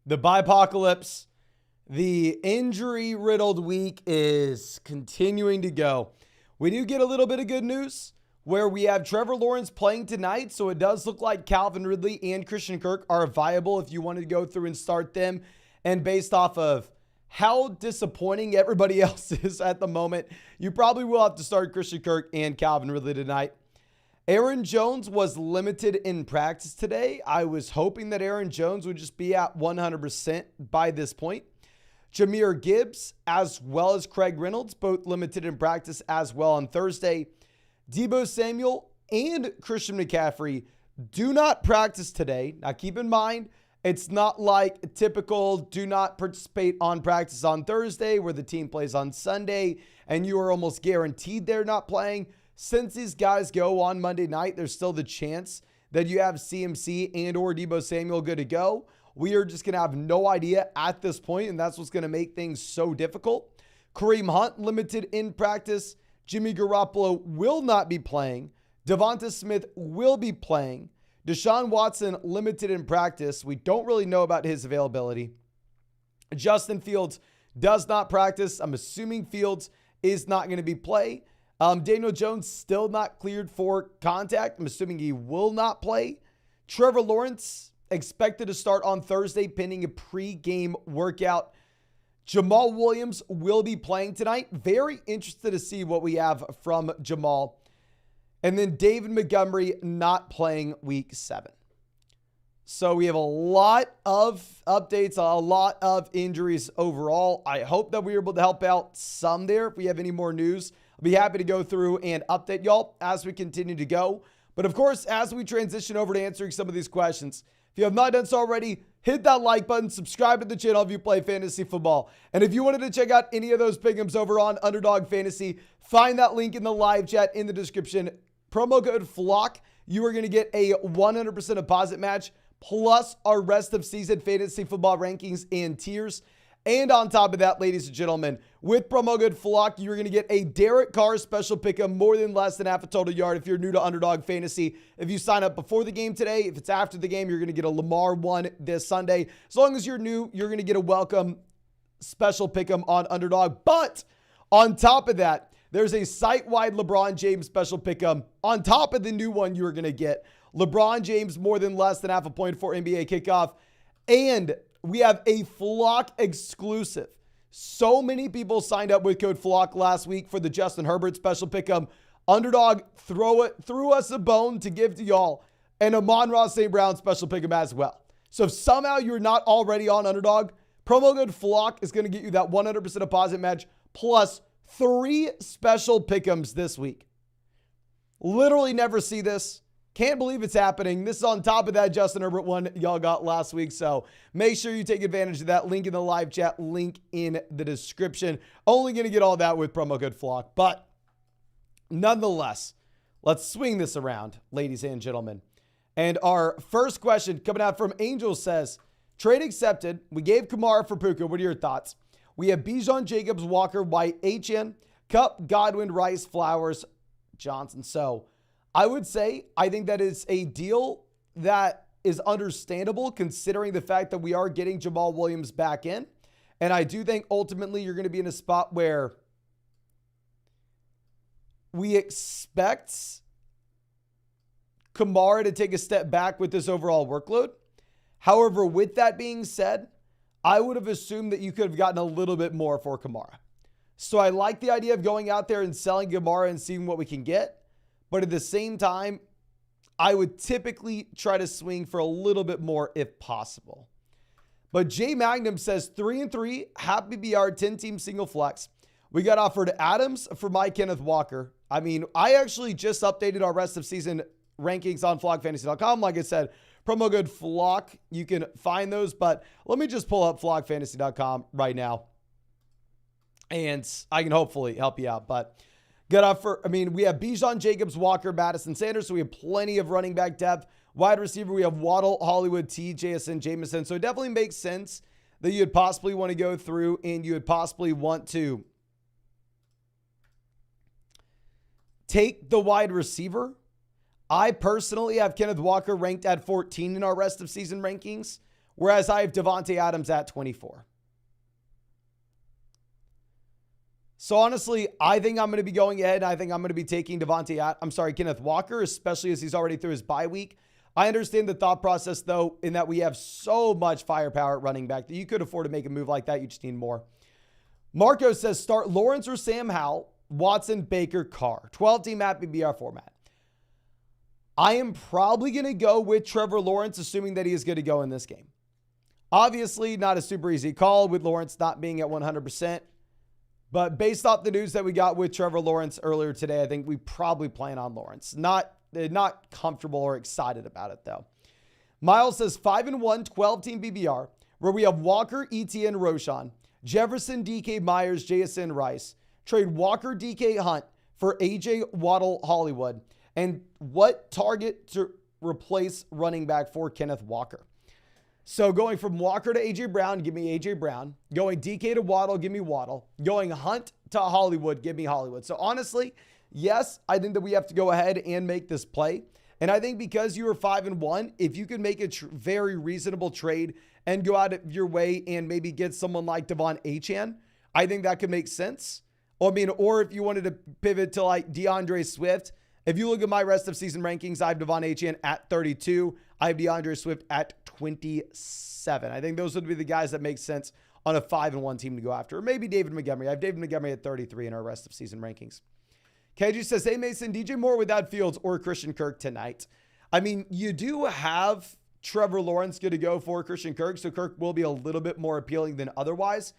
The bipocalypse, the injury-riddled week is continuing to go. We do get a little bit of good news where we have Trevor Lawrence playing tonight, so it does look like Calvin Ridley and Christian Kirk are viable if you wanted to go through and start them. And based off of how disappointing everybody else is at the moment, you probably will have to start Christian Kirk and Calvin Ridley tonight. Aaron Jones was limited in practice today. I was hoping that Aaron Jones would just be at 100% by this point. Jahmyr Gibbs, as well as Craig Reynolds, both limited in practice as well on Thursday. Deebo Samuel and Christian McCaffrey do not practice today. Now keep in mind, it's not like a typical do not participate on practice on Thursday where the team plays on Sunday and you are almost guaranteed they're not playing. Since these guys go on Monday night, there's still the chance that you have CMC and or Deebo Samuel good to go. We are just going to have no idea at this point, and that's what's going to make things so difficult. Kareem Hunt limited in practice. Jimmy Garoppolo will not be playing. Devonta Smith will be playing. Deshaun Watson limited in practice. We don't really know about his availability. Justin Fields does not practice. I'm assuming Fields is not going to be play. Daniel Jones still not cleared for contact. I'm assuming he will not play. Trevor Lawrence expected to start on Thursday pending a pre-game workout. Jamal Williams will be playing tonight. Very interested to see what we have from Jamal. And then David Montgomery not playing week 7. So we have a lot of updates, a lot of injuries overall. I hope that we were able to help out some there. If we have any more news, I'll be happy to go through and update y'all as we continue to go. But of course, as we transition over to answering some of these questions, if you have not done so already, hit that like button, subscribe to the channel if you play fantasy football. And if you wanted to check out any of those pick'ems over on Underdog Fantasy, find that link in the live chat in the description. Promo code FLOCK. You are going to get a 100% deposit match plus our rest of season fantasy football rankings and tiers. And on top of that, ladies and gentlemen, with promo code FLOCK, you're going to get a Derek Carr special pick'em, more than less than half a total yard if you're new to Underdog Fantasy. If you sign up before the game today, if it's after the game, you're going to get a Lamar one this Sunday. As long as you're new, you're going to get a welcome special pick'em on Underdog. But on top of that, there's a site-wide LeBron James special pick'em on top of the new one you're going to get. LeBron James more than less than half a point for NBA kickoff. And we have a Flock exclusive. So many people signed up with code FLOCK last week for the Justin Herbert special pick'em. Underdog threw us a bone to give to y'all, and Amon-Ra St. Brown special pick'em as well. So if somehow you're not already on Underdog, promo code FLOCK is going to get you that 100% deposit match plus 3 special pick'ems this week. Literally never see this. Can't believe it's happening. This is on top of that Justin Herbert one y'all got last week. So make sure you take advantage of that. Link in the live chat, link in the description. Only going to get all that with promo code FLOCK. But nonetheless, let's swing this around, ladies and gentlemen. And our first question coming out from Angel says, trade accepted. We gave Kamara for Puka. What are your thoughts? We have Bijan, Jacobs, Walker, White, HN, Kupp, Godwin, Rice, Flowers, Johnson. So I would say I think that is a deal that is understandable considering the fact that we are getting Jamal Williams back in. And I do think ultimately you're going to be in a spot where we expect Kamara to take a step back with this overall workload. However, with that being said, I would have assumed that you could have gotten a little bit more for Kamara. So I like the idea of going out there and selling Kamara and seeing what we can get. But at the same time, I would typically try to swing for a little bit more if possible. But J Magnum says 3-3, happy BR, 10-team single flex. We got offered Adams for my Kenneth Walker. I mean, I actually just updated our rest of season rankings on flockfantasy.com. Like I said, promo code FLOCK. You can find those. But let me just pull up flockfantasy.com right now. And I can hopefully help you out. But we have Bijan, Jacobs, Walker, Madison, Sanders. So we have plenty of running back depth. Wide receiver, we have Waddle, Hollywood, T, JSN, Jameson. So it definitely makes sense that you'd possibly want to go through and you would possibly want to take the wide receiver. I personally have Kenneth Walker ranked at 14 in our rest of season rankings, whereas I have Devontae Adams at 24. So honestly, I think I'm going to be going ahead. I think I'm going to be taking Kenneth Walker, especially as he's already through his bye week. I understand the thought process, though, in that we have so much firepower at running back that you could afford to make a move like that. You just need more. Marco says start Lawrence or Sam Howell, Watson, Baker, Carr. 12-team at PBR format. I am probably going to go with Trevor Lawrence, assuming that he is going to go in this game. Obviously, not a super easy call with Lawrence not being at 100%. But based off the news that we got with Trevor Lawrence earlier today, I think we probably plan on Lawrence. Not comfortable or excited about it, though. Miles says 5-1, 12-team BBR, where we have Walker, ETN, Roschon, Jefferson, DK, Myers, JSN, Rice. Trade Walker, DK, Hunt for AJ, Waddle, Hollywood. And what target to replace running back for Kenneth Walker? So going from Walker to A.J. Brown, give me A.J. Brown. Going DK to Waddle, give me Waddle. Going Hunt to Hollywood, give me Hollywood. So honestly, yes, I think that we have to go ahead and make this play. And I think because you are 5-1, if you can make a very reasonable trade and go out of your way and maybe get someone like Devon Achane, I think that could make sense. Or if you wanted to pivot to like DeAndre Swift, if you look at my rest of season rankings, I have Devon Achane at 32. I have DeAndre Swift at 27. I think those would be the guys that make sense on a 5-1 team to go after. Or maybe David Montgomery. I have David Montgomery at 33 in our rest of season rankings. KG says, hey, Mason, DJ Moore without Fields or Christian Kirk tonight. I mean, you do have Trevor Lawrence good to go for Christian Kirk, so Kirk will be a little bit more appealing than otherwise.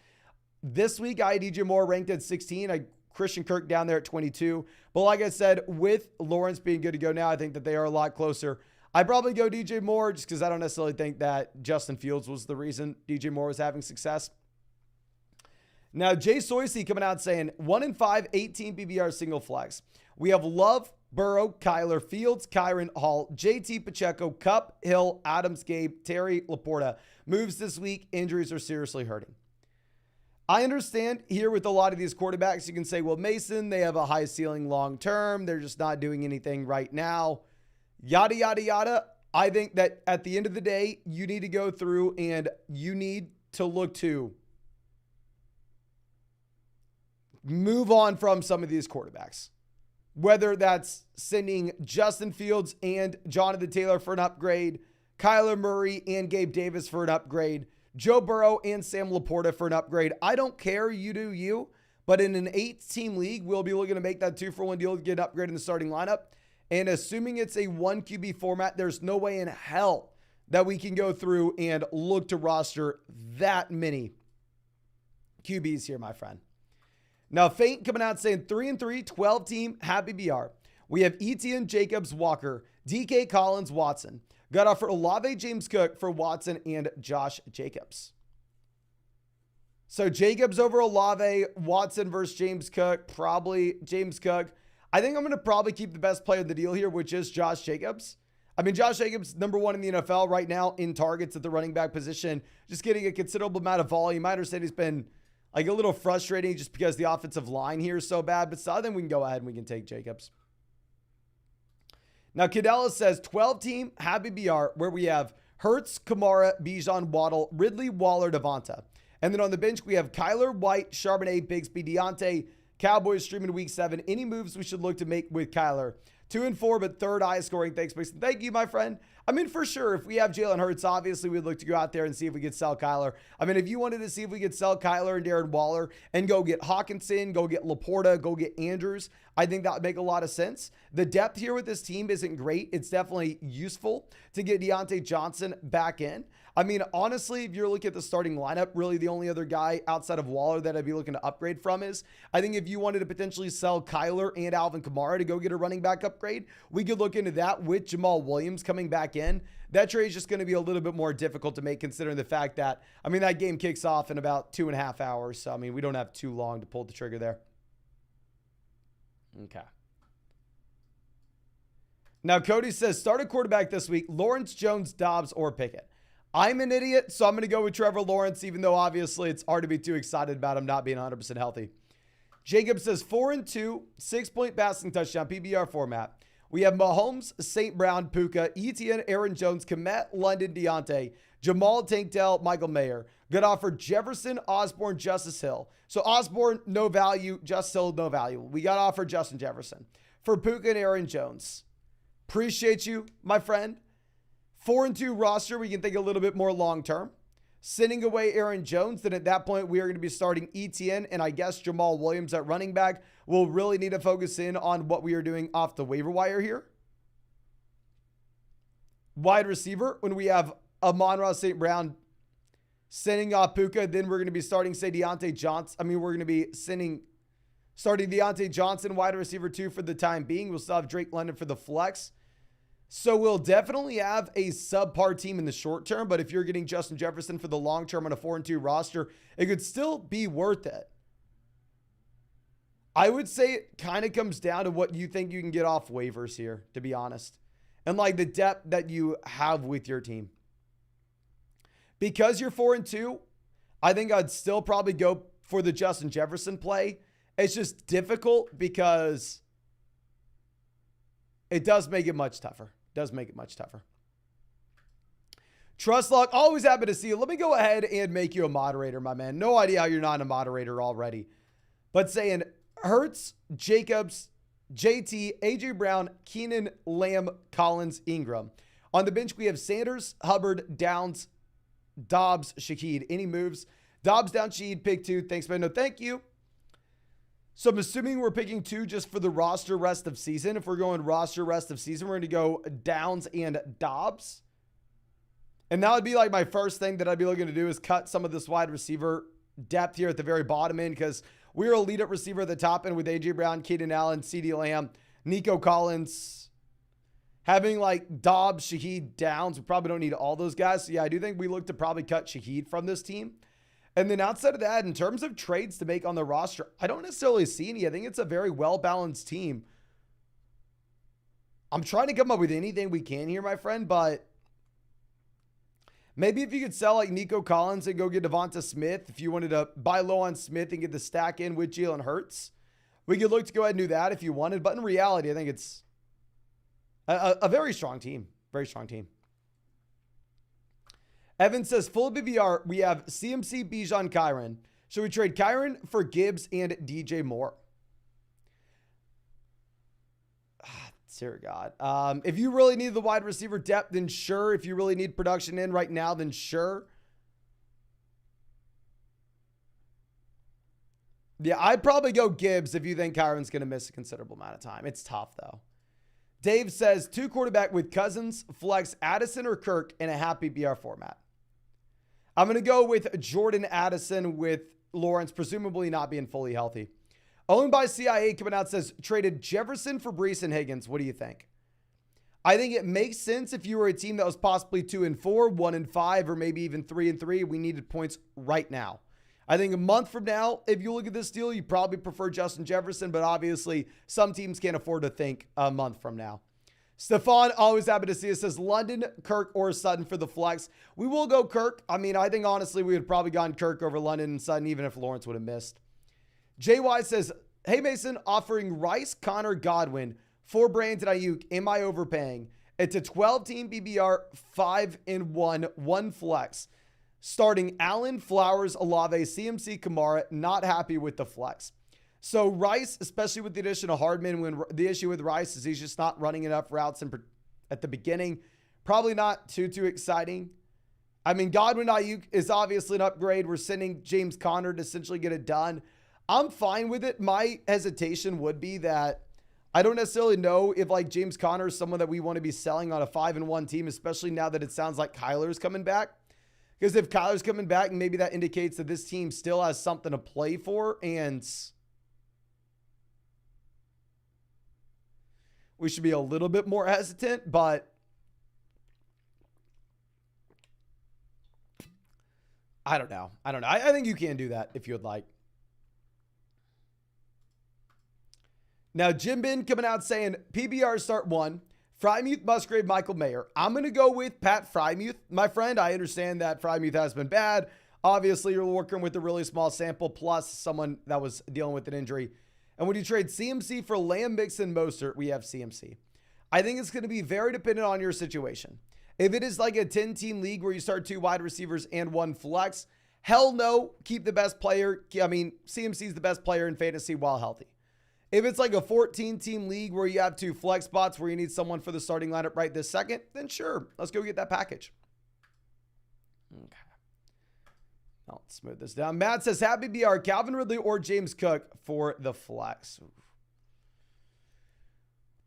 This week, I had DJ Moore ranked at 16. Christian Kirk down there at 22. But like I said, with Lawrence being good to go now, I think that they are a lot closer. I'd probably go DJ Moore just because I don't necessarily think that Justin Fields was the reason DJ Moore was having success. Now, Jay Soisey coming out saying 1-5, 18 PBR single flex. We have Love, Burrow, Kyler, Fields, Kyron, Hall, JT Pacheco, Kupp, Hill, Adams, Gabe, Terry, Laporta. Moves this week. Injuries are seriously hurting. I understand here with a lot of these quarterbacks, you can say, well, Mason, they have a high ceiling long term. They're just not doing anything right now. Yada, yada, yada. I think that at the end of the day, you need to go through and you need to look to move on from some of these quarterbacks. Whether that's sending Justin Fields and Jonathan Taylor for an upgrade, Kyler Murray and Gabe Davis for an upgrade, Joe Burrow and Sam Laporta for an upgrade. I don't care. You do you. But in an 8-team league, we'll be looking to make that 2-for-1 deal to get an upgrade in the starting lineup. And assuming it's a 1 QB format, there's no way in hell that we can go through and look to roster that many QBs here, my friend. Now, Faint coming out saying 3-3, 12-team, happy BR. We have Etienne, Jacobs, Walker, DK, Collins, Watson. Got offer Olave, James Cook for Watson and Josh Jacobs. So Jacobs over Olave, Watson versus James Cook, probably James Cook. I think I'm going to probably keep the best player in the deal here, which is Josh Jacobs. I mean, Josh Jacobs, number 1 in the NFL right now in targets at the running back position, just getting a considerable amount of volume. I understand he's been like a little frustrating just because the offensive line here is so bad, but still, I think we can go ahead and we can take Jacobs. Now, Cadella says 12-team, happy BR, where we have Hurts, Kamara, Bijan, Waddle, Ridley, Waller, Devonta. And then on the bench, we have Kyler, White, Charbonnet, Bigsby, Deontay, Cowboys streaming week 7. Any moves we should look to make with Kyler? 2-4, but third highest scoring. Thanks, Mason. Thank you, my friend. I mean, for sure, if we have Jalen Hurts, obviously we'd look to go out there and see if we could sell Kyler. I mean, if you wanted to see if we could sell Kyler and Darren Waller and go get Hawkinson, go get Laporta, go get Andrews, I think that would make a lot of sense. The depth here with this team isn't great. It's definitely useful to get Deontay Johnson back in. I mean, honestly, if you're looking at the starting lineup, really the only other guy outside of Waller that I'd be looking to upgrade from is, I think if you wanted to potentially sell Kyler and Alvin Kamara to go get a running back upgrade, we could look into that with Jamal Williams coming back in. That trade is just going to be a little bit more difficult to make considering the fact that, I mean, that game kicks off in about 2.5 hours. So, I mean, we don't have too long to pull the trigger there. Okay. Now, Cody says, start a quarterback this week, Lawrence, Jones, Dobbs, or Pickett. I'm an idiot, so I'm going to go with Trevor Lawrence, even though obviously it's hard to be too excited about him not being 100% healthy. Jacob says 4-2, 6-point passing touchdown, PBR format. We have Mahomes, St. Brown, Puka, Etienne, Aaron Jones, Komet, London, Deontay, Jamal Tankdale, Michael Mayer. Good offer Jefferson, Osborne, Justice Hill. So Osborne, no value. Justice Hill, no value. We got offer Justin Jefferson. For Puka and Aaron Jones. Appreciate you, my friend. 4-2 roster. We can think a little bit more long-term. Sending away Aaron Jones, then at that point, we are going to be starting ETN and I guess Jamal Williams at running back. We'll really need to focus in on what we are doing off the waiver wire here. Wide receiver, when we have Amon-Ra St. Brown sending off Puka, then we're going to be starting, say, Deontay Johnson. We're going to be starting Deontay Johnson, wide receiver 2 for the time being. We'll still have Drake London for the flex. So we'll definitely have a subpar team in the short term, but if you're getting Justin Jefferson for the long term on a 4-2 roster, it could still be worth it. I would say it kind of comes down to what you think you can get off waivers here, to be honest, and like the depth that you have with your team. Because you're 4-2, I think I'd still probably go for the Justin Jefferson play. It's just difficult because it does make it much tougher. Trust Luck, always happy to see you. Let me go ahead and make you a moderator, my man. No idea how you're not a moderator already. But saying Hurts, Jacobs, JT, AJ Brown, Keenan, Lamb, Collins, Ingram. On the bench, we have Sanders, Hubbard, Downs, Dobbs, Shaheed. Any moves? Dobbs down, Shaheed, pick 2. Thanks, man. No, thank you. So I'm assuming we're picking 2 just for the roster rest of season. If we're going roster rest of season, we're going to go Downs and Dobbs. And that would be like my first thing that I'd be looking to do is cut some of this wide receiver depth here at the very bottom end because we're a lead at receiver at the top end with AJ Brown, Keenan Allen, CeeDee Lamb, Nico Collins. Having like Dobbs, Shaheed, Downs, we probably don't need all those guys. So yeah, I do think we look to probably cut Shaheed from this team. And then outside of that, in terms of trades to make on the roster, I don't necessarily see any. I think it's a very well-balanced team. I'm trying to come up with anything we can here, my friend, but maybe if you could sell like Nico Collins and go get Devonta Smith, if you wanted to buy low on Smith and get the stack in with Jalen Hurts, we could look to go ahead and do that if you wanted. But in reality, I think it's a very strong team. Very strong team. Evan says, full BBR, we have CMC, Bijan, Kyron. Should we trade Kyron for Gibbs and DJ Moore? Dear God. If you really need the wide receiver depth, then sure. If you really need production in right now, then sure. Yeah, I'd probably go Gibbs if you think Kyron's going to miss a considerable amount of time. It's tough, though. Dave says, 2 quarterback with Cousins, flex Addison or Kirk in a half PPR format. I'm going to go with Jordan Addison with Lawrence presumably not being fully healthy. Owned by CIA coming out says, traded Jefferson for Brees and Higgins. What do you think? I think it makes sense if you were a team that was possibly 2-4, 1-5, or maybe even 3-3. We needed points right now. I think a month from now, if you look at this deal, you probably prefer Justin Jefferson, but obviously some teams can't afford to think a month from now. Stefan, always happy to see us, says London, Kirk, or Sutton for the flex. We will go Kirk. I mean, I think honestly we would probably gone Kirk over London and Sutton, even if Lawrence would have missed. JY says, hey Mason, offering Rice, Connor, Godwin, 4 Brandon Ayuk. Am I overpaying? It's a 12-team BBR, 5-1, 1 flex. Starting Allen, Flowers, Olave, CMC, Kamara. Not happy with the flex. So Rice, especially with the addition of Hardman, when the issue with Rice is he's just not running enough routes at the beginning. Probably not too exciting. I mean, Godwin Ayuk is obviously an upgrade. We're sending James Conner to essentially get it done. I'm fine with it. My hesitation would be that I don't necessarily know if like James Conner is someone that we want to be selling on a 5-1 team, especially now that it sounds like Kyler's coming back. Because if Kyler's coming back, maybe that indicates that this team still has something to play for, and we should be a little bit more hesitant, but I don't know. I think you can do that if you would like. Now, Jim Bin coming out saying PBR start 1. Frymuth, Musgrave, Michael Mayer. I'm going to go with Pat Frymuth. My friend, I understand that Frymuth has been bad. Obviously, you're working with a really small sample plus someone that was dealing with an injury. And when you trade CMC for Lamb, Mixon, Mostert, we have CMC. I think it's going to be very dependent on your situation. If it is like a 10-team league where you start 2 wide receivers and 1 flex, hell no, keep the best player. I mean, CMC is the best player in fantasy while healthy. If it's like a 14-team league where you have 2 flex spots where you need someone for the starting lineup right this second, then sure, let's go get that package. Okay. I'll smooth this down. Matt says, happy BR, Calvin Ridley or James Cook for the flex.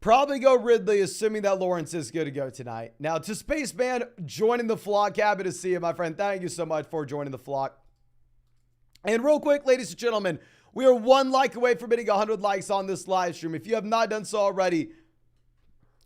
Probably go Ridley, assuming that Lawrence is good to go tonight. Now, to Spaceman joining the flock. Happy to see you, my friend. Thank you so much for joining the flock. And real quick, ladies and gentlemen, we are 1 like away from hitting 100 likes on this live stream. If you have not done so already,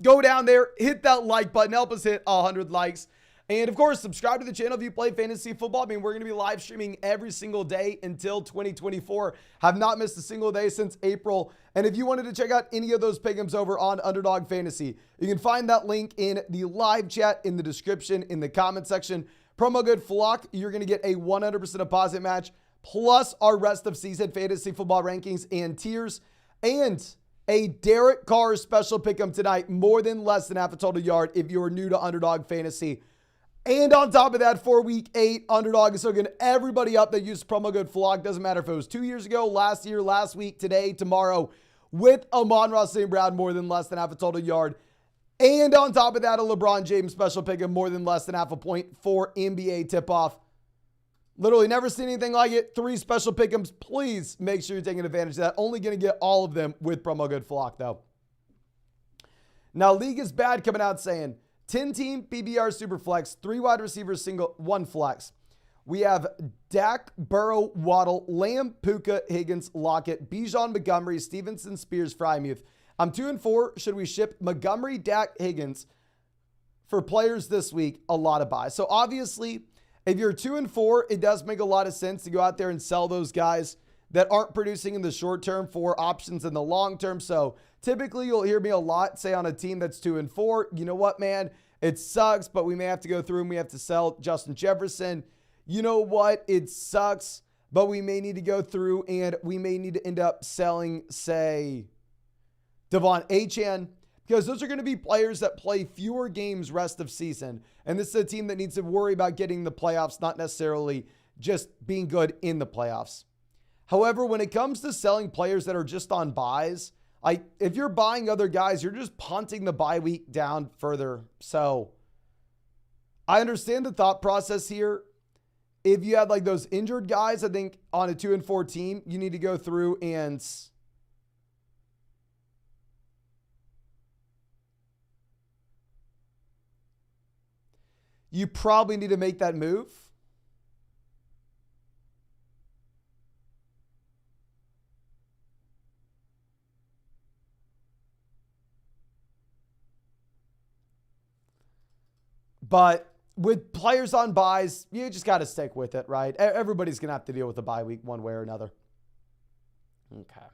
go down there, hit that like button, help us hit 100 likes. And of course, subscribe to the channel if you play fantasy football. I mean, we're going to be live streaming every single day until 2024. Have not missed a single day since April. And if you wanted to check out any of those pick'ems over on Underdog Fantasy, you can find that link in the live chat, in the description, in the comment section. Promo code FLOCK, you're going to get a 100% deposit match, plus our rest of season fantasy football rankings and tiers, and a Derek Carr special pick'em tonight, more than less than half a total yard if you are new to Underdog Fantasy. And on top of that, for week 8, Underdog is hooking everybody up that used promo code FLOCK. Doesn't matter if it was 2 years ago, last year, last week, today, tomorrow, with Amon-Ra St. Brown, more than less than half a total yard. And on top of that, a LeBron James special pick of more than less than half a point for NBA tip-off. Literally never seen anything like it. 3 special pick'ems. Please make sure you're taking advantage of that. Only going to get all of them with promo code FLOCK, though. Now, League is Bad coming out saying, 10-team PBR Superflex, 3 wide receivers, 1 flex. We have Dak, Burrow, Waddle, Lamb, Puka, Higgins, Lockett, Bijan, Montgomery, Stevenson, Spears, Frymuth. I'm 2 and 4. Should we ship Montgomery, Dak, Higgins for players this week? A lot of buys. So obviously, if you're 2 and 4, it does make a lot of sense to go out there and sell those guys that aren't producing in the short term for options in the long term. So typically you'll hear me a lot say on a team that's 2 and 4, you know what, man, it sucks, but we may have to go through and we have to sell Justin Jefferson. You know what? It sucks, but we may need to go through and we may need to end up selling, say, Devon Achane, because those are going to be players that play fewer games rest of season. And this is a team that needs to worry about getting the playoffs, not necessarily just being good in the playoffs. However, when it comes to selling players that are just on buys, if you're buying other guys, you're just punting the bye week down further. So I understand the thought process here. If you had like those injured guys, I think on a 2 and 4 team, you need to go through and you probably need to make that move. But with players on buys, you just got to stick with it, right? Everybody's going to have to deal with a bye week one way or another. Okay.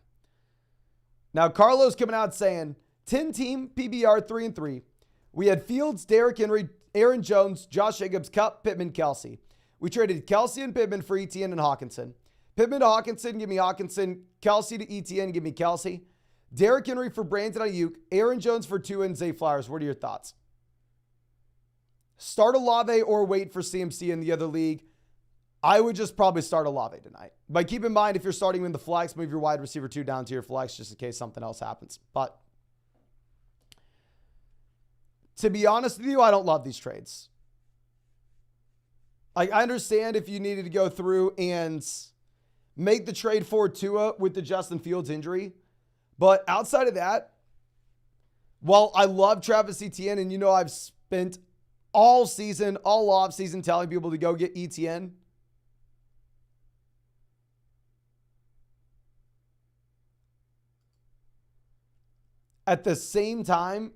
Now, Carlos coming out saying, 10-team PBR 3 and 3. We had Fields, Derrick Henry, Aaron Jones, Josh Jacobs, Kupp, Pittman, Kelsey. We traded Kelsey and Pittman for Etienne and Hawkinson. Pittman to Hawkinson, give me Hawkinson. Kelsey to Etienne, give me Kelsey. Derrick Henry for Brandon Ayuk. Aaron Jones for Tua and Zay Flowers. What are your thoughts? Start Olave or wait for CMC in the other league? I would just probably start Olave tonight. But keep in mind, if you're starting in the flex, move your wide receiver 2 down to your flex just in case something else happens. But to be honest with you, I don't love these trades. I understand if you needed to go through and make the trade for Tua with the Justin Fields injury. But outside of that, while I love Travis Etienne, and you know I've spent all season, all off season telling people to go get Etienne, at the same time,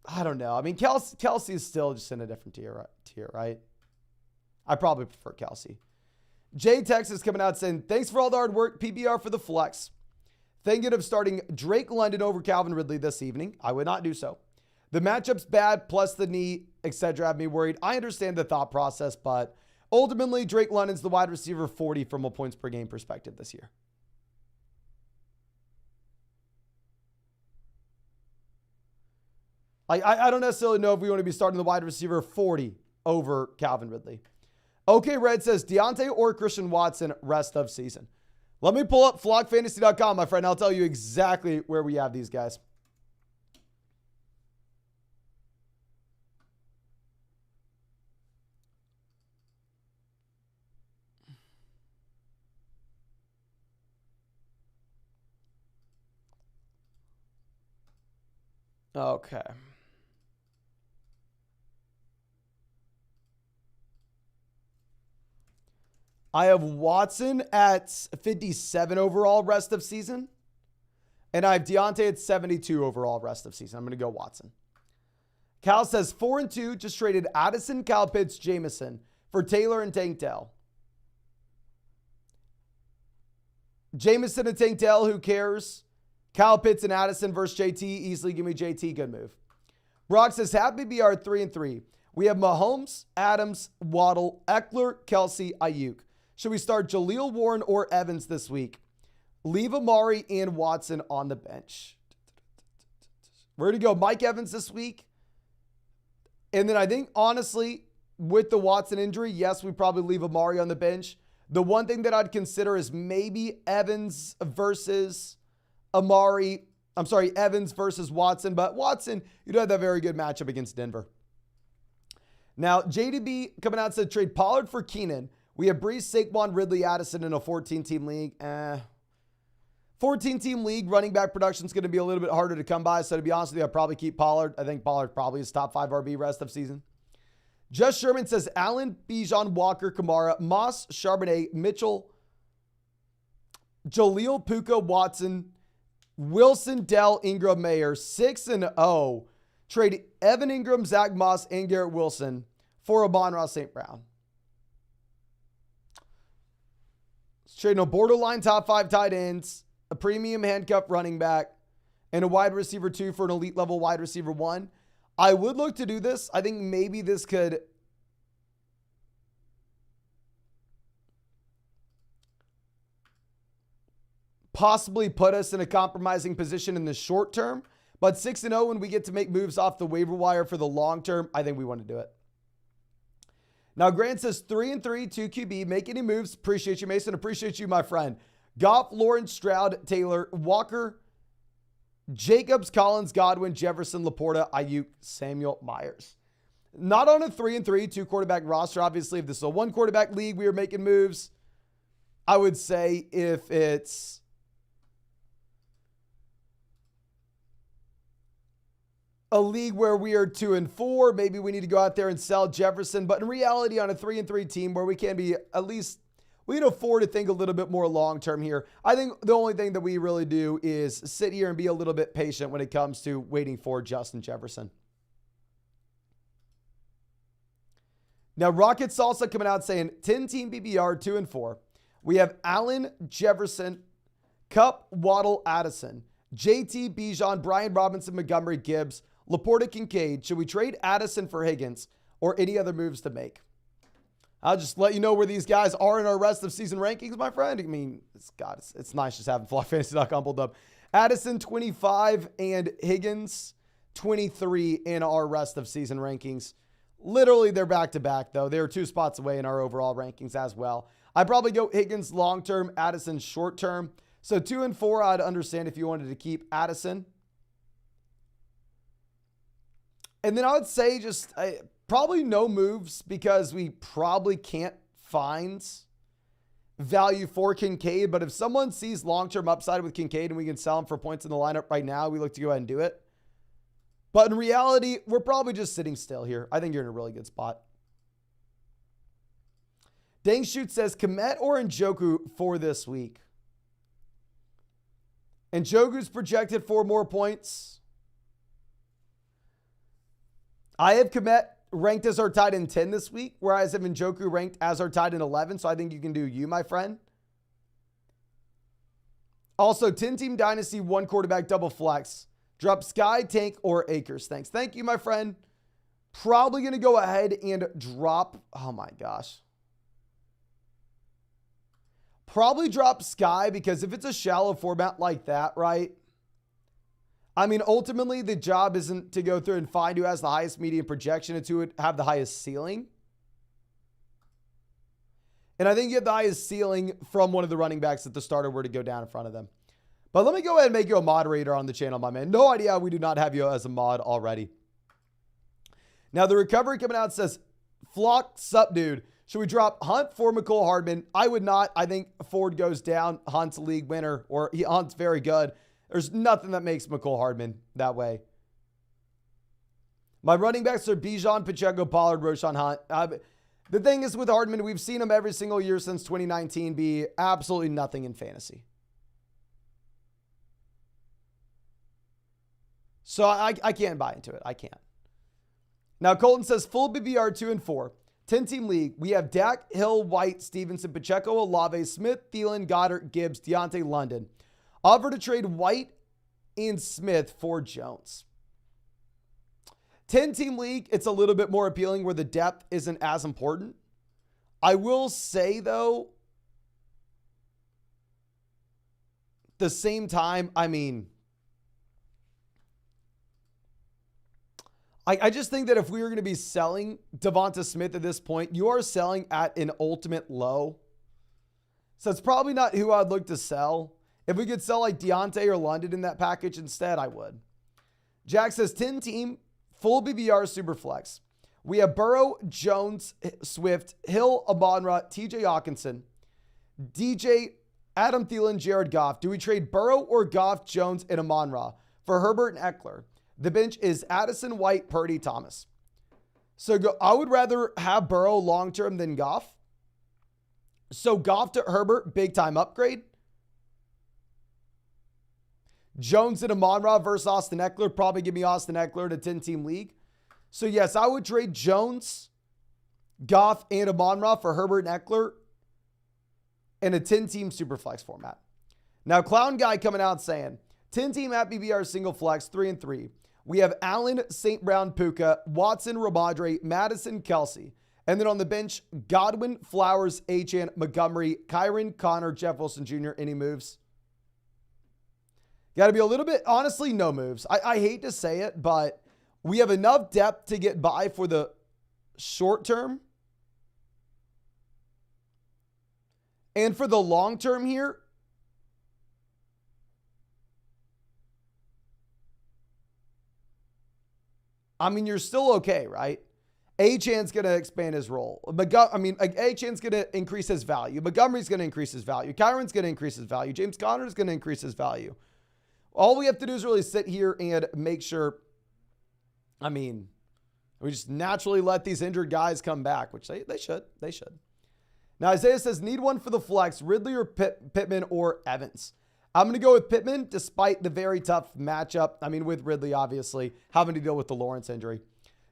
I don't know. I mean, Kelsey is still just in a different tier, right? I probably prefer Kelsey. Jay Texas coming out saying, thanks for all the hard work. PBR for the flex. Thinking of starting Drake London over Calvin Ridley this evening. I would not do so. The matchup's bad, plus the knee, etc. have me worried. I understand the thought process, but ultimately, Drake London's the wide receiver 40 from a points per game perspective this year. Like, I don't necessarily know if we want to be starting the wide receiver 40 over Calvin Ridley. Okay, Red says Deontay or Christian Watson rest of season. Let me pull up flockfantasy.com, my friend. I'll tell you exactly where we have these guys. Okay. I have Watson at 57 overall rest of season. And I have Deontay at 72 overall rest of season. I'm going to go Watson. Cal says 4-2, just traded Addison, Kyle Pitts, Jameson for Taylor and Tank Dell. Jameson and Tank Dell, who cares? Kyle Pitts and Addison versus JT. Easily give me JT. Good move. Brock says, happy BR 3-3. We have Mahomes, Adams, Waddle, Eckler, Kelsey, Ayuk. Should we start Jaleel Warren or Evans this week? Leave Amari and Watson on the bench. We're going to go Mike Evans this week. And then I think, honestly, with the Watson injury, yes, we probably leave Amari on the bench. The one thing that I'd consider is maybe Evans versus Amari. I'm sorry, Evans versus Watson. But Watson, you'd have that very good matchup against Denver. Now, JDB coming out and said trade Pollard for Keenan. We have Brees, Saquon, Ridley, Addison in a 14-team league. 14-team league, running back production is going to be a little bit harder to come by. So to be honest with you, I'd probably keep Pollard. I think Pollard probably is top 5 RB rest of season. Just Sherman says Allen, Bijan, Walker, Kamara, Moss, Charbonnet, Mitchell, Jaleel, Puka, Watson, Wilson, Dell, Ingram, Mayer, 6-0. Trade Evan Ingram, Zach Moss, and Garrett Wilson for Amon-Ra St. Brown. Trading a borderline top 5 tight ends, a premium handcuff running back, and a wide receiver 2 for an elite level wide receiver 1. I would look to do this. I think maybe this could possibly put us in a compromising position in the short term. But 6-0 when we get to make moves off the waiver wire for the long term, I think we want to do it. Now, Grant says 3-3, 2 QB. Make any moves. Appreciate you, Mason. Appreciate you, my friend. Goff, Lawrence, Stroud, Taylor, Walker, Jacobs, Collins, Godwin, Jefferson, Laporta, Ayuk, Samuel, Myers. Not on a 3-3, 2 quarterback roster. Obviously, if this is a 1 quarterback league, we are making moves. I would say if it's a league where we are 2-4, maybe we need to go out there and sell Jefferson. But in reality, on a 3-3 team where we can be at least, we can afford to think a little bit more long-term here. I think the only thing that we really do is sit here and be a little bit patient when it comes to waiting for Justin Jefferson. Now, Rocket Salsa coming out saying 10-team BBR, 2-4. We have Allen, Jefferson, Kupp, Waddle, Addison, JT, Bijan, Brian Robinson, Montgomery, Gibbs, Laporta, Kincaid. Should we trade Addison for Higgins or any other moves to make? I'll just let you know where these guys are in our rest of season rankings, my friend. I mean, it's nice just having flockfantasy.com pulled up. Addison, 25, and Higgins, 23 in our rest of season rankings. Literally, they're back-to-back, though. They're 2 spots away in our overall rankings as well. I'd probably go Higgins long-term, Addison short-term. So 2-4, I'd understand if you wanted to keep Addison. And then I would say just probably no moves because we probably can't find value for Kincaid. But if someone sees long-term upside with Kincaid and we can sell him for points in the lineup right now, we look to go ahead and do it. But in reality, we're probably just sitting still here. I think you're in a really good spot. Dang Shoot says, Komet or Njoku for this week? Njoku's projected 4 more points. I have Komet ranked as our tight end 10 this week, whereas I have Njoku ranked as our tight end 11. So I think you can do you, my friend. Also, 10-team dynasty, 1 quarterback double flex. Drop Sky, Tank, or Akers. Thanks. Thank you, my friend. Probably going to go ahead and drop. Oh, my gosh. Probably drop Sky because if it's a shallow format like that, right? I mean, ultimately, the job isn't to go through and find who has the highest median projection. It's who would have the highest ceiling. And I think you have the highest ceiling from one of the running backs that the starter were to go down in front of them. But let me go ahead and make you a moderator on the channel, my man. No idea we do not have you as a mod already. Now, the recovery coming out says, Flock, sup, dude. Should we drop Hunt for McCole Hardman? I would not. I think Ford goes down. Hunt's a league winner, or Hunt's very good. There's nothing that makes McCole Hardman that way. My running backs are Bijan, Pacheco, Pollard, Roschon Hunt. The thing is with Hardman, we've seen him every single year since 2019 be absolutely nothing in fantasy. So I can't buy into it. I can't. Now, Colton says full BBR 2 and 4. 10-team league. We have Dak, Hill, White, Stevenson, Pacheco, Olave, Smith, Thielen, Goddard, Gibbs, Deontay, London. Offer to trade White and Smith for Jones. 10-team league, it's a little bit more appealing where the depth isn't as important. I will say, though, at the same time, I mean, I just think that if we were going to be selling Devonta Smith at this point, you are selling at an ultimate low. So it's probably not who I'd look to sell. If we could sell like Deontay or London in that package instead, I would. Jack says 10-team, full BBR super flex. We have Burrow, Jones, Swift, Hill, Amon-Ra, TJ Hawkinson, DJ, Adam Thielen, Jared Goff. Do we trade Burrow or Goff, Jones, and Amon-Ra for Herbert and Eckler? The bench is Addison, White, Purdy, Thomas. So I would rather have Burrow long-term than Goff. So Goff to Herbert, big-time upgrade. Jones and Amon-Ra versus Austin Eckler. Probably give me Austin Eckler to 10-team league. So yes, I would trade Jones, Goff, and Amon-Ra for Herbert and Eckler in a 10-team super flex format. Now, Clown Guy coming out saying, 10-team at BBR single flex, 3 and 3. We have Allen, St. Brown, Puka, Watson, Ramondre, Madison, Kelsey. And then on the bench, Godwin, Flowers, Achane, Montgomery, Kyron, Connor, Jeff Wilson Jr. Any moves? Got to be a little bit, honestly, no moves. I hate to say it, but we have enough depth to get by for the short term. And for the long term here, I mean, you're still okay, right? Achane's going to expand his role. Achane's going to increase his value. Montgomery's going to increase his value. Kyron's going to increase his value. James Conner's going to increase his value. All we have to do is really sit here and make sure, I mean, we just naturally let these injured guys come back, which they should. They should. Now, Isaiah says, need one for the flex, Ridley or Pittman or Evans. I'm going to go with Pittman despite the very tough matchup. I mean, with Ridley, obviously, having to deal with the Lawrence injury.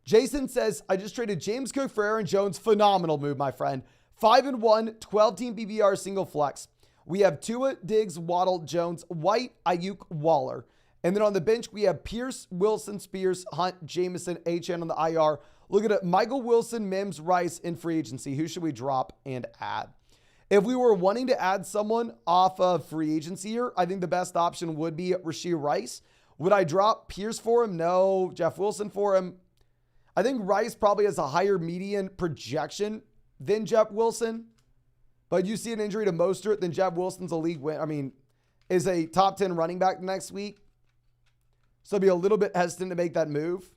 Jason says, I just traded James Cook for Aaron Jones. Phenomenal move, my friend. 5 and 1, 12-team BBR single flex. We have Tua, Diggs, Waddle, Jones, White, Ayuk, Waller. And then on the bench, we have Pierce, Wilson, Spears, Hunt, Jameson, HN on the IR. Look at it. Michael Wilson, Mims, Rice in free agency. Who should we drop and add? If we were wanting to add someone off of free agency here, I think the best option would be Rashee Rice. Would I drop Pierce for him? No. Jeff Wilson for him? I think Rice probably has a higher median projection than Jeff Wilson. But you see an injury to Mostert, then Jeff Wilson's a league win. I mean, is a top 10 running back next week. So I'd be a little bit hesitant to make that move.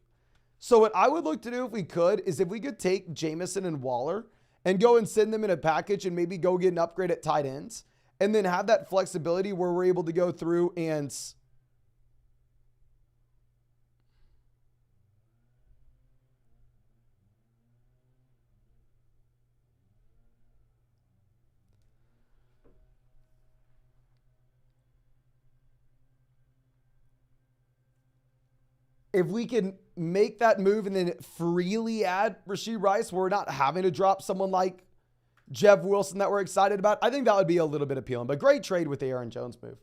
So what I would look to do if we could is if we could take Jameson and Waller and go and send them in a package and maybe go get an upgrade at tight ends and then have that flexibility where we're able to go through and if we can make that move and then freely add Rashee Rice, where we're not having to drop someone like Jeff Wilson that we're excited about, I think that would be a little bit appealing. But great trade with the Aaron Jones move.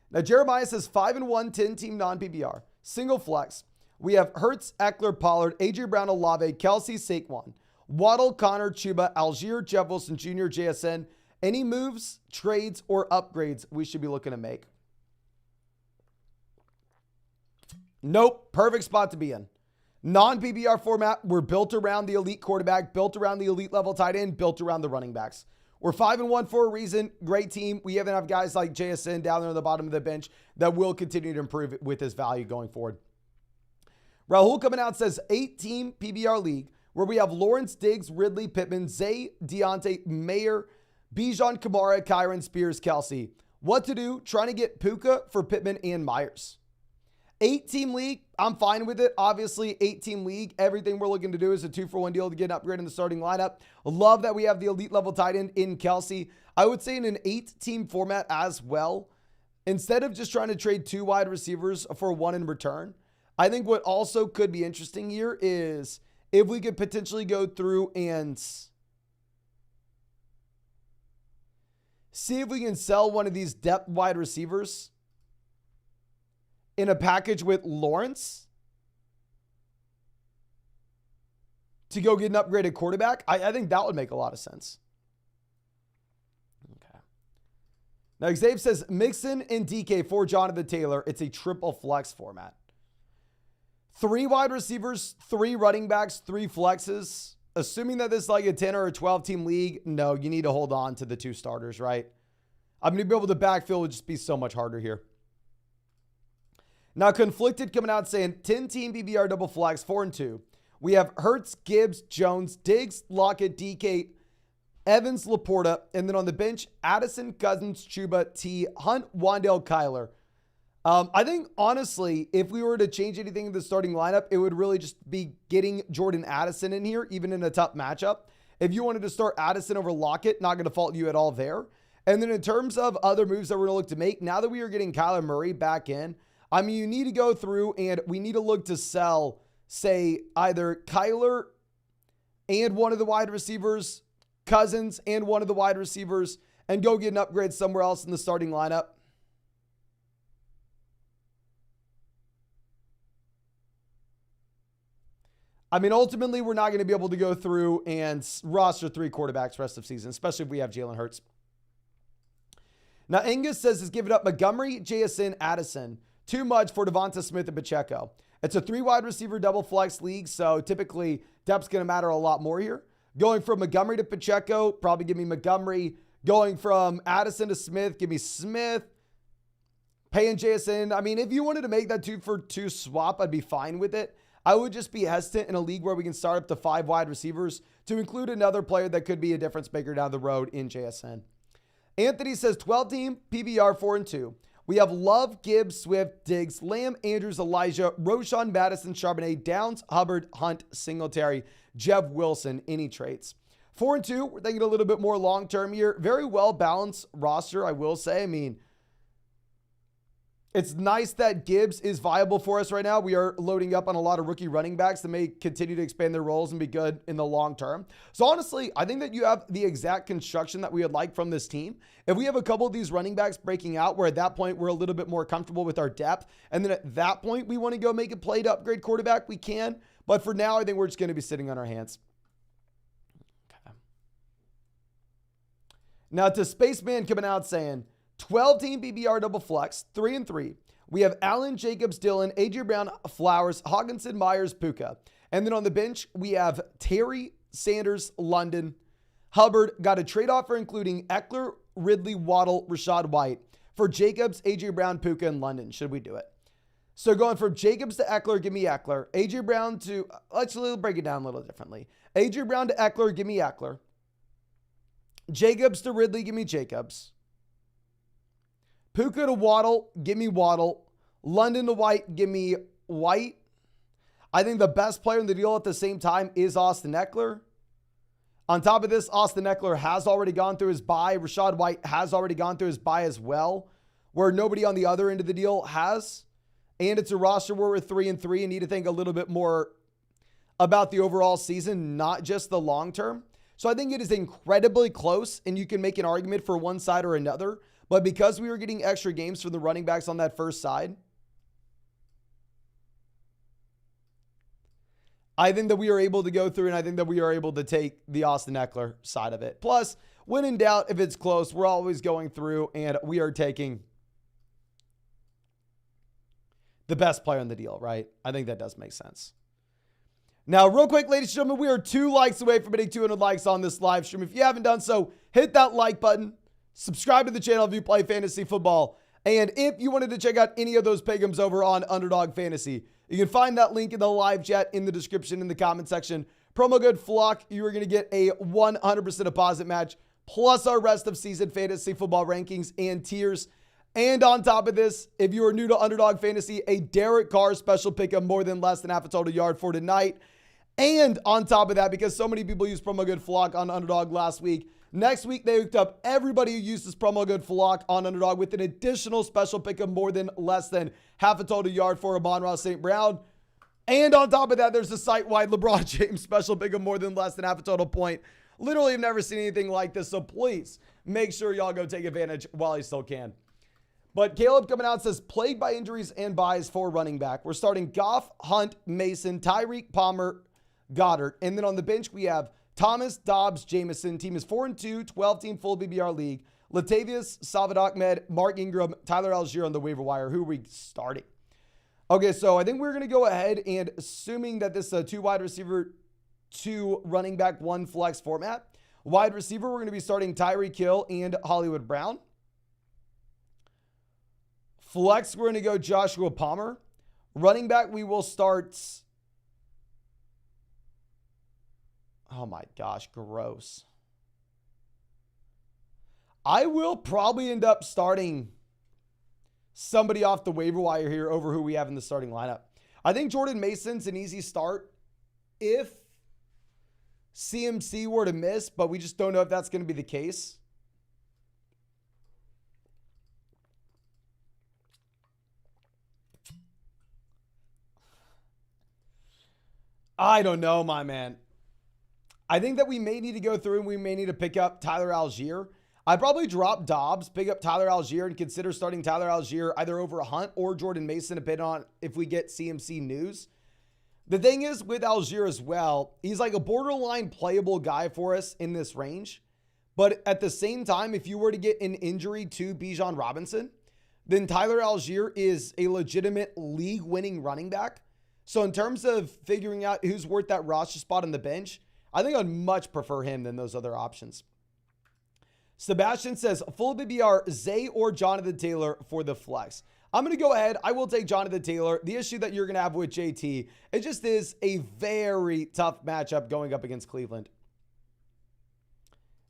Now, Jeremiah says 5 and 1, 10-team non-PPR. Single flex. We have Hurts, Eckler, Pollard, A.J. Brown, Olave, Kelsey, Saquon, Waddle, Connor, Chuba, Algier, Jeff Wilson Jr., JSN. Any moves, trades, or upgrades we should be looking to make? Nope. Perfect spot to be in. Non-PPR format, we're built around the elite quarterback, built around the elite level tight end, built around the running backs. We're 5-1 for a reason. Great team. We even have guys like JSN down there on the bottom of the bench that will continue to improve with his value going forward. Rahul coming out says 8-team PBR league where we have Lawrence, Diggs, Ridley, Pittman, Zay, Deontay, Mayer, Bijan, Kamara, Kyron, Spears, Kelsey. What to do? Trying to get Puka for Pittman and Myers. 8-team league, I'm fine with it. Obviously, 8-team league, everything we're looking to do is a 2-for-1 deal to get an upgrade in the starting lineup. Love that we have the elite level tight end in Kelsey. I would say in an 8-team format as well, instead of just trying to trade 2 wide receivers for 1 in return, I think what also could be interesting here is if we could potentially go through and see if we can sell one of these depth wide receivers in a package with Lawrence to go get an upgraded quarterback. I think that would make a lot of sense. Okay. Now, Xavier says Mixon and DK for Jonathan Taylor. It's a triple flex format. 3 wide receivers, 3 running backs, 3 flexes. Assuming that this is like a 10 or a 12-team league, no, you need to hold on to the 2 starters, right? I'm going to be able to backfill would just be so much harder here. Now, Conflicted coming out saying 10-team BBR double flex, 4-2. We have Hurts, Gibbs, Jones, Diggs, Lockett, DK, Evans, Laporta, and then on the bench, Addison, Cousins, Chuba, T, Hunt, Wandale, Kyler. I think, honestly, if we were to change anything in the starting lineup, it would really just be getting Jordan Addison in here, even in a tough matchup. If you wanted to start Addison over Lockett, not going to fault you at all there. And then in terms of other moves that we're going to look to make, now that we are getting Kyler Murray back in, I mean, you need to go through and we need to look to sell, say, either Kyler and one of the wide receivers, Cousins and one of the wide receivers, and go get an upgrade somewhere else in the starting lineup. I mean, ultimately, we're not going to be able to go through and roster 3 quarterbacks rest of season, especially if we have Jalen Hurts. Now, Angus says he's giving up Montgomery, JSN, Addison. Too much for Devonta Smith and Pacheco. It's a 3 wide receiver double flex league, so typically depth's going to matter a lot more here. Going from Montgomery to Pacheco, probably give me Montgomery. Going from Addison to Smith, give me Smith. Paying JSN. I mean, if you wanted to make that 2-for-2 swap, I'd be fine with it. I would just be hesitant in a league where we can start up to 5 wide receivers to include another player that could be a difference maker down the road in JSN. Anthony says 12-team PBR 4-2. We have Love, Gibbs, Swift, Diggs, Lamb, Andrews, Elijah, Roshan, Madison, Charbonnet, Downs, Hubbard, Hunt, Singletary, Jeff Wilson. Any traits? 4-2. We're thinking a little bit more long-term here. Very well-balanced roster, I will say. I mean, it's nice that Gibbs is viable for us right now. We are loading up on a lot of rookie running backs that may continue to expand their roles and be good in the long term. So honestly, I think that you have the exact construction that we would like from this team. If we have a couple of these running backs breaking out, where at that point we're a little bit more comfortable with our depth, and then at that point we want to go make a play to upgrade quarterback, we can. But for now, I think we're just going to be sitting on our hands. Okay. Now to Spaceman coming out saying, 12-team BBR double flex, 3-3. We have Allen, Jacobs, Dillon, A.J. Brown, Flowers, Hawkinson, Myers, Puka. And then on the bench, we have Terry, Sanders, London, Hubbard. Got a trade offer including Eckler, Ridley, Waddle, Rashad White for Jacobs, A.J. Brown, Puka, and London. Should we do it? So going from Jacobs to Eckler, give me Eckler. A.J. Brown to, let's break it down a little differently. A.J. Brown to Eckler, give me Eckler. Jacobs to Ridley, give me Jacobs. Puka to Waddle, give me Waddle. London to White, give me White. I think the best player in the deal at the same time is Austin Eckler. On top of this, Austin Eckler has already gone through his bye. Rashad White has already gone through his bye as well, where nobody on the other end of the deal has. And it's a roster where we're 3-3 and need to think a little bit more about the overall season, not just the long term. So I think it is incredibly close, and you can make an argument for one side or another. But because we were getting extra games from the running backs on that first side, I think that we are able to go through, and I think that we are able to take the Austin Eckler side of it. Plus, when in doubt, if it's close, we're always going through, and we are taking the best player on the deal, right? I think that does make sense. Now, real quick, ladies and gentlemen, we are 2 likes away from hitting 200 likes on this live stream. If you haven't done so, hit that like button. Subscribe to the channel if you play fantasy football. And if you wanted to check out any of those pick'ems over on Underdog Fantasy, you can find that link in the live chat in the description in the comment section. Promo code FLOCK, you are going to get a 100% deposit match, plus our rest of season fantasy football rankings and tiers. And on top of this, if you are new to Underdog Fantasy, a Derek Carr special pick'em more than less than half a total yard for tonight. And on top of that, because so many people used promo code FLOCK on Underdog last week, next week they hooked up everybody who used this promo code FLOCK on Underdog with an additional special pick'em more than less than half a total yard for Amon-Ra St. Brown. And on top of that, there's a site-wide LeBron James special pick'em more than less than half a total point. Literally, I've never seen anything like this, so please make sure y'all go take advantage while you still can. But Caleb coming out says, plagued by injuries and buys for running back. We're starting Goff, Hunt, Mason, Tyreek, Palmer, Goddard. And then on the bench, we have Thomas, Dobbs, Jameson. Team is 4-2, 12-team full BBR league. Latavius, Salvador Ahmed, Mark Ingram, Tyler Algier on the waiver wire. Who are we starting? Okay, so I think we're going to go ahead and assuming that this is a 2 wide receiver, 2 running back, 1 flex format. Wide receiver, we're going to be starting Tyreek Hill and Hollywood Brown. Flex, we're going to go Joshua Palmer. Running back, we will start... Oh my gosh, gross. I will probably end up starting somebody off the waiver wire here over who we have in the starting lineup. I think Jordan Mason's an easy start if CMC were to miss, but we just don't know if that's going to be the case. I don't know, my man. I think that we may need to go through and we may need to pick up Tyler Algier. I'd probably drop Dobbs, pick up Tyler Algier, and consider starting Tyler Algier either over a Hunt or Jordan Mason, depending on if we get CMC news. The thing is with Algier as well, he's like a borderline playable guy for us in this range. But at the same time, if you were to get an injury to Bijan Robinson, then Tyler Algier is a legitimate league-winning running back. So in terms of figuring out who's worth that roster spot on the bench, I think I'd much prefer him than those other options. Sebastian says, full BBR, Zay or Jonathan Taylor for the flex. I'm going to go ahead. I will take Jonathan Taylor. The issue that you're going to have with JT, it just is a very tough matchup going up against Cleveland.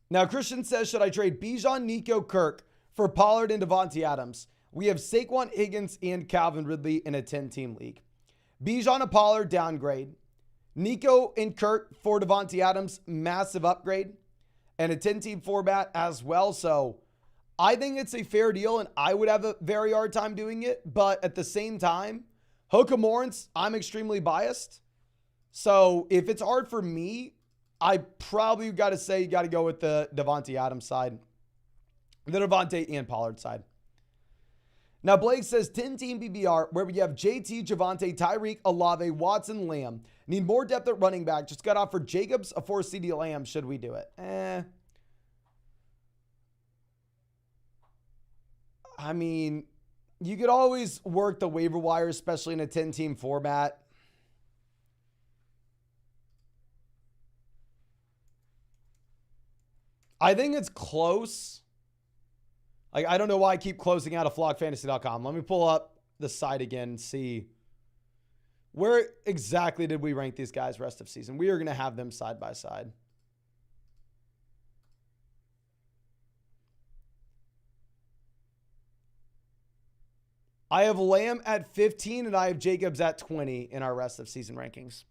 Now, Christian says, should I trade Bijan, Nico, Kirk for Pollard and Devontae Adams? We have Saquon Higgins and Calvin Ridley in a 10-team league. Bijan and Pollard, downgrade. Nico and Kirk for Devontae Adams, massive upgrade. And a 10-team format as well. So I think it's a fair deal, and I would have a very hard time doing it. But at the same time, Hoka Morris, I'm extremely biased. So if it's hard for me, I probably got to say you got to go with the Devontae Adams side. The Devontae and Pollard side. Now, Blake says 10-team BBR where we have JT, Javonte, Tyreek, Olave, Watson, Lamb. Need more depth at running back. Just got offered Jacobs for CeeDee Lamb. Should we do it? I mean, you could always work the waiver wire, especially in a 10-team format. I think it's close. Like, I don't know why I keep closing out of flockfantasy.com. Let me pull up the site again and see where exactly did we rank these guys rest of season. We are going to have them side by side. I have Lamb at 15 and I have Jacobs at 20 in our rest of season rankings.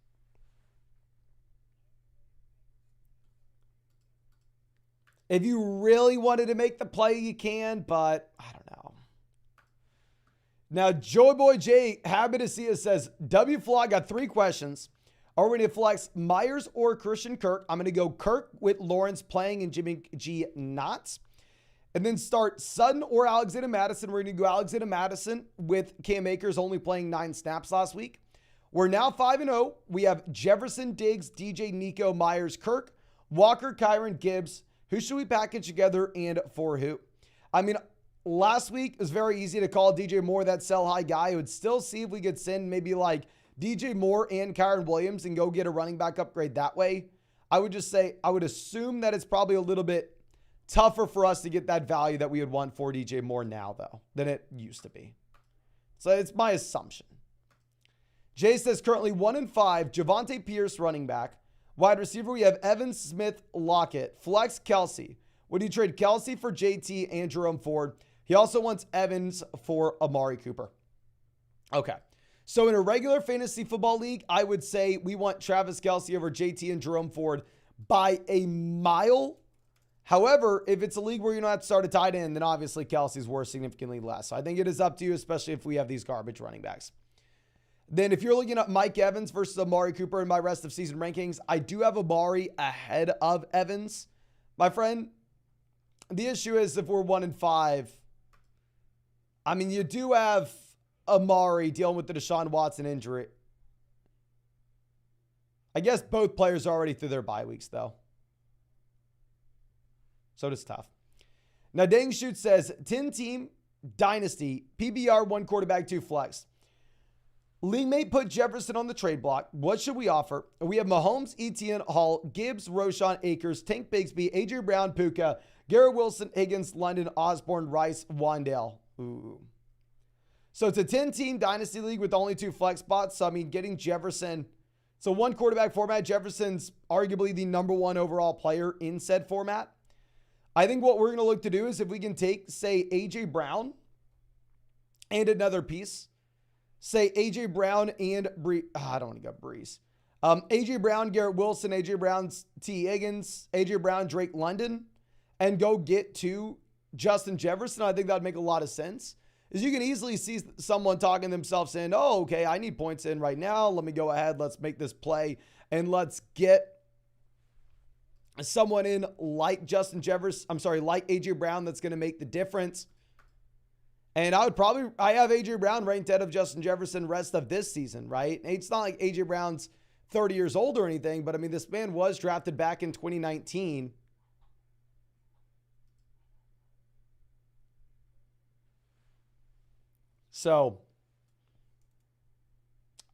If you really wanted to make the play, you can, but I don't know. Now, Joy Boy J, happy to see it, says, W-Flaw, got 3 questions. Are we going to flex Myers or Christian Kirk? I'm going to go Kirk with Lawrence playing and Jimmy G not. And then start Sutton or Alexander Madison. We're going to go Alexander Madison with Cam Akers only playing 9 snaps last week. We're now 5-0. We have Jefferson, Diggs, DJ, Nico, Myers, Kirk, Walker, Kyron, Gibbs. Who should we package together and for who? I mean, last week it was very easy to call DJ Moore that sell high guy. I would still see if we could send maybe like DJ Moore and Kyron Williams and go get a running back upgrade that way. I would just say, I would assume that it's probably a little bit tougher for us to get that value that we would want for DJ Moore now, though, than it used to be. So it's my assumption. Jay says currently 1-5, Javonte Pierce running back. Wide receiver, we have Evans, Smith, Lockett. Flex, Kelsey. Would you trade Kelsey for JT and Jerome Ford? He also wants Evans for Amari Cooper. Okay. So in a regular fantasy football league, I would say we want Travis Kelsey over JT and Jerome Ford by a mile. However, if it's a league where you don't have to start a tight end, then obviously Kelsey's worth significantly less. So I think it is up to you, especially if we have these garbage running backs. Then if you're looking at Mike Evans versus Amari Cooper in my rest of season rankings, I do have Amari ahead of Evans. My friend, the issue is if we're 1-5, I mean, you do have Amari dealing with the Deshaun Watson injury. I guess both players are already through their bye weeks, though. So it's tough. Now, Dang Shoot says, 10-team dynasty, PBR, 1 quarterback, 2 flex. League mate put Jefferson on the trade block. What should we offer? We have Mahomes, Etienne, Hall, Gibbs, Roshan, Akers, Tank Bigsby, A.J. Brown, Puka, Garrett Wilson, Higgins, London, Osborne, Rice, Wandale. Ooh. So it's a 10-team dynasty league with only 2 flex spots. So, I mean, getting Jefferson. So 1 quarterback format. Jefferson's arguably the number 1 overall player in said format. I think what we're going to look to do is if we can take, say, A.J. Brown and another piece. Say A.J. Brown and I don't want to go Breeze. A.J. Brown, Garrett Wilson, A.J. Brown, T. Higgins, A.J. Brown, Drake London, and go get to Justin Jefferson. I think that would make a lot of sense. Is you can easily see someone talking themselves saying, oh, okay, I need points in right now. Let me go ahead. Let's make this play and let's get someone in like Justin Jefferson. I'm sorry, like A.J. Brown that's going to make the difference. And I have A.J. Brown ranked ahead of Justin Jefferson rest of this season, right? It's not like A.J. Brown's 30 years old or anything, but I mean, this man was drafted back in 2019. So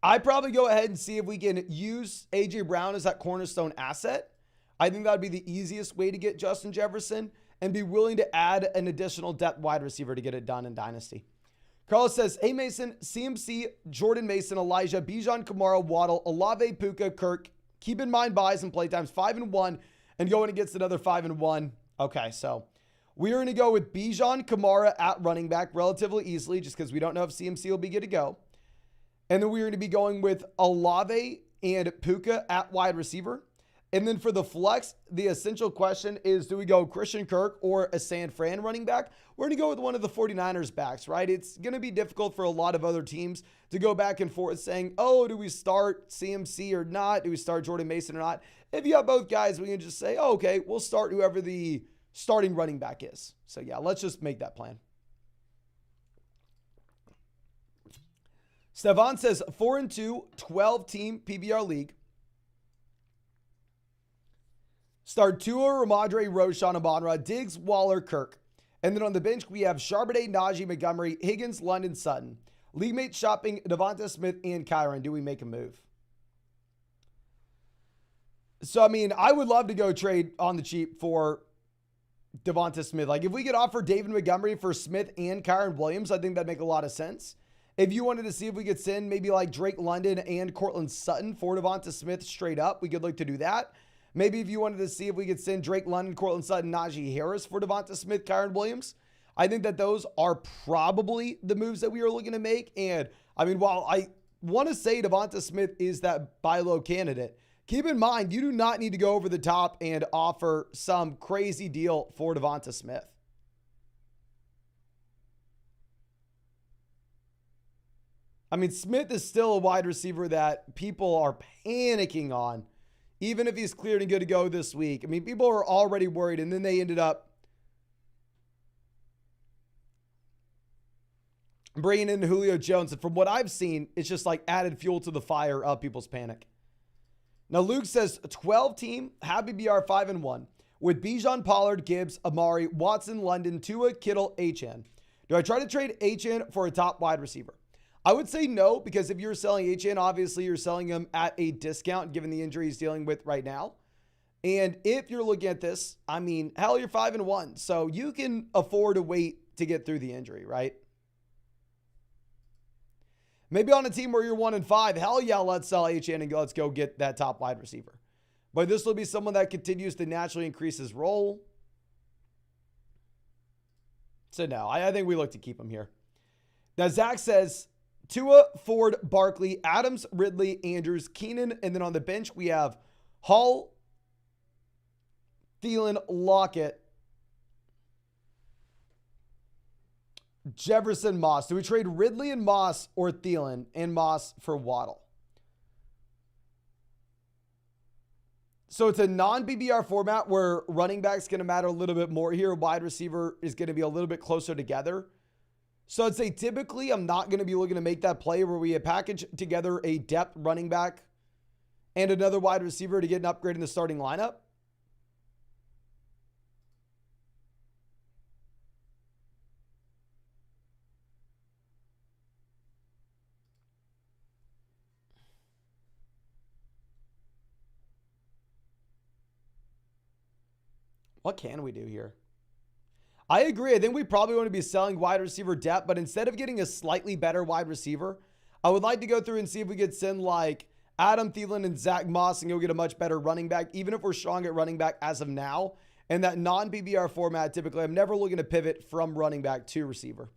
I probably go ahead and see if we can use A.J. Brown as that cornerstone asset. I think that would be the easiest way to get Justin Jefferson and be willing to add an additional depth wide receiver to get it done in Dynasty. Carlos says, hey, Mason, CMC, Jordan Mason, Elijah, Bijan, Kamara, Waddle, Olave, Puka, Kirk. Keep in mind buys and playtimes 5-1 and going against another 5-1. Okay, so we're going to go with Bijan, Kamara at running back relatively easily just because we don't know if CMC will be good to go. And then we're going to be going with Olave and Puka at wide receiver. And then for the flex, the essential question is, do we go Christian Kirk or a San Fran running back? We're going to go with one of the 49ers backs, right? It's going to be difficult for a lot of other teams to go back and forth saying, oh, do we start CMC or not? Do we start Jordan Mason or not? If you have both guys, we can just say, oh, okay, we'll start whoever the starting running back is. So yeah, let's just make that plan. Stevan says 4-2, 12-team PBR league. Start Tua, Ramadre, Roshan, Abonra, Diggs, Waller, Kirk. And then on the bench, we have Charbonnet, Najee, Montgomery, Higgins, London, Sutton. League mate shopping, Devonta Smith, and Kyron. Do we make a move? So, I mean, I would love to go trade on the cheap for Devonta Smith. Like, if we could offer David Montgomery for Smith and Kyron Williams, I think that'd make a lot of sense. If you wanted to see if we could send maybe like Drake London and Cortland Sutton for Devonta Smith straight up, we could look to do that. Maybe if you wanted to see if we could send Drake London, Cortland Sutton, Najee Harris for Devonta Smith, Kyron Williams. I think that those are probably the moves that we are looking to make. And I mean, while I want to say Devonta Smith is that buy low candidate, keep in mind, you do not need to go over the top and offer some crazy deal for Devonta Smith. I mean, Smith is still a wide receiver that people are panicking on. Even if he's cleared and good to go this week. I mean, people are already worried, and then they ended up bringing in Julio Jones. And from what I've seen, it's just like added fuel to the fire of people's panic. Now, Luke says 12-team, Happy BR 5-1 with Bijan, Pollard, Gibbs, Amari, Watson, London, Tua, Kittle, HN. Do I try to trade HN for a top wide receiver? I would say no, because if you're selling HN, obviously you're selling him at a discount given the injury he's dealing with right now. And if you're looking at this, I mean, hell, you're 5-1. So you can afford to wait to get through the injury, right? Maybe on a team where you're 1-5, hell yeah, let's sell HN and let's go get that top wide receiver. But this will be someone that continues to naturally increase his role. So no, I think we look to keep him here. Now, Zach says, Tua, Ford, Barkley, Adams, Ridley, Andrews, Keenan, and then on the bench we have Hall, Thielen, Lockett, Jefferson, Moss. Do we trade Ridley and Moss or Thielen and Moss for Waddle? So it's a non-BBR format where running back's going to matter a little bit more here. Wide receiver is going to be a little bit closer together. So I'd say typically I'm not going to be looking to make that play where we package together a depth running back and another wide receiver to get an upgrade in the starting lineup. What can we do here? I agree. I think we probably want to be selling wide receiver depth, but instead of getting a slightly better wide receiver, I would like to go through and see if we could send like Adam Thielen and Zach Moss and go get a much better running back, even if we're strong at running back as of now. And that non-BBR format, typically, I'm never looking to pivot from running back to receiver.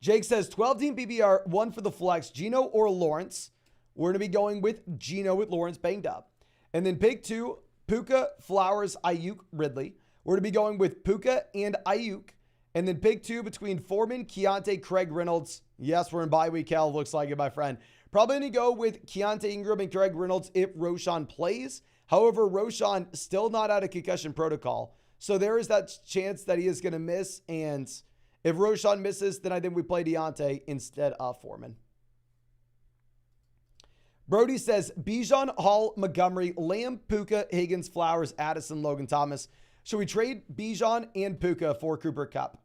Jake says 12-team BBR, one for the flex, Geno or Lawrence. We're going to be going with Geno with Lawrence banged up. And then pick 2, Puka, Flowers, Ayuk, Ridley. We're going to be going with Puka and Ayuk. And then pick 2 between Foreman, Keontae, Craig Reynolds. Yes, we're in bye week hell. Looks like it, my friend. Probably going to go with Keontae Ingram and Craig Reynolds if Roshan plays. However, Roshan still not out of concussion protocol. So there is that chance that he is going to miss. And if Roshan misses, then I think we play Deontay instead of Foreman. Brody says Bijan, Hall, Montgomery, Lamb, Puka, Higgins, Flowers, Addison, Logan Thomas. Should we trade Bijan and Puka for Cooper Kupp?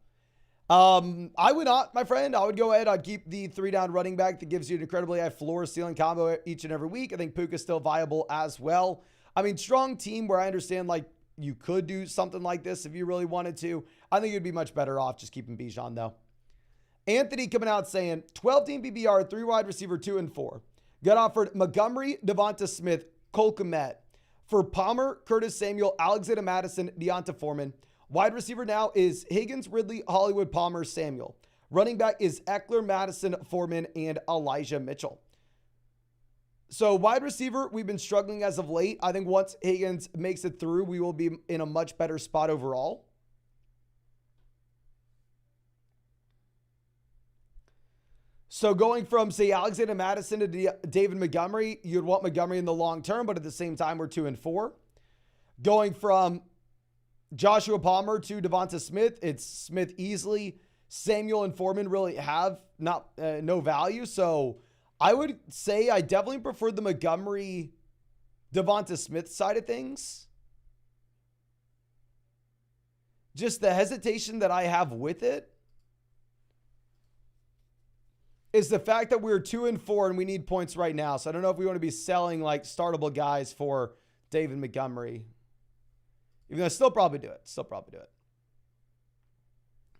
I would not, my friend. I would go ahead. I'd keep the 3-down running back that gives you an incredibly high floor ceiling combo each and every week. I think Puka's still viable as well. I mean, strong team where I understand like you could do something like this if you really wanted to. I think you'd be much better off just keeping Bijan though. Anthony coming out saying 12-team BBR, 3 wide receiver, 2 and 4. Got offered Montgomery, Devonta Smith, Cole Kmet. For Palmer, Curtis Samuel, Alexander Madison, Deonta Foreman. Wide receiver now is Higgins, Ridley, Hollywood, Palmer, Samuel. Running back is Eckler, Madison, Foreman, and Elijah Mitchell. So wide receiver, we've been struggling as of late. I think once Higgins makes it through, we will be in a much better spot overall. So going from, say, Alexander Madison to David Montgomery, you'd want Montgomery in the long term, but at the same time, we're 2 and 4. Going from Joshua Palmer to Devonta Smith, it's Smith easily. Samuel and Foreman really have no value. So I would say I definitely prefer the Montgomery Devonta Smith side of things. Just the hesitation that I have with it is the fact that we're 2 and 4 and we need points right now. So I don't know if we want to be selling like startable guys for David Montgomery. Even though I still probably do it.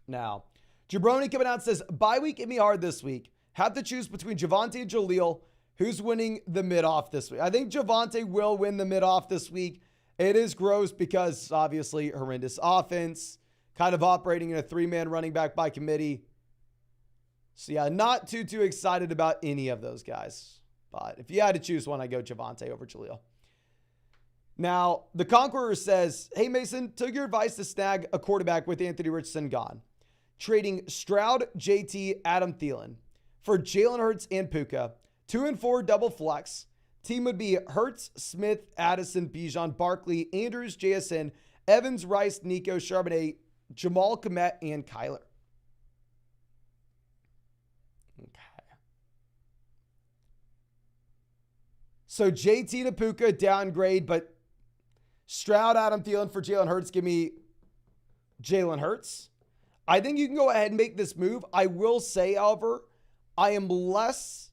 Now, Jabroni coming out says, bye week hit me hard this week. Have to choose between Javonte and Jaleel. Who's winning the mid-off this week? I think Javonte will win the mid-off this week. It is gross because obviously horrendous offense, kind of operating in a 3-man running back by committee. So yeah, not too excited about any of those guys. But if you had to choose one, I go Javonte over Jaleel. Now, the Conqueror says, hey Mason, took your advice to snag a quarterback with Anthony Richardson gone. Trading Stroud, JT, Adam Thielen for Jalen Hurts and Puka. 2 and 4 double flex. Team would be Hurts, Smith, Addison, Bijan, Barkley, Andrews, JSN, Evans, Rice, Nico, Charbonnet, Jamal Kmet, and Kyler. So JT to Puka, downgrade, but Stroud, Adam Thielen for Jalen Hurts, give me Jalen Hurts. I think you can go ahead and make this move. I will say, however, I am less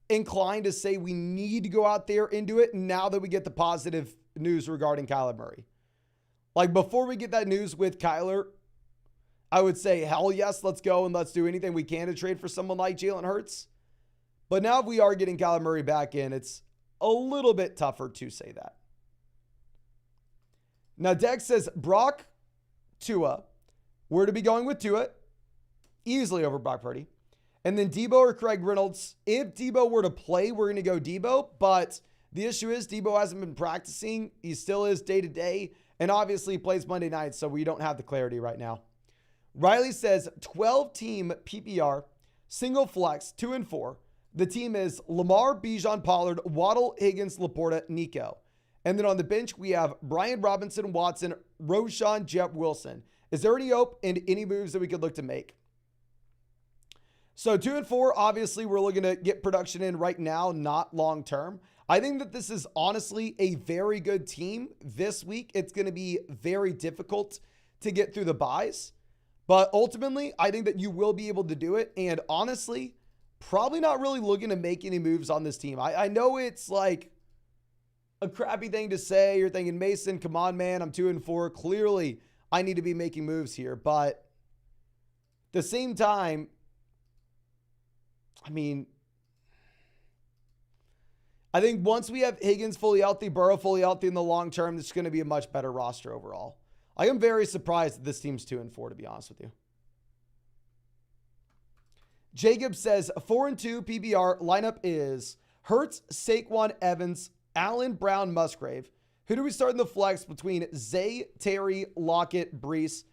inclined to say we need to go out there and do it now that we get the positive news regarding Kyler Murray. Like before we get that news with Kyler, I would say, hell yes, let's go and let's do anything we can to trade for someone like Jalen Hurts. But now if we are getting Kyler Murray back in, it's a little bit tougher to say that. Now, Dex says, Brock, Tua. We're to be going with Tua. Easily over Brock Purdy. And then Debo or Craig Reynolds. If Debo were to play, we're going to go Debo. But the issue is Debo hasn't been practicing. He still is day-to-day. And obviously he plays Monday night, so we don't have the clarity right now. Riley says 12-team PPR, single flex, 2 and 4. The team is Lamar, Bijan, Pollard, Waddle, Higgins, Laporta, Nico. And then on the bench, we have Brian Robinson, Watson, Roshan, Jeff Wilson. Is there any hope and any moves that we could look to make? So 2 and 4, obviously we're looking to get production in right now, not long term. I think that this is honestly a very good team this week. It's going to be very difficult to get through the buys. But ultimately, I think that you will be able to do it. And honestly, probably not really looking to make any moves on this team. I know it's like a crappy thing to say. You're thinking, Mason, come on, man. I'm 2 and 4. Clearly, I need to be making moves here. But at the same time, I mean, I think once we have Higgins fully healthy, Burrow fully healthy in the long term, this is going to be a much better roster overall. I am very surprised that this team's 2 and 4, to be honest with you. Jacob says 4 and 2 PBR lineup is Hurts, Saquon, Evans, Allen, Brown, Musgrave. Who do we start in the flex between Zay, Terry, Lockett, Brees,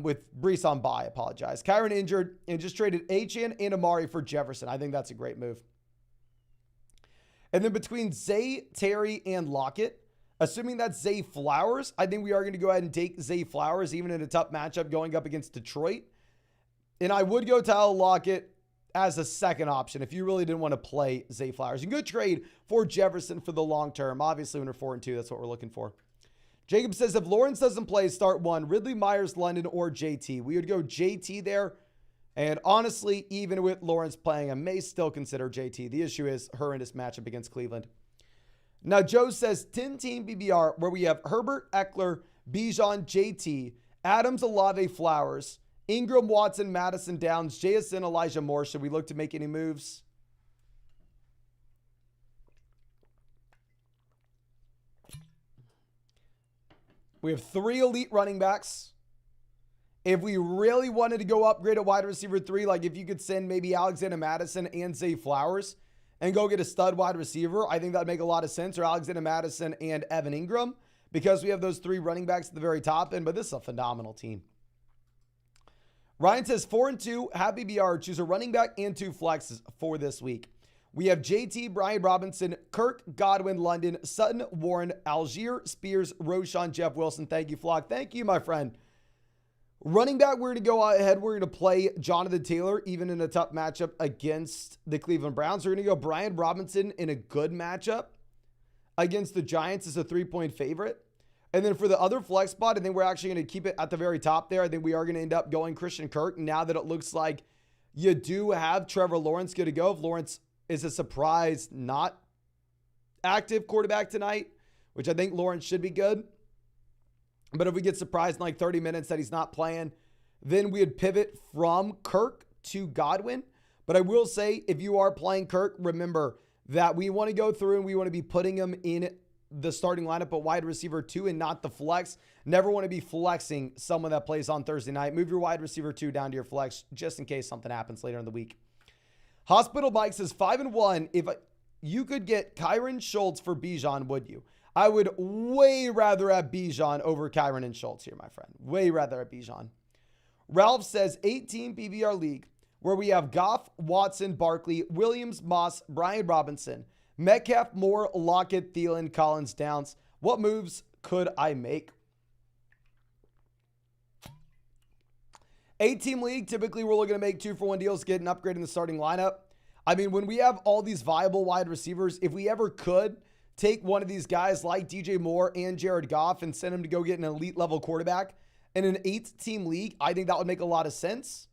with Brees on bye, apologize. Kyron injured and just traded Achane and Amari for Jefferson. I think that's a great move. And then between Zay, Terry, and Lockett, assuming that's Zay Flowers, I think we are going to go ahead and take Zay Flowers, even in a tough matchup going up against Detroit. And I would go Tyler Lockett as a second option if you really didn't want to play Zay Flowers. You can go trade for Jefferson for the long term. Obviously, when we're 4 and 2, that's what we're looking for. Jacob says, if Lawrence doesn't play, start 1. Ridley, Myers, London, or JT. We would go JT there. And honestly, even with Lawrence playing, I may still consider JT. The issue is horrendous matchup against Cleveland. Now, Joe says 10-team BBR where we have Herbert, Eckler, Bijan, JT, Adams, Olave, Flowers, Ingram, Watson, Madison, Downs, JSN, Elijah Moore. Should we look to make any moves? We have 3 elite running backs. If we really wanted to go upgrade a wide receiver 3, like if you could send maybe Alexander Madison and Zay Flowers and go get a stud wide receiver, I think that'd make a lot of sense. Or Alexander Madison and Evan Ingram, because we have those 3 running backs at the very top end. But this is a phenomenal team. Ryan says 4 and 2, have BBR, choose a running back and 2 flexes for this week. We have JT, Brian Robinson, Kirk, Godwin, London, Sutton, Warren, Algier, Spears, Roshan, Jeff Wilson. Thank you, Flock. Thank you, my friend. Running back, we're going to go ahead. We're going to play Jonathan Taylor, even in a tough matchup against the Cleveland Browns. We're going to go Brian Robinson in a good matchup against the Giants as a 3-point favorite. And then for the other flex spot, I think we're actually going to keep it at the very top there. I think we are going to end up going Christian Kirk now that it looks like you do have Trevor Lawrence good to go. If Lawrence is a surprise not active quarterback tonight, which I think Lawrence should be good. But if we get surprised in like 30 minutes that he's not playing, then we would pivot from Kirk to Godwin. But I will say, if you are playing Kirk, remember that we want to go through and we want to be putting him in the starting lineup at wide receiver 2 and not the flex. Never want to be flexing someone that plays on Thursday night. Move your wide receiver 2 down to your flex just in case something happens later in the week. Hospital Mike says 5 and 1. If you could get Kyron Schultz for Bijan, would you? I would way rather have Bijan over Kyron and Schultz here, my friend. Way rather have Bijan. Ralph says 18 PBR league where we have Goff, Watson, Barkley, Williams, Moss, Brian Robinson, Metcalf, Moore, Lockett, Thielen, Collins, Downs. What moves could I make? 8-team league, typically we're looking to make 2-for-1 deals, get an upgrade in the starting lineup. I mean, when we have all these viable wide receivers, if we ever could take one of these guys like DJ Moore and Jared Goff and send him to go get an elite level quarterback in an 8-team league, I think that would make a lot of sense.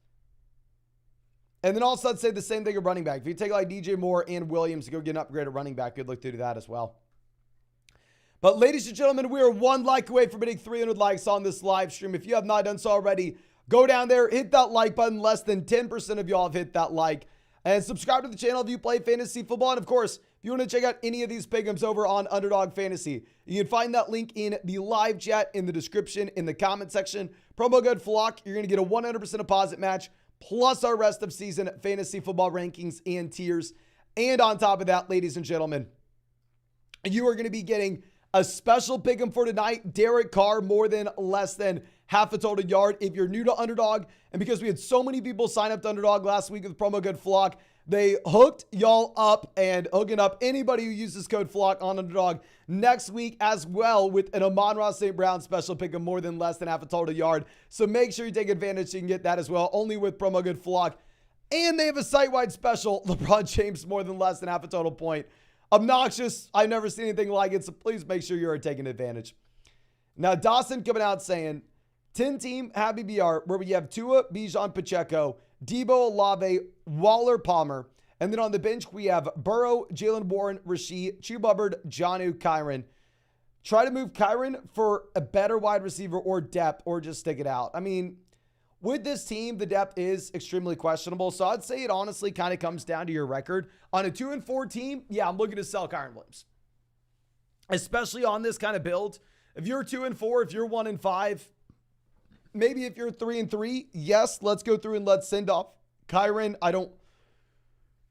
And then also I'd say the same thing at running back. If you take like DJ Moore and Williams to go get an upgrade at running back, good look to do that as well. But ladies and gentlemen, we are one like away from hitting 300 likes on this live stream. If you have not done so already, go down there, hit that like button. Less than 10% of y'all have hit that like. And subscribe to the channel if you play fantasy football. And of course, if you want to check out any of these pick'ems over on Underdog Fantasy, you can find that link in the live chat, in the description, in the comment section. Promo code FLOCK, you're going to get a 100% deposit match, plus our rest of season fantasy football rankings and tiers. And on top of that, ladies and gentlemen, you are going to be getting a special pick'em for tonight. Derek Carr, more than less than half a total yard. If you're new to Underdog, and because we had so many people sign up to Underdog last week with promo code FLOCK, they hooked y'all up and hooking up anybody who uses code FLOCK on Underdog next week as well with an Amon-Ra St. Brown special pick of more than less than half a total yard. So make sure you take advantage. You can get that as well, only with promo code FLOCK. And they have a site-wide special, LeBron James more than less than half a total point. Obnoxious. I've never seen anything like it, so please make sure you're taking advantage. Now, Dawson coming out saying, 10-team Happy BR, where we have Tua, Bijan, Pacheco, Debo, Olave, Waller, Palmer. And then on the bench, we have Burrow, Jalen Warren, Rasheed, Chuba Hubbard, Jonnu, Kyron. Try to move Kyron for a better wide receiver or depth, or just stick it out. I mean, with this team, the depth is extremely questionable. So I'd say it honestly kind of comes down to your record. On a 2-4 team, yeah, I'm looking to sell Kyron Williams. Especially on this kind of build. If you're 2-4, if you're 1-5, maybe if you're 3-3, yes, let's go through and let's send off Kyron. I don't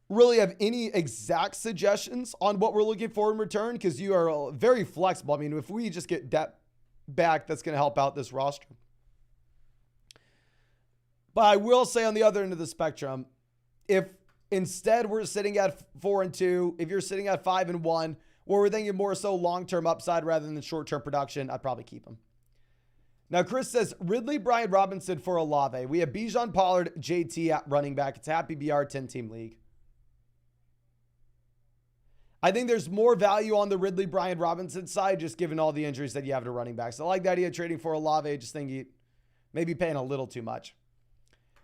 really have any exact suggestions on what we're looking for in return because you are very flexible. I mean, if we just get depth back, that's going to help out this roster. But I will say on the other end of the spectrum, if instead we're sitting at 4-2, if you're sitting at 5-1, where we're thinking more so long-term upside rather than short-term production, I'd probably keep him. Now, Chris says, Ridley, Brian Robinson for Olave. We have Bijan, Pollard, JT at running back. It's Happy BR 10-team league. I think there's more value on the Ridley, Brian Robinson side, just given all the injuries that you have to running backs. I like the idea of trading for Olave. I just think you may be paying a little too much.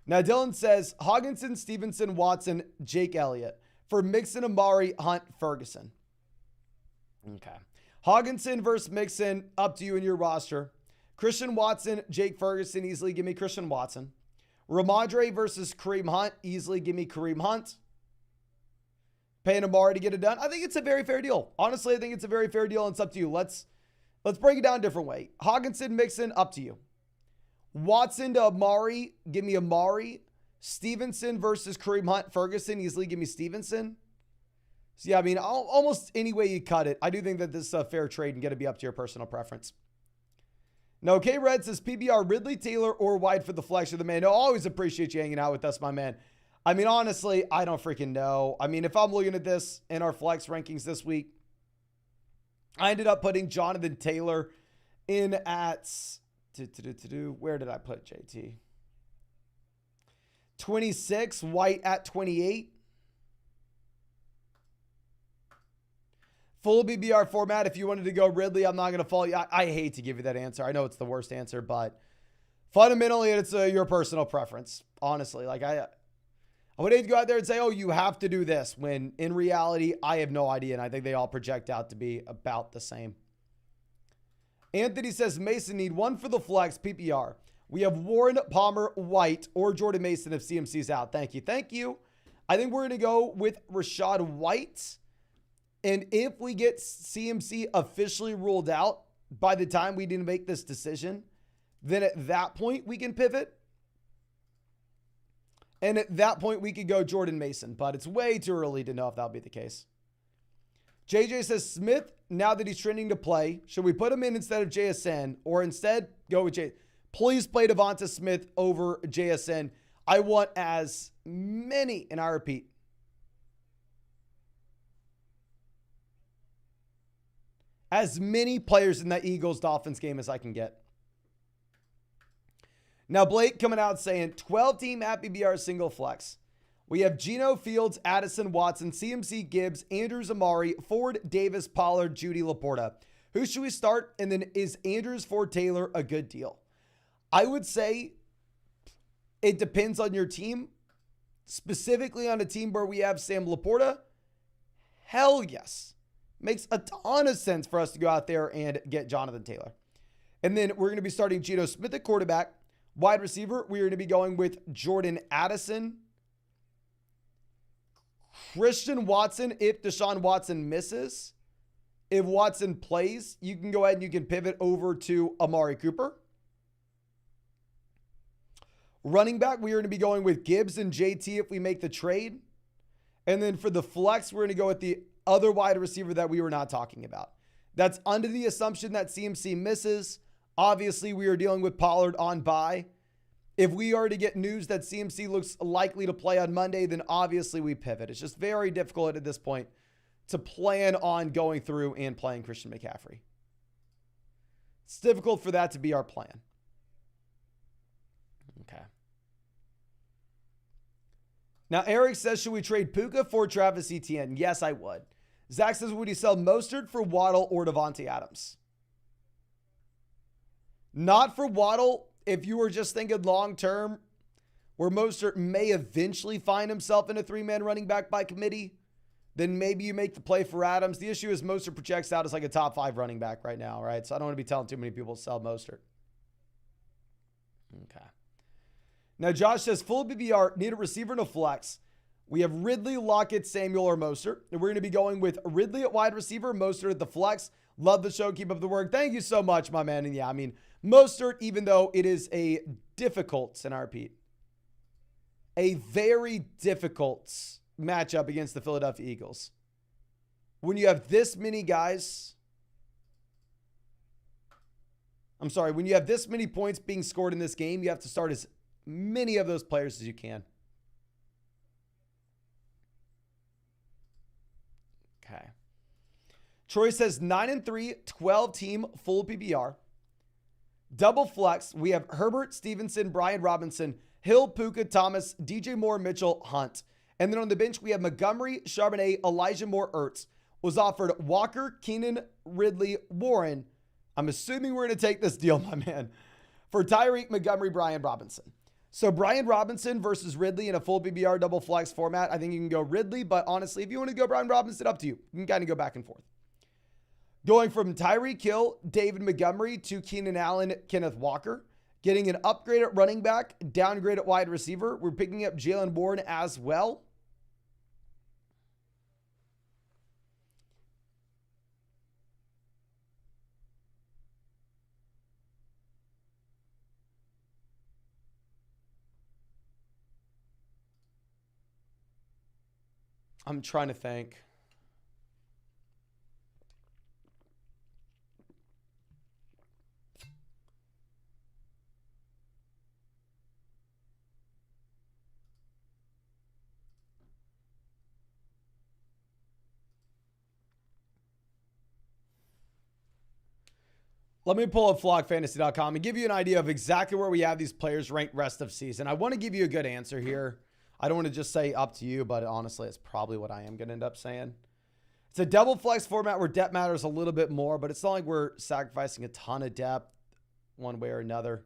Now, Dylan says, Hogginson, Stevenson, Watson, Jake Elliott. For Mixon, Amari, Hunt, Ferguson. Okay. Hogginson versus Mixon, up to you in your roster. Christian Watson, Jake Ferguson, easily give me Christian Watson. Ramondre versus Kareem Hunt, easily give me Kareem Hunt. Paying Amari to get it done. I think it's a very fair deal. Honestly, I think it's a very fair deal, and it's up to you. Let's break it down a different way. Hogginson, Mixon, up to you. Watson to Amari, give me Amari. Stevenson versus Kareem Hunt, Ferguson, easily give me Stevenson. So yeah, I mean, almost any way you cut it, I do think that this is a fair trade and got to be up to your personal preference. Now, K-Red says PBR, Ridley, Taylor, or White for the flex of the man. No, always appreciate you hanging out with us, my man. I mean, honestly, I don't freaking know. I mean, if I'm looking at this in our flex rankings this week, I ended up putting Jonathan Taylor in at, where did I put JT? 26, White at 28. Full BBR format. If you wanted to go Ridley, I'm not going to follow you. I hate to give you that answer. I know it's the worst answer, but fundamentally, it's your personal preference. Honestly, like I would hate to go out there and say, oh, you have to do this, when in reality, I have no idea. And I think they all project out to be about the same. Anthony says Mason need one for the flex PPR. We have Warren, Palmer, White, or Jordan Mason if CMC's out. Thank you. Thank you. I think we're going to go with Rashad White. And if we get CMC officially ruled out by the time we didn't make this decision, then at that point we can pivot. And at that point we could go Jordan Mason, but it's way too early to know if that'll be the case. JJ says Smith, now that he's trending to play, should we put him in instead of JSN, or instead go with J? Please play Devonta Smith over JSN. I want as many, and I repeat, as many players in that Eagles-Dolphins game as I can get. Now, Blake coming out saying 12-team Happy BR single flex. We have Geno, Fields, Addison, Watson, CMC, Gibbs, Andrews, Amari, Ford, Davis, Pollard, Judy, Laporta. Who should we start? And then is Andrews, Ford, Taylor a good deal? I would say it depends on your team. Specifically on a team where we have Sam Laporta, hell yes. Makes a ton of sense for us to go out there and get Jonathan Taylor. And then we're going to be starting Geno Smith at quarterback. Wide receiver, we're going to be going with Jordan Addison. Christian Watson, if Deshaun Watson misses. If Watson plays, you can go ahead and you can pivot over to Amari Cooper. Running back, we are going to be going with Gibbs and JT if we make the trade. And then for the flex, we're going to go with the other wide receiver that we were not talking about. That's under the assumption that CMC misses. Obviously, we are dealing with Pollard on bye. If we are to get news that CMC looks likely to play on Monday, then obviously we pivot. It's just very difficult at this point to plan on going through and playing Christian McCaffrey. It's difficult for that to be our plan. Okay. Now, Eric says, should we trade Puka for Travis Etienne? Yes, I would. Zach says, would you sell Mostert for Waddle or Devontae Adams? Not for Waddle. If you were just thinking long-term, where Mostert may eventually find himself in a three-man running back by committee, then maybe you make the play for Adams. The issue is Mostert projects out as like a top 5 running back right now, right? So I don't want to be telling too many people to sell Mostert. Okay. Now, Josh says, full BBR, need a receiver and a flex. We have Ridley, Lockett, Samuel, or Mostert. And we're going to be going with Ridley at wide receiver, Mostert at the flex. Love the show. Keep up the work. Thank you so much, my man. And yeah, I mean, Mostert, even though it is a difficult, and I repeat, a very difficult matchup against the Philadelphia Eagles. When you have this many guys, when you have this many points being scored in this game, you have to start as many of those players as you can. Okay. Troy says 9-3, 12 team, full PPR. Double flex. We have Herbert, Stevenson, Brian Robinson, Hill, Puka, Thomas, DJ Moore, Mitchell, Hunt. And then on the bench, we have Montgomery, Charbonnet, Elijah Moore, Ertz. Was offered Walker, Keenan, Ridley, Warren. I'm assuming we're going to take this deal, my man, for Tyreek, Montgomery, Brian Robinson. So Brian Robinson versus Ridley in a full PPR double flex format. I think you can go Ridley, but honestly, if you want to go Brian Robinson, up to you. You can kind of go back and forth. Going from Tyreek Hill, David Montgomery to Keenan Allen, Kenneth Walker. Getting an upgrade at running back, downgrade at wide receiver. We're picking up Jalen Warren as well. I'm trying to think. Let me pull up flockfantasy.com and give you an idea of exactly where we have these players ranked rest of season. I want to give you a good answer here. I don't want to just say up to you, but honestly, it's probably what I am going to end up saying. It's a double flex format where depth matters a little bit more, but it's not like we're sacrificing a ton of depth one way or another.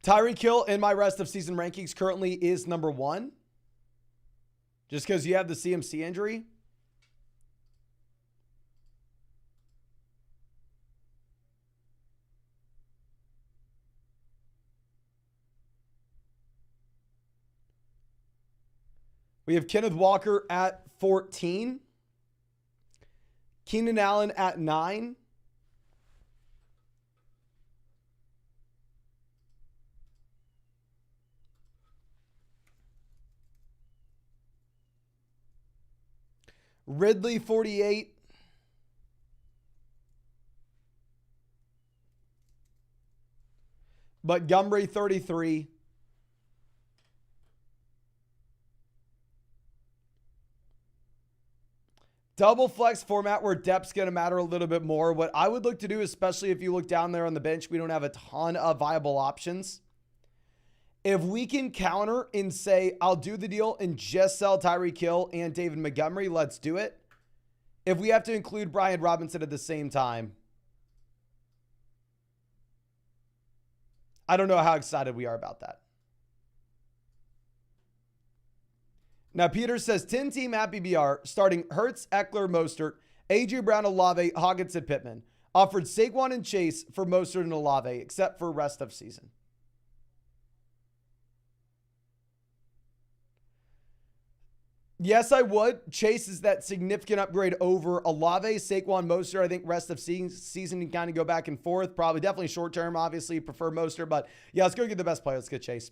Tyreek Hill in my rest of season rankings currently is number 1. Just because you have the CMC injury. We have Kenneth Walker at 14. Keenan Allen at 9. Ridley, 48. Montgomery, 33. Double flex format where depth's going to matter a little bit more. What I would look to do, especially if you look down there on the bench, we don't have a ton of viable options. If we can counter and say, I'll do the deal and just sell Tyreek Hill and David Montgomery, let's do it. If we have to include Brian Robinson at the same time, I don't know how excited we are about that. Now, Peter says 10-team at BBR, starting Hurts, Eckler, Mostert, A.J. Brown, Olave, Hockenson, Pittman. Offered Saquon and Chase for Mostert and Olave, except for rest of season. Yes, I would. Chase is that significant upgrade over Olave. Saquon, Mostert, I think rest of season you kind of go back and forth. Probably definitely short term, obviously prefer Mostert. But yeah, let's go get the best player. Let's get Chase.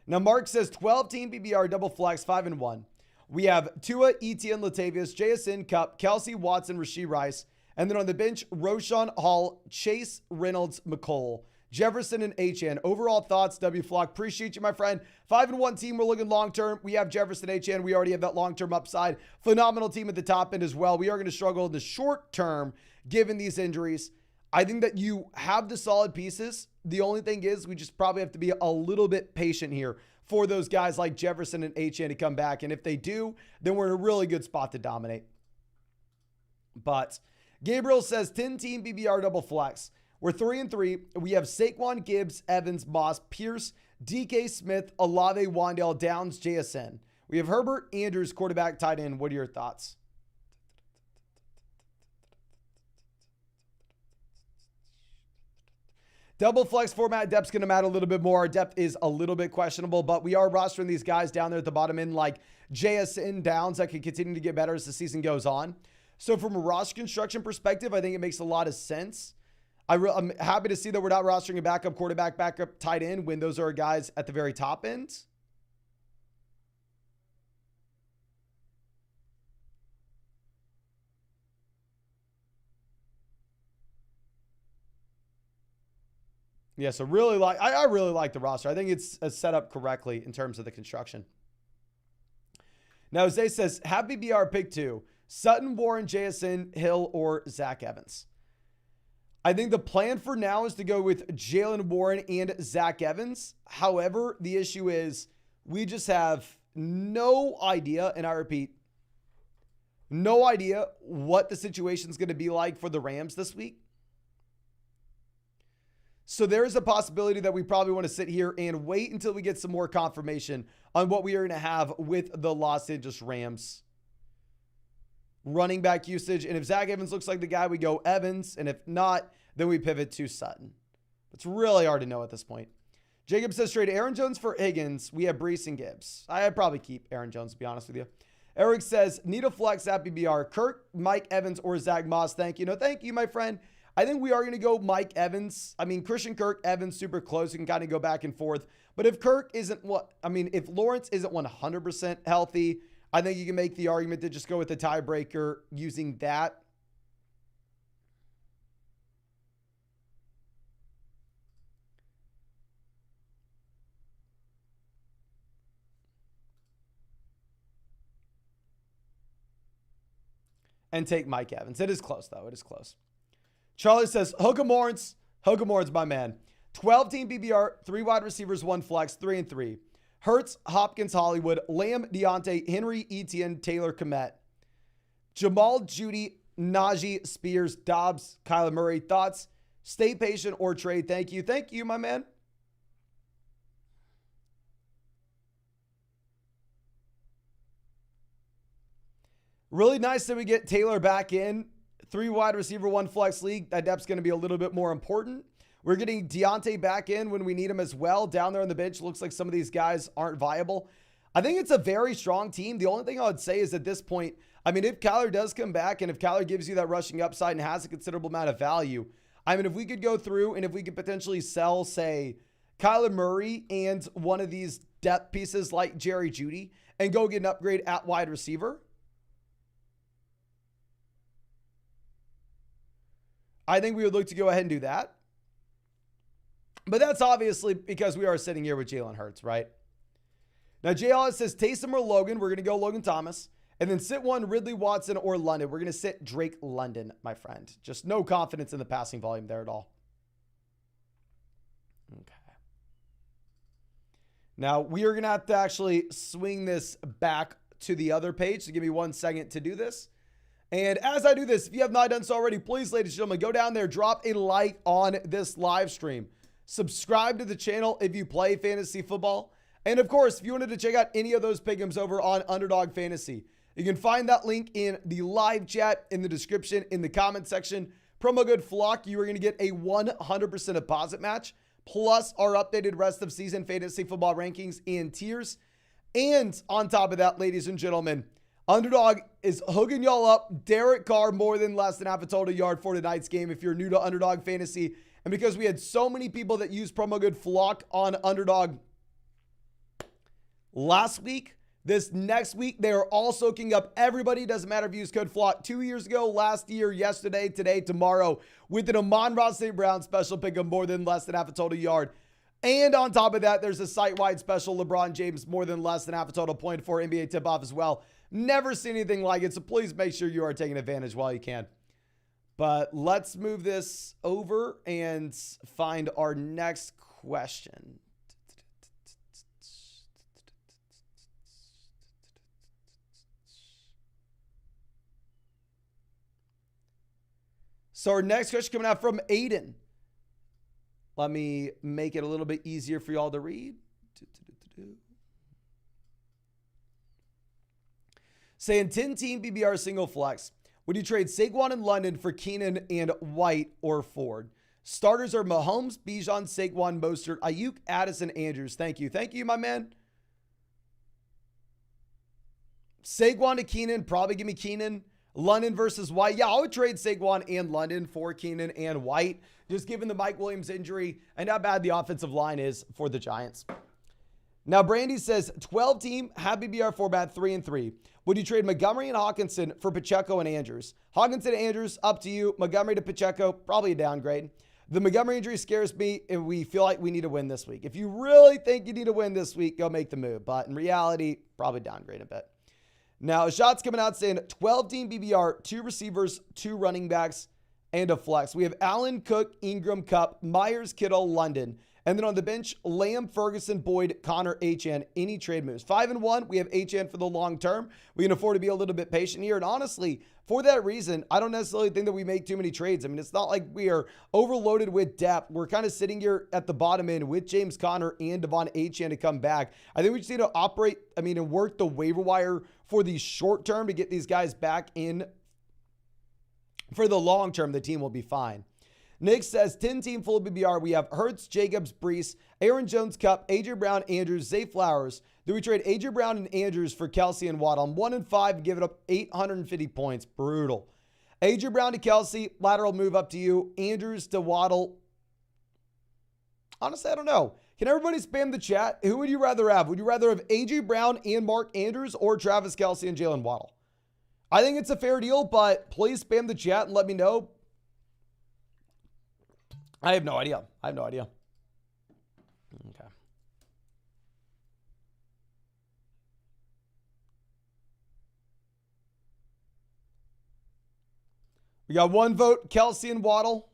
Now, Mark says 12-team BBR double flex, 5-1. We have Tua, Etienne, Latavius, JSN, Cup, Kelsey, Watson, Rashee Rice. And then on the bench, Roshan, Hall, Chase, Reynolds, McColl, Jefferson, and HN. Overall thoughts, W Flock. Appreciate you, my friend. 5-1 team. We're looking long-term. We have Jefferson, HN. We already have that long-term upside. Phenomenal team at the top end as well. We are going to struggle in the short term given these injuries. I think that you have the solid pieces. The only thing is we just probably have to be a little bit patient here for those guys like Jefferson and HN to come back. And if they do, then we're in a really good spot to dominate. But Gabriel says 10-team BBR double flex. We're 3-3. We have Saquon, Gibbs, Evans, Moss, Pierce, DK Smith, Olave, Wandale, Downs, JSN. We have Herbert, Andrews, quarterback, tight end. What are your thoughts? Double flex format, depth's going to matter a little bit more. Our depth is a little bit questionable, but we are rostering these guys down there at the bottom end like JSN, Downs that can continue to get better as the season goes on. So from a roster construction perspective, I think it makes a lot of sense. I'm happy to see that we're not rostering a backup quarterback, backup tight end when those are guys at the very top end. Yeah, so I really like the roster. I think it's set up correctly in terms of the construction. Now, Zay says, have BBR pick 2. Sutton, Warren, JSN, Hill, or Zach Evans. I think the plan for now is to go with Jalen Warren and Zach Evans. However, the issue is we just have no idea, and I repeat, no idea what the situation is going to be like for the Rams this week. So there is a possibility that we probably want to sit here and wait until we get some more confirmation on what we are going to have with the Los Angeles Rams running back usage. And if Zach Evans looks like the guy, we go Evans. And if not, then we pivot to Sutton. It's really hard to know at this point. Jacob says trade Aaron Jones for Higgins. We have Brees and Gibbs. I'd probably keep Aaron Jones, to be honest with you. Eric says, need a flex at BBR. Kirk, Mike Evans, or Zach Moss. Thank you. No, thank you, my friend. I think we are going to go Mike Evans. I mean, Christian Kirk, Evans, super close. You can kind of go back and forth. But if Kirk isn't if Lawrence isn't 100% healthy, I think you can make the argument to just go with the tiebreaker using that. And take Mike Evans. It is close, though. It is close. Charlie says, Hook'em Lawrence. Hook'em Lawrence, my man. 12-team BBR, 3 wide receivers, 1 flex, 3-3. Hurts, Hopkins, Hollywood, Lamb, Deontay, Henry, Etienne, Taylor, Komet. Jamal, Judy, Najee, Spears, Dobbs, Kyler Murray. Thoughts? Stay patient or trade. Thank you. Thank you, my man. Really nice that we get Taylor back in. 3 wide receiver, 1 flex league. That depth's going to be a little bit more important. We're getting Deontay back in when we need him as well. Down there on the bench, looks like some of these guys aren't viable. I think it's a very strong team. The only thing I would say is at this point, I mean, if Kyler does come back and if Kyler gives you that rushing upside and has a considerable amount of value, I mean, if we could go through and if we could potentially sell, say, Kyler Murray and one of these depth pieces like Jerry Jeudy and go get an upgrade at wide receiver, I think we would look to go ahead and do that. But that's obviously because we are sitting here with Jalen Hurts, right? Now, Jay Hollis says Taysom or Logan. We're going to go Logan Thomas. And then sit one, Ridley Watson or London. We're going to sit Drake London, my friend. Just no confidence in the passing volume there at all. Okay. Now, we are going to have to actually swing this back to the other page. So give me 1 second to do this. And as I do this, if you have not done so already, please, ladies and gentlemen, go down there, drop a like on this live stream. Subscribe to the channel if you play fantasy football. And of course, if you wanted to check out any of those pick'ems over on Underdog Fantasy, you can find that link in the live chat, in the description, in the comment section. Promo code FLOCK, you are going to get a 100% deposit match, plus our updated rest of season fantasy football rankings and tiers. And on top of that, ladies and gentlemen, Underdog is hooking y'all up. Derek Carr more than less than half a total yard for tonight's game if you're new to Underdog Fantasy. And because we had so many people that used promo code FLOCK on Underdog last week, this next week, they are all soaking up everybody. Doesn't matter if you use code FLOCK 2 years ago, last year, yesterday, today, tomorrow, with an Amon-Ra St. Brown special pick of more than less than half a total yard. And on top of that, there's a site-wide special LeBron James more than less than half a total point for NBA tip-off as well. Never seen anything like it, so please make sure you are taking advantage while you can. But let's move this over and find our next question. So our next question coming out from Aiden. Let me make it a little bit easier for y'all to read. Saying 10-team PPR single flex. Would you trade Saquon and London for Keenan and White or Ford? Starters are Mahomes, Bijan, Saquon, Mostert, Ayuk, Addison, Andrews. Thank you. Thank you, my man. Saquon to Keenan. Probably give me Keenan. London versus White. Yeah, I would trade Saquon and London for Keenan and White, just given the Mike Williams injury and how bad the offensive line is for the Giants. Now, Brandy says 12-team, happy BR format 3-3. Would you trade Montgomery and Hawkinson for Pacheco and Andrews? Hawkinson and Andrews, up to you. Montgomery to Pacheco, probably a downgrade. The Montgomery injury scares me, and we feel like we need to win this week. If you really think you need to win this week, go make the move. But in reality, probably downgrade a bit. Now, a shot's coming out saying 12-team BBR, 2 receivers, 2 running backs, and a flex. We have Allen, Cook, Ingram, Kupp, Myers, Kittle, London. And then on the bench, Lamb, Ferguson, Boyd, Connor, HN, any trade moves. 5-1, we have HN for the long term. We can afford to be a little bit patient here. And honestly, for that reason, I don't necessarily think that we make too many trades. I mean, it's not like we are overloaded with depth. We're kind of sitting here at the bottom end with James Conner and Devon HN to come back. I think we just need to operate, and work the waiver wire for the short term to get these guys back in. For the long term, the team will be fine. Nick says 10-team full BBR. We have Hurts, Jacobs, Brees, Aaron Jones, Kupp, AJ Brown, Andrews, Zay Flowers. Do we trade AJ Brown and Andrews for Kelsey and Waddle? I'm 1-5, give it up 850 points. Brutal. AJ Brown to Kelsey, lateral move up to you. Andrews to Waddle. Honestly, I don't know. Can everybody spam the chat? Who would you rather have? Would you rather have AJ Brown and Mark Andrews or Travis Kelsey and Jalen Waddle? I think it's a fair deal, but please spam the chat and let me know. I have no idea. Okay. We got 1 vote, Kelsey and Waddle.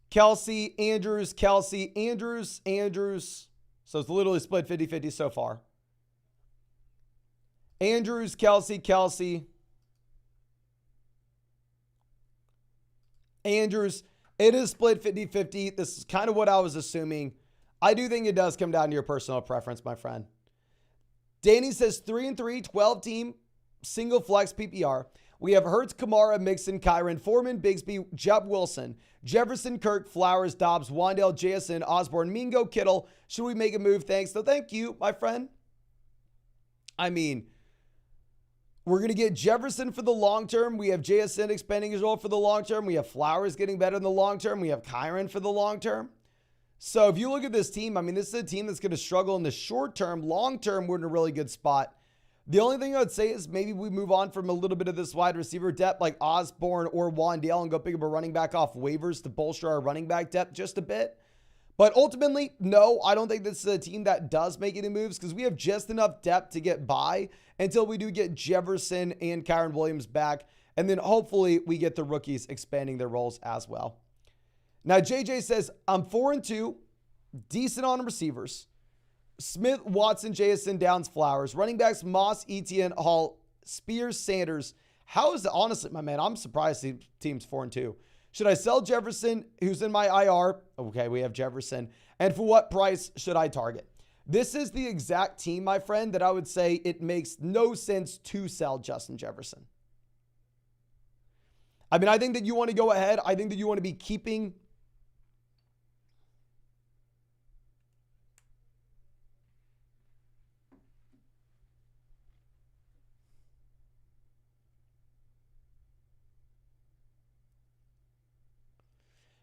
Kelsey, Andrews, Kelsey, Andrews, Andrews. So it's literally split 50-50 so far. Andrews, Kelsey, Kelsey. Andrews, it is split 50-50. This is kind of what I was assuming. I do think it does come down to your personal preference, my friend. Danny says 3-3, 12-team, single flex PPR. We have Hurts, Kamara, Mixon, Kyron, Foreman, Bigsby, Jeb Wilson, Jefferson, Kirk, Flowers, Dobbs, Wandale, JSN, Osborne, Mingo, Kittle. Should we make a move? Thanks. So thank you, my friend. We're going to get Jefferson for the long term. We have JSN expanding his role for the long term. We have Flowers getting better in the long term. We have Kyron for the long term. So if you look at this team, this is a team that's going to struggle in the short term. Long term, we're in a really good spot. The only thing I would say is maybe we move on from a little bit of this wide receiver depth like Osborne or Wandale and go pick up a running back off waivers to bolster our running back depth just a bit. But ultimately, no, I don't think this is a team that does make any moves because we have just enough depth to get by until we do get Jefferson and Kyron Williams back. And then hopefully we get the rookies expanding their roles as well. Now, JJ says, I'm 4-2, decent on receivers. Smith, Watson, Jason, Downs, Flowers. Running backs, Moss, Etienne, Hall, Spears, Sanders. How is it? Honestly, my man, I'm surprised the team's 4-2. Should I sell Jefferson, who's in my IR? Okay, we have Jefferson. And for what price should I target? This is the exact team, my friend, that I would say it makes no sense to sell Justin Jefferson. I mean, I think that you want to go ahead. I think that you want to be keeping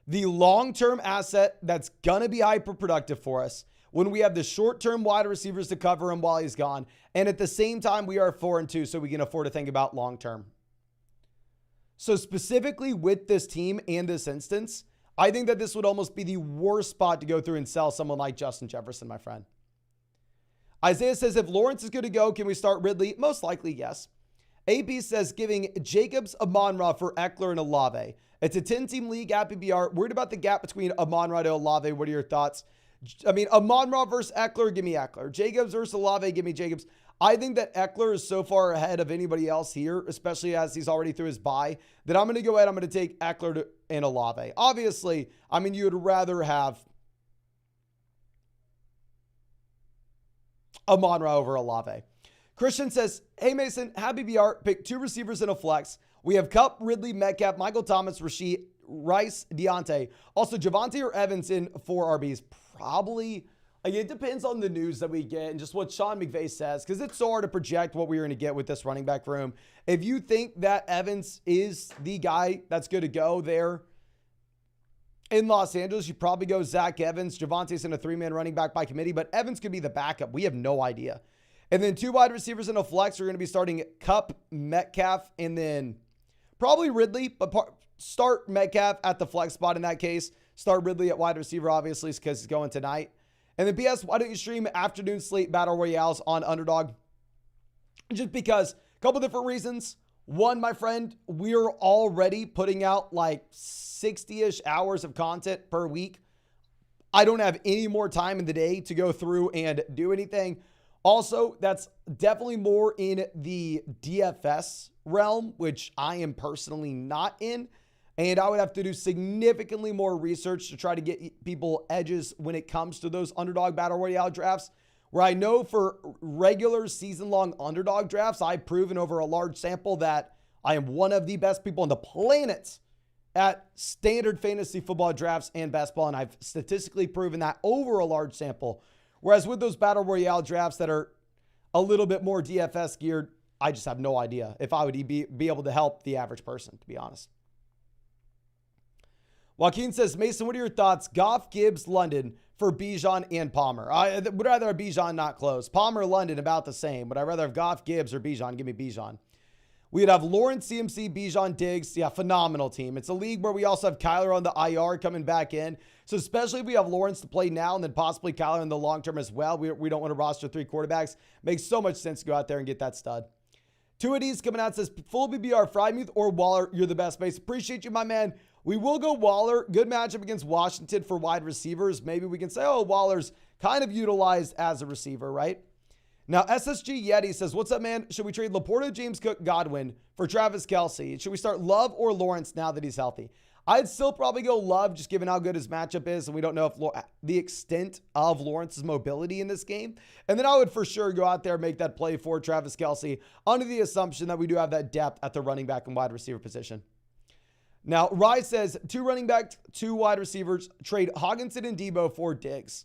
the long-term asset that's going to be hyper-productive for us when we have the short-term wide receivers to cover him while he's gone. And at the same time, we are 4-2, so we can afford to think about long-term. So specifically with this team and this instance, I think that this would almost be the worst spot to go through and sell someone like Justin Jefferson, my friend. Isaiah says, if Lawrence is good to go, can we start Ridley? Most likely, yes. AB says, giving Jacobs, Amon-Ra for Eckler and Olave. It's a 10-team league at PPR. Worried about the gap between Amon-Ra and Olave. What are your thoughts? I mean, Amon-Ra versus Eckler, give me Eckler. Jacobs versus Olave, give me Jacobs. I think that Eckler is so far ahead of anybody else here, especially as he's already through his bye, that I'm going to go ahead. I'm going to take Eckler and Olave. Obviously, I mean, you would rather have Amon-Ra over Olave. Christian says, hey, Mason, happy BR. Pick 2 receivers in a flex. We have Kupp, Ridley, Metcalf, Michael Thomas, Rasheed, Rice, Deontay. Also, Javonte or Evans in 4 RBs. Probably, like, it depends on the news that we get and just what Sean McVay says, because it's so hard to project what we're going to get with this running back room. If you think that Evans is the guy that's going to go there in Los Angeles, you probably go Zach Evans. Javonte's in a 3-man running back by committee, but Evans could be the backup. We have no idea. And then 2 wide receivers in a flex. We're going to be starting Kupp, Metcalf, and then probably Ridley, but start Metcalf at the flex spot in that case. Start Ridley at wide receiver, obviously, because he's going tonight. And then PS, why don't you stream afternoon slate battle royales on Underdog? Just because, a couple different reasons. One, my friend, we're already putting out like 60-ish hours of content per week. I don't have any more time in the day to go through and do anything. Also, that's definitely more in the DFS realm, which I am personally not in. And I would have to do significantly more research to try to get people edges when it comes to those Underdog Battle Royale drafts, where I know for regular season-long Underdog drafts, I've proven over a large sample that I am one of the best people on the planet at standard fantasy football drafts and best ball, and I've statistically proven that over a large sample. Whereas with those Battle Royale drafts that are a little bit more DFS geared, I just have no idea if I would be able to help the average person, to be honest. Joaquin says, Mason, what are your thoughts? Goff, Gibbs, London for Bijan and Palmer. I would rather have Bijan not close. Palmer, London, about the same. Would I rather have Goff, Gibbs, or Bijan? Give me Bijan. We'd have Lawrence, CMC, Bijan, Diggs. Yeah, phenomenal team. It's a league where we also have Kyler on the IR coming back in. So especially if we have Lawrence to play now and then possibly Kyler in the long term as well. We don't want to roster 3 quarterbacks. Makes so much sense to go out there and get that stud. 2 of these coming out says, full BBR, Frymuth or Waller. You're the best, Mason. Appreciate you, my man. We will go Waller. Good matchup against Washington for wide receivers. Maybe we can say, oh, Waller's kind of utilized as a receiver, right? Now, SSG Yeti says, what's up, man? Should we trade Laporta, James Cook, Godwin for Travis Kelce? Should we start Love or Lawrence now that he's healthy? I'd still probably go Love, just given how good his matchup is, and we don't know if the extent of Lawrence's mobility in this game. And then I would for sure go out there and make that play for Travis Kelce under the assumption that we do have that depth at the running back and wide receiver position. Now, Rye says, 2 running backs, 2 wide receivers, trade Hockenson and Debo for Diggs.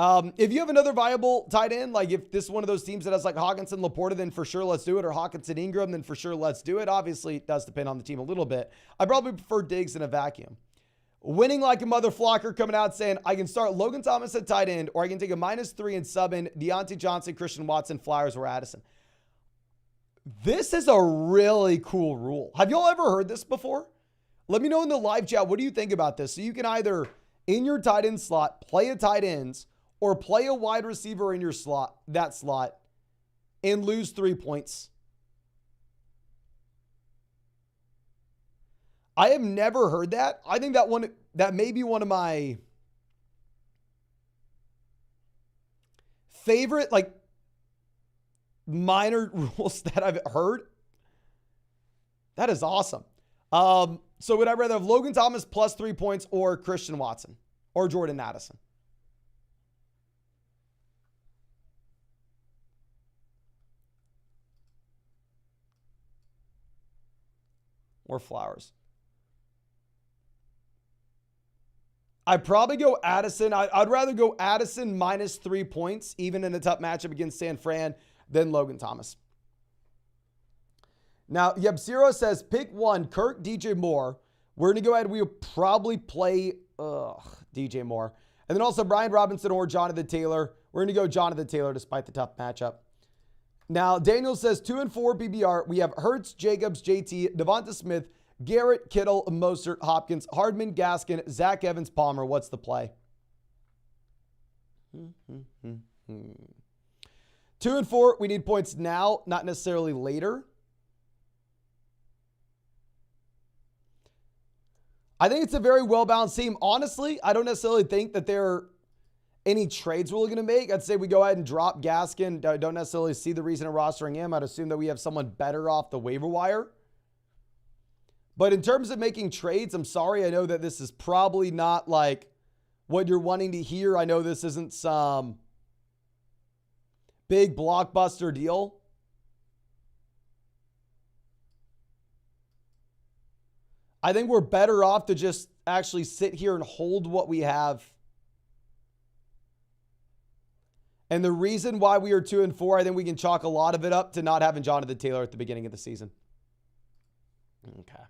If you have another viable tight end, like if this is one of those teams that has like Hockenson, Laporta, then for sure let's do it, or Hockenson, Ingram, then for sure let's do it. Obviously, it does depend on the team a little bit. I probably prefer Diggs in a vacuum. Winning like a mother flocker coming out saying, I can start Logan Thomas at tight end, or I can take a -3 and sub in Deontay Johnson, Christian Watson, Flowers, or Addison. This is a really cool rule. Have y'all ever heard this before? Let me know in the live chat. What do you think about this? So you can either in your tight end slot, play a tight ends, or play a wide receiver in your slot, and lose 3 points. I have never heard that. I think that may be one of my favorite, like, minor rules that I've heard. That is awesome. So would I rather have Logan Thomas plus 3 points or Christian Watson or Jordan Addison? Or Flowers? I'd probably go Addison. I'd rather go Addison minus 3 points, even in a tough matchup against San Fran, than Logan Thomas. Now, Yabzero says, pick one, Kirk, DJ Moore. We're going to go ahead. We will probably play DJ Moore. And then also Brian Robinson or Jonathan Taylor. We're going to go Jonathan Taylor despite the tough matchup. Now, Daniel says 2 and 4 PBR. We have Hurts, Jacobs, JT, Devonta Smith, Garrett, Kittle, Mostert, Hopkins, Hardman, Gaskin, Zach Evans, Palmer. What's the play? 2 and 4. We need points now, not necessarily later. I think it's a very well-balanced team. Honestly, I don't necessarily think that there are any trades we're looking to make. I'd say we go ahead and drop Gaskin. I don't necessarily see the reason of rostering him. I'd assume that we have someone better off the waiver wire. But in terms of making trades, I'm sorry. I know that this is probably not like what you're wanting to hear. I know this isn't some big blockbuster deal. I think we're better off to just actually sit here and hold what we have. And the reason why we are 2 and 4, I think we can chalk a lot of it up to not having Jonathan Taylor at the beginning of the season. Okay.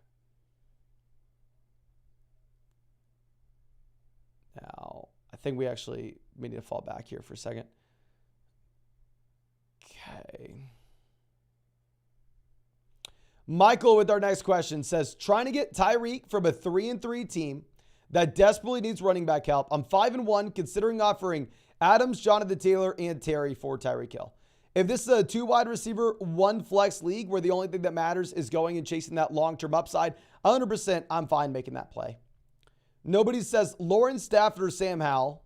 Now, I think we need to fall back here for a second. Okay. Michael with our next question says, trying to get Tyreek from a 3-3 team that desperately needs running back help. I'm 5-1, considering offering Adams, Jonathan Taylor, and Terry for Tyreek Hill. If this is a 2 wide receiver, 1 flex league where the only thing that matters is going and chasing that long-term upside, 100% I'm fine making that play. Nobody says Lawrence Stafford or Sam Howell.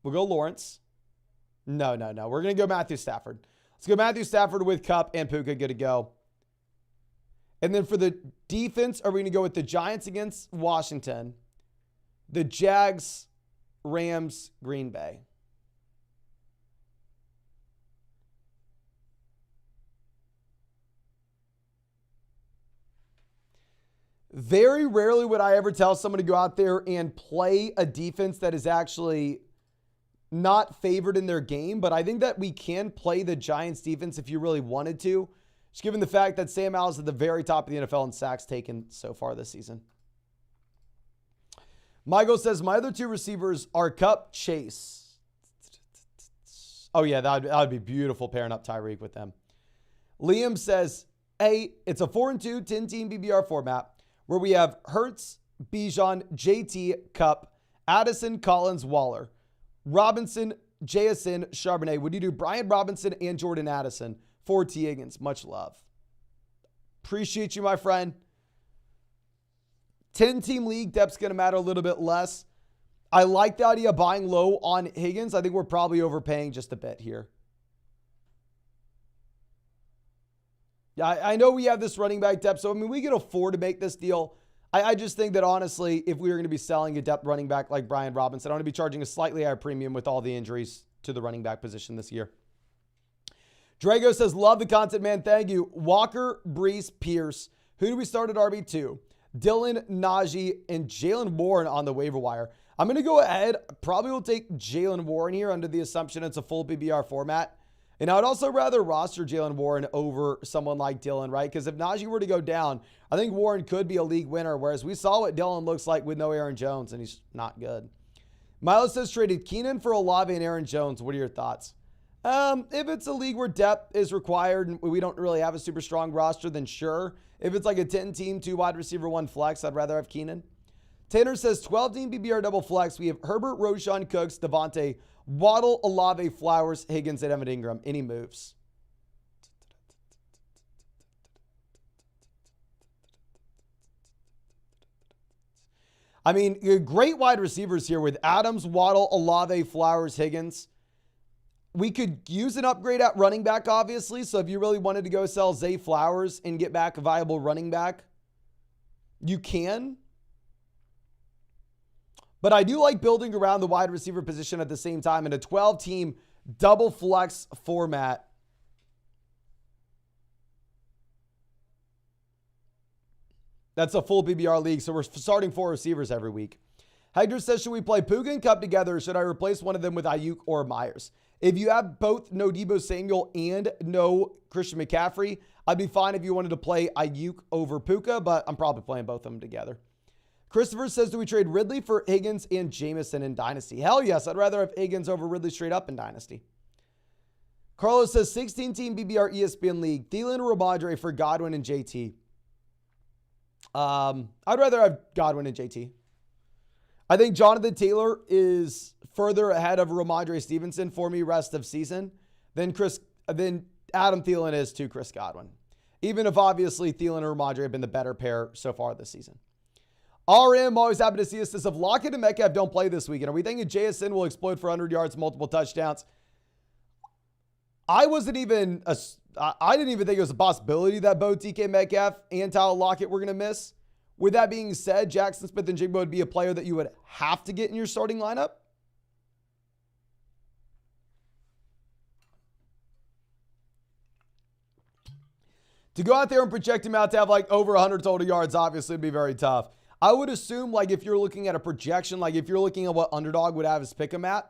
We'll go Lawrence. No. We're going to go Matthew Stafford. Let's go Matthew Stafford with Kupp and Puka, good to go. And then for the defense, are we going to go with the Giants against Washington, the Jags, Rams, Green Bay? Very rarely would I ever tell someone to go out there and play a defense that is actually not favored in their game, but I think that we can play the Giants defense if you really wanted to, just given the fact that Sam Howell's at the very top of the NFL in sacks taken so far this season. Michael says, my other 2 receivers are Kupp, Chase. Oh yeah, that would be beautiful pairing up Tyreek with them. Liam says, hey, it's a 4-2, 10-team BBR format where we have Hurts, Bijan, JT, Kupp, Addison, Collins, Waller, Robinson, JSN, Charbonnet. Would you do Brian Robinson and Jordan Addison for T. Higgins? Much love. Appreciate you, my friend. 10-team league, depth's going to matter a little bit less. I like the idea of buying low on Higgins. I think we're probably overpaying just a bit here. Yeah, I know we have this running back depth, so I mean, we can afford to make this deal. I just think that honestly, if we were going to be selling a depth running back like Brian Robinson, I want to be charging a slightly higher premium with all the injuries to the running back position this year. Drago says, love the content, man. Thank you. Walker, Brees, Pierce. Who do we start at RB2? Dylan, Najee, and Jalen Warren on the waiver wire. I'm going to go ahead. Probably will take Jalen Warren here under the assumption it's a full PBR format. And I would also rather roster Jalen Warren over someone like Dylan, right? Because if Najee were to go down, I think Warren could be a league winner, whereas we saw what Dylan looks like with no Aaron Jones, and he's not good. Milo says traded Keenan for Olave and Aaron Jones. What are your thoughts? If it's a league where depth is required and we don't really have a super strong roster, then sure. If it's like a 10-team, 2 wide receiver, 1 flex, I'd rather have Keenan. Tanner says 12-team PPR double flex. We have Herbert, Roshan, Cooks, Devontae, Waddle, Olave, Flowers, Higgins, and Evan Ingram. Any moves? I mean, great wide receivers here with Adams, Waddle, Olave, Flowers, Higgins. We could use an upgrade at running back, obviously. So if you really wanted to go sell Zay Flowers and get back a viable running back, you can. But I do like building around the wide receiver position at the same time in a 12-team double flex format. That's a full PBR league, so we're starting 4 receivers every week. Hector says, should we play Puka and Cup together, or should I replace one of them with Ayuk or Myers? If you have both no Deebo Samuel and no Christian McCaffrey, I'd be fine if you wanted to play Ayuk over Puka, but I'm probably playing both of them together. Christopher says, do we trade Ridley for Higgins and Jameson in Dynasty? Hell yes, I'd rather have Higgins over Ridley straight up in Dynasty. Carlos says, 16-team BBR ESPN League, Thielen or Ramondre for Godwin and JT. I'd rather have Godwin and JT. I think Jonathan Taylor is further ahead of Ramondre Stevenson for me rest of season than Adam Thielen is to Chris Godwin. Even if obviously Thielen and Ramondre have been the better pair so far this season. RM, always happy to see us. This if Lockett and Metcalf don't play this weekend, are we thinking JSN will explode for 100 yards, multiple touchdowns? I didn't even think it was a possibility that both DK Metcalf and Tyler Lockett were going to miss. With that being said, Jackson Smith and Jigba would be a player that you would have to get in your starting lineup. To go out there and project him out to have like over 100 total yards, obviously would be very tough. I would assume like if you're looking at a projection, like if you're looking at what Underdog would have us pick him at,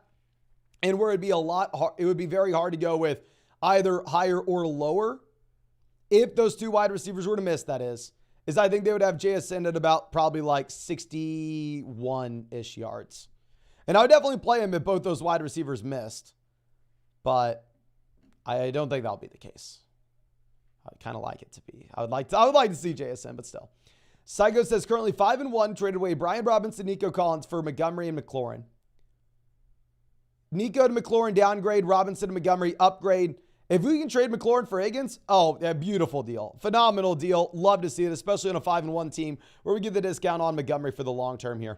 and where it would be very hard to go with either higher or lower. If those 2 wide receivers were to miss, that is I think they would have JSN at about probably like 61-ish yards. And I would definitely play him if both those wide receivers missed. But I don't think that'll be the case. I'd kind of like it to be. I would like to see JSN, but still. Psycho says currently 5-1, traded away Brian Robinson, Nico Collins for Montgomery and McLaurin. Nico to McLaurin downgrade, Robinson to Montgomery upgrade. If we can trade McLaurin for Higgins, a beautiful deal. Phenomenal deal. Love to see it, especially on a 5-1 team where we get the discount on Montgomery for the long term here.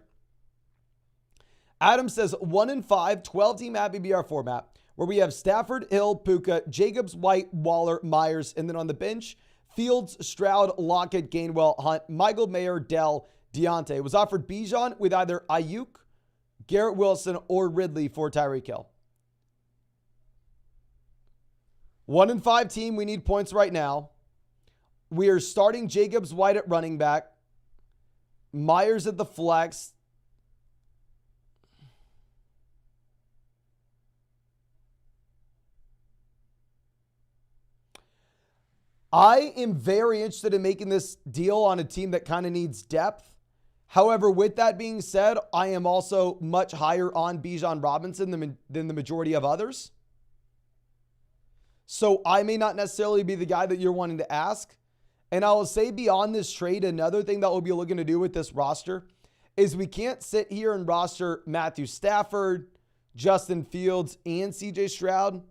Adam says 1-5, 12-team at BBR format where we have Stafford, Hill, Puka, Jacobs, White, Waller, Myers, and then on the bench, Fields, Stroud, Lockett, Gainwell, Hunt, Michael Mayer, Dell, Deontay. Was offered Bijan with either Ayuk, Garrett Wilson, or Ridley for Tyreek Hill. 1-5 team. We need points right now. We are starting Jacobs, White at running back. Myers at the flex. I am very interested in making this deal on a team that kind of needs depth. However, with that being said, I am also much higher on Bijan Robinson than the majority of others. So I may not necessarily be the guy that you're wanting to ask. And I will say beyond this trade, another thing that we'll be looking to do with this roster is we can't sit here and roster Matthew Stafford, Justin Fields, and CJ Stroud.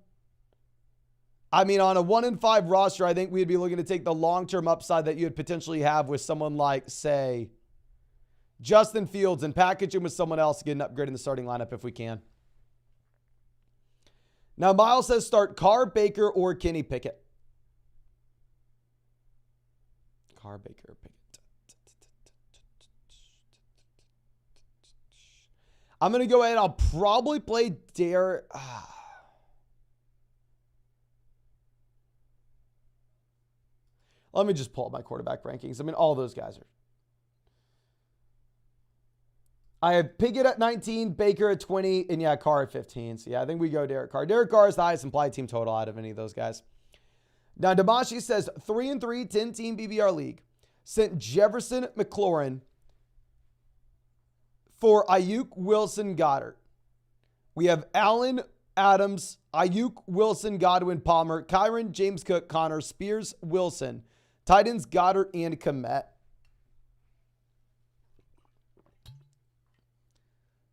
I mean, on a 1-5 roster, I think we'd be looking to take the long-term upside that you'd potentially have with someone like, say, Justin Fields and package him with someone else to get an upgrade in the starting lineup if we can. Now, Miles says start Carr, Baker, or Kenny Pickett. Carr, Baker, Pickett. I'm going to go ahead. I'll probably play Derek. Let me just pull up my quarterback rankings. I mean, all those guys are. I have Pickett at 19, Baker at 20, and yeah, Carr at 15. So yeah, I think we go Derek Carr. Derek Carr is the highest implied team total out of any of those guys. Now, Damashi says 3-3, 10-team BBR league. Sent Jefferson McLaurin for Ayuk, Wilson, Goddard. We have Allen Adams, Ayuk, Wilson, Godwin, Palmer, Kyron, James Cook, Connor, Spears, Wilson. Tight ends, Goddard and Kmet.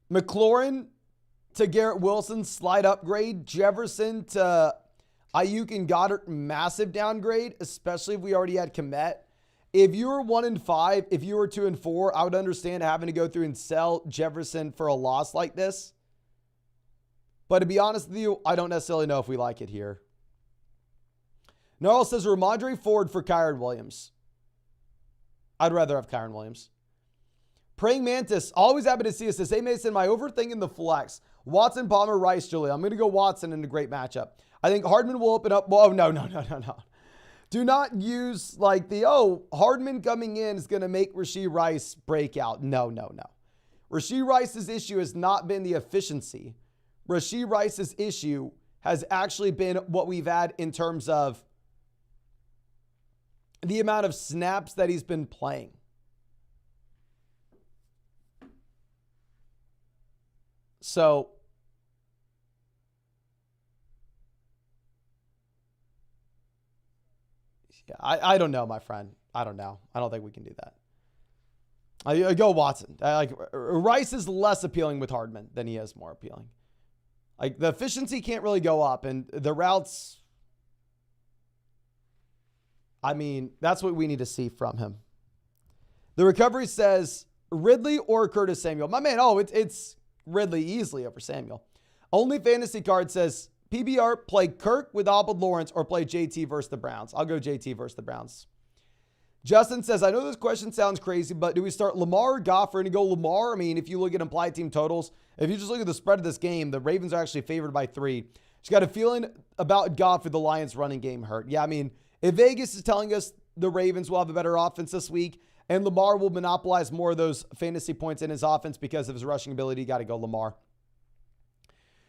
McLaurin to Garrett Wilson, slight upgrade. Jefferson to Ayuk and Goddard, massive downgrade, especially if we already had Kmet. If you were 1-5, if you were 2-4, I would understand having to go through and sell Jefferson for a loss like this. But to be honest with you, I don't necessarily know if we like it here. Gnarl says Ramondre Ford for Kyron Williams. I'd rather have Kyron Williams. Praying Mantis, always happy to see us. Says, hey Mason, my overthinking the flex. Watson, Palmer, Rice, Julia. I'm going to go Watson in a great matchup. I think Hardman will open up. Oh, no. Do not use like Hardman coming in is going to make Rashee Rice break out. No. Rashee Rice's issue has not been the efficiency. Rashee Rice's issue has actually been what we've had in terms of the amount of snaps that he's been playing. So, yeah, I don't know, my friend. I don't know. I don't think we can do that. I go Watson. Rice is less appealing with Hardman than he is more appealing. Like, the efficiency can't really go up, and the routes, I mean, that's what we need to see from him. The recovery says Ridley or Curtis Samuel. My man, it's Ridley easily over Samuel. Only fantasy card says PBR, play Kirk with Albert Lawrence or play JT versus the Browns. I'll go JT versus the Browns. Justin says, I know this question sounds crazy, but do we start Lamar or Goff? We're going to go Lamar. I mean, if you look at implied team totals, if you just look at the spread of this game, the Ravens are actually favored by 3. Just got a feeling about Goff with the Lions running game hurt. Yeah, I mean, if Vegas is telling us the Ravens will have a better offense this week and Lamar will monopolize more of those fantasy points in his offense because of his rushing ability, got to go Lamar.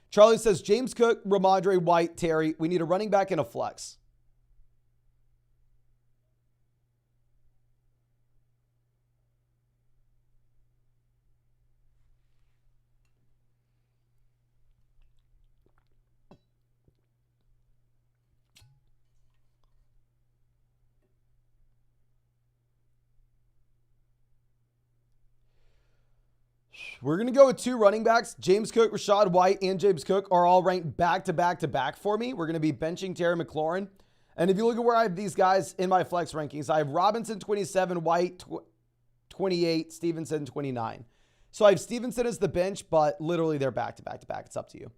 Charlie says, James Cook, Ramondre, White, Terry. We need a running back and a flex. We're going to go with 2 running backs. James Cook, Rashad White, and James Cook are all ranked back-to-back for me. We're going to be benching Terry McLaurin. And if you look at where I have these guys in my flex rankings, I have Robinson 27, White 28, Stevenson 29. So I have Stevenson as the bench, but literally they're back-to-back. It's up to you.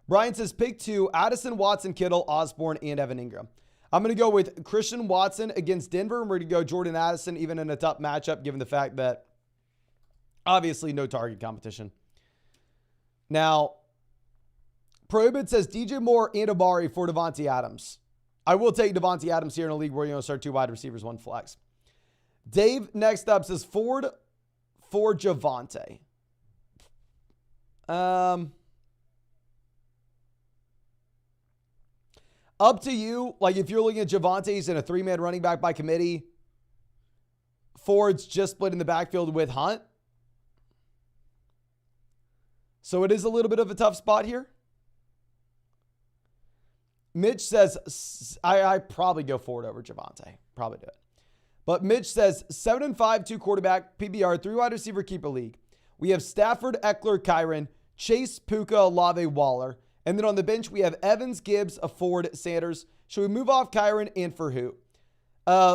Brian says pick 2, Addison, Watson, Kittle, Osborne, and Evan Ingram. I'm going to go with Christian Watson against Denver, and we're going to go Jordan Addison, even in a tough matchup, given the fact that obviously no target competition. Now, Prohibit says DJ Moore and Amari for Devontae Adams. I will take Devontae Adams here in a league where you want to start 2 wide receivers, 1 flex. Dave next up says Ford for Javonte. Up to you. Like, if you're looking at Javonte, he's in a 3-man running back by committee. Ford's just split in the backfield with Hunt. So it is a little bit of a tough spot here. Mitch says, I probably go Ford over Javonte. Probably do it. But Mitch says, 7-5, 2 quarterback, PBR, 3 wide receiver keeper league. We have Stafford, Eckler, Kyron, Chase, Puka, Olave, Waller. And then on the bench, we have Evans, Gibbs, Ford, Sanders. Should we move off Kyron and for who?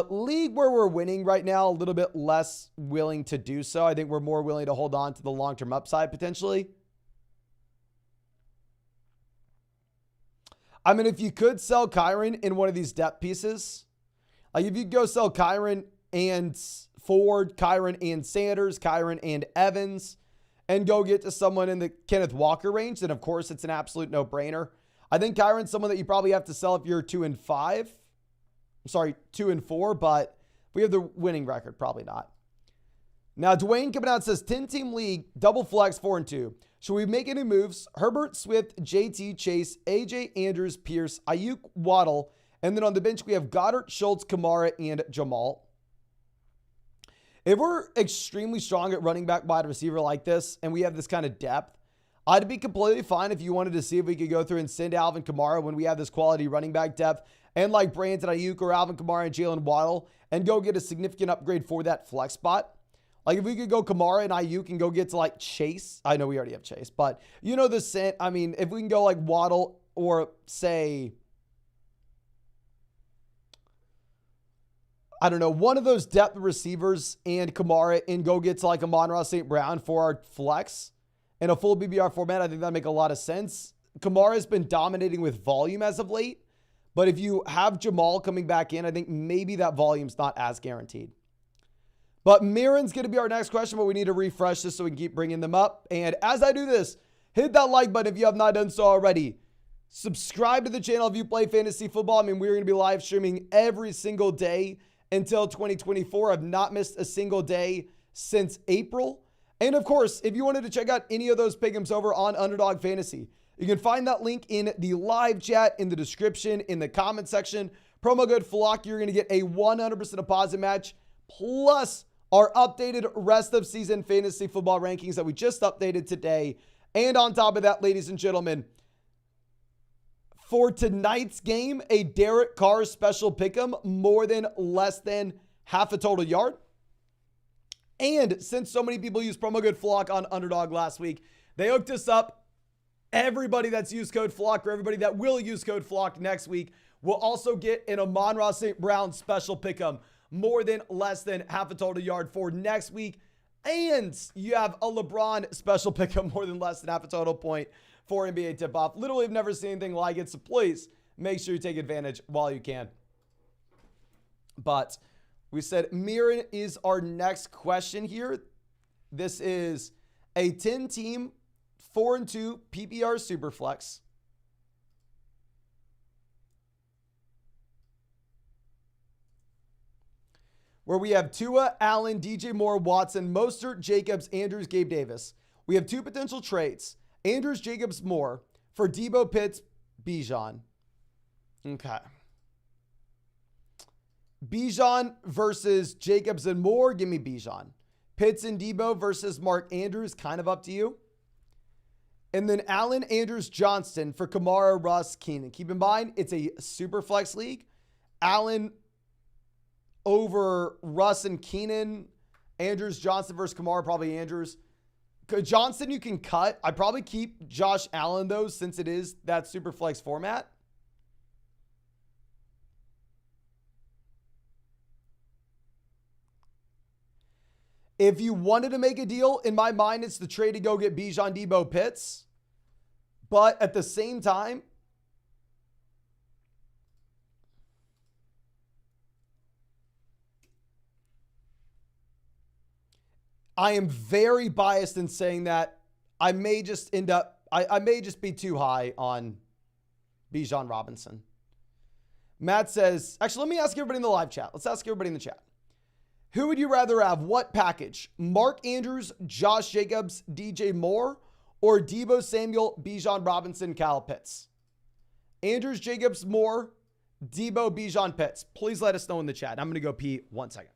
League where we're winning right now, a little bit less willing to do so. I think we're more willing to hold on to the long-term upside potentially. I mean, if you could sell Kyron in one of these depth pieces, like if you go sell Kyron and Ford, Kyron and Sanders, Kyron and Evans, and go get to someone in the Kenneth Walker range, then of course it's an absolute no-brainer. I think Kyron's someone that you probably have to sell if you're 2-5. I'm sorry, 2-4, but if we have the winning record, probably not. Now, Dwayne coming out says 10-team league, double flex, 4-2. Should we make any moves? Herbert, Swift, JT, Chase, AJ, Andrews, Pierce, Ayuk, Waddle, and then on the bench we have Goddard, Schultz, Kamara, and Jamal. If we're extremely strong at running back wide receiver like this, and we have this kind of depth, I'd be completely fine if you wanted to see if we could go through and send Alvin Kamara when we have this quality running back depth and like Brandon Ayuk or Alvin Kamara and Jalen Waddle and go get a significant upgrade for that flex spot. Like if we could go Kamara and Ayuk and go get to like Chase. I know we already have Chase, but you know the sent. I mean, if we can go like Waddle or say, I don't know, one of those depth receivers and Kamara and go get to like Amon-Ra St. Brown for our flex in a full BBR format, I think that'd make a lot of sense. Kamara has been dominating with volume as of late, but if you have Jamal coming back in, I think maybe that volume's not as guaranteed. But Mirren's going to be our next question, but we need to refresh this so we can keep bringing them up. And as I do this, hit that like button if you have not done so already. Subscribe to the channel if you play fantasy football. I mean, we're going to be live streaming every single day until 2024. I've not missed a single day since April. And of course, if you wanted to check out any of those pick'ems over on Underdog Fantasy, you can find that link in the live chat, in the description, in the comment section. Promo code FLOCK, you're going to get a 100% deposit match, plus our updated rest of season fantasy football rankings that we just updated today. And on top of that, ladies and gentlemen, for tonight's game, a Derek Carr special pick'em, more than less than half a total yard. And since so many people used promo code FLOCK on Underdog last week, they hooked us up. Everybody that's used code FLOCK, or everybody that will use code FLOCK next week, will also get an Amon-Ra St. Brown special pick'em, more than less than half a total yard for next week. And you have a LeBron special pick'em, more than less than half a total point for NBA tip-off. Literally, I've never seen anything like it, so please make sure you take advantage while you can. But we said Mirren is our next question here. This is a 10-team, 4-2 PPR Superflex. Where we have Tua, Allen, DJ Moore, Watson, Mostert, Jacobs, Andrews, Gabe Davis. We have two potential trades. Andrews, Jacobs, Moore for Debo, Pitts, Bijan. Okay. Bijan versus Jacobs and Moore. Give me Bijan. Pitts and Debo versus Mark Andrews. Kind of up to you. And then Allen, Andrews, Johnston for Kamara, Russ, Keenan. Keep in mind, it's a super flex league. Allen over Russ and Keenan. Andrews, Johnston versus Kamara, probably Andrews. Johnston you can cut. I'd probably keep Josh Allen, though, since it is that super flex format. If you wanted to make a deal, in my mind, it's the trade to go get Bijan, Debo, Pitts. But at the same time, I am very biased in saying that I may just end up, I may just be too high on Bijan Robinson. Matt says, actually, let me ask everybody in the live chat. Let's ask everybody in the chat. Who would you rather have? What package? Mark Andrews, Josh Jacobs, DJ Moore, or Debo Samuel, Bijan Robinson, Kyle Pitts? Andrews, Jacobs, Moore, Debo, Bijan, Pitts. Please let us know in the chat. I'm going to go pee 1 second.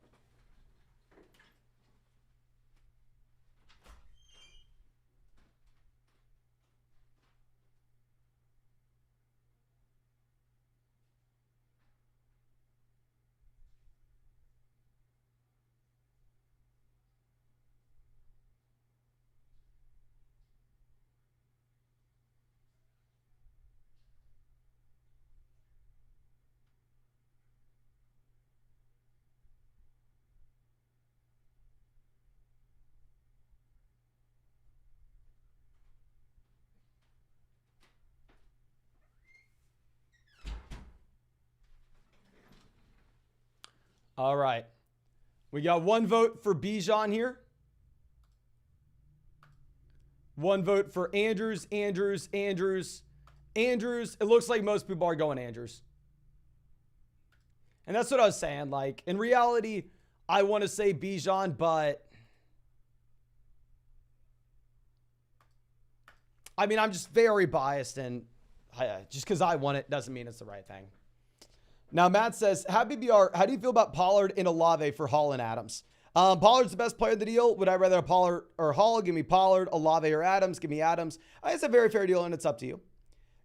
All right. We got 1 vote for Bijan here. 1 vote for Andrews. It looks like most people are going Andrews. And that's what I was saying. Like, in reality, I want to say Bijan, but I mean, I'm just very biased, and just because I want it doesn't mean it's the right thing. Now, Matt says, Happy BR, how do you feel about Pollard and Olave for Hall and Adams? Pollard's the best player of the deal. Would I rather have Pollard or Hall? Give me Pollard. Olave or Adams? Give me Adams. It's a very fair deal, and it's up to you.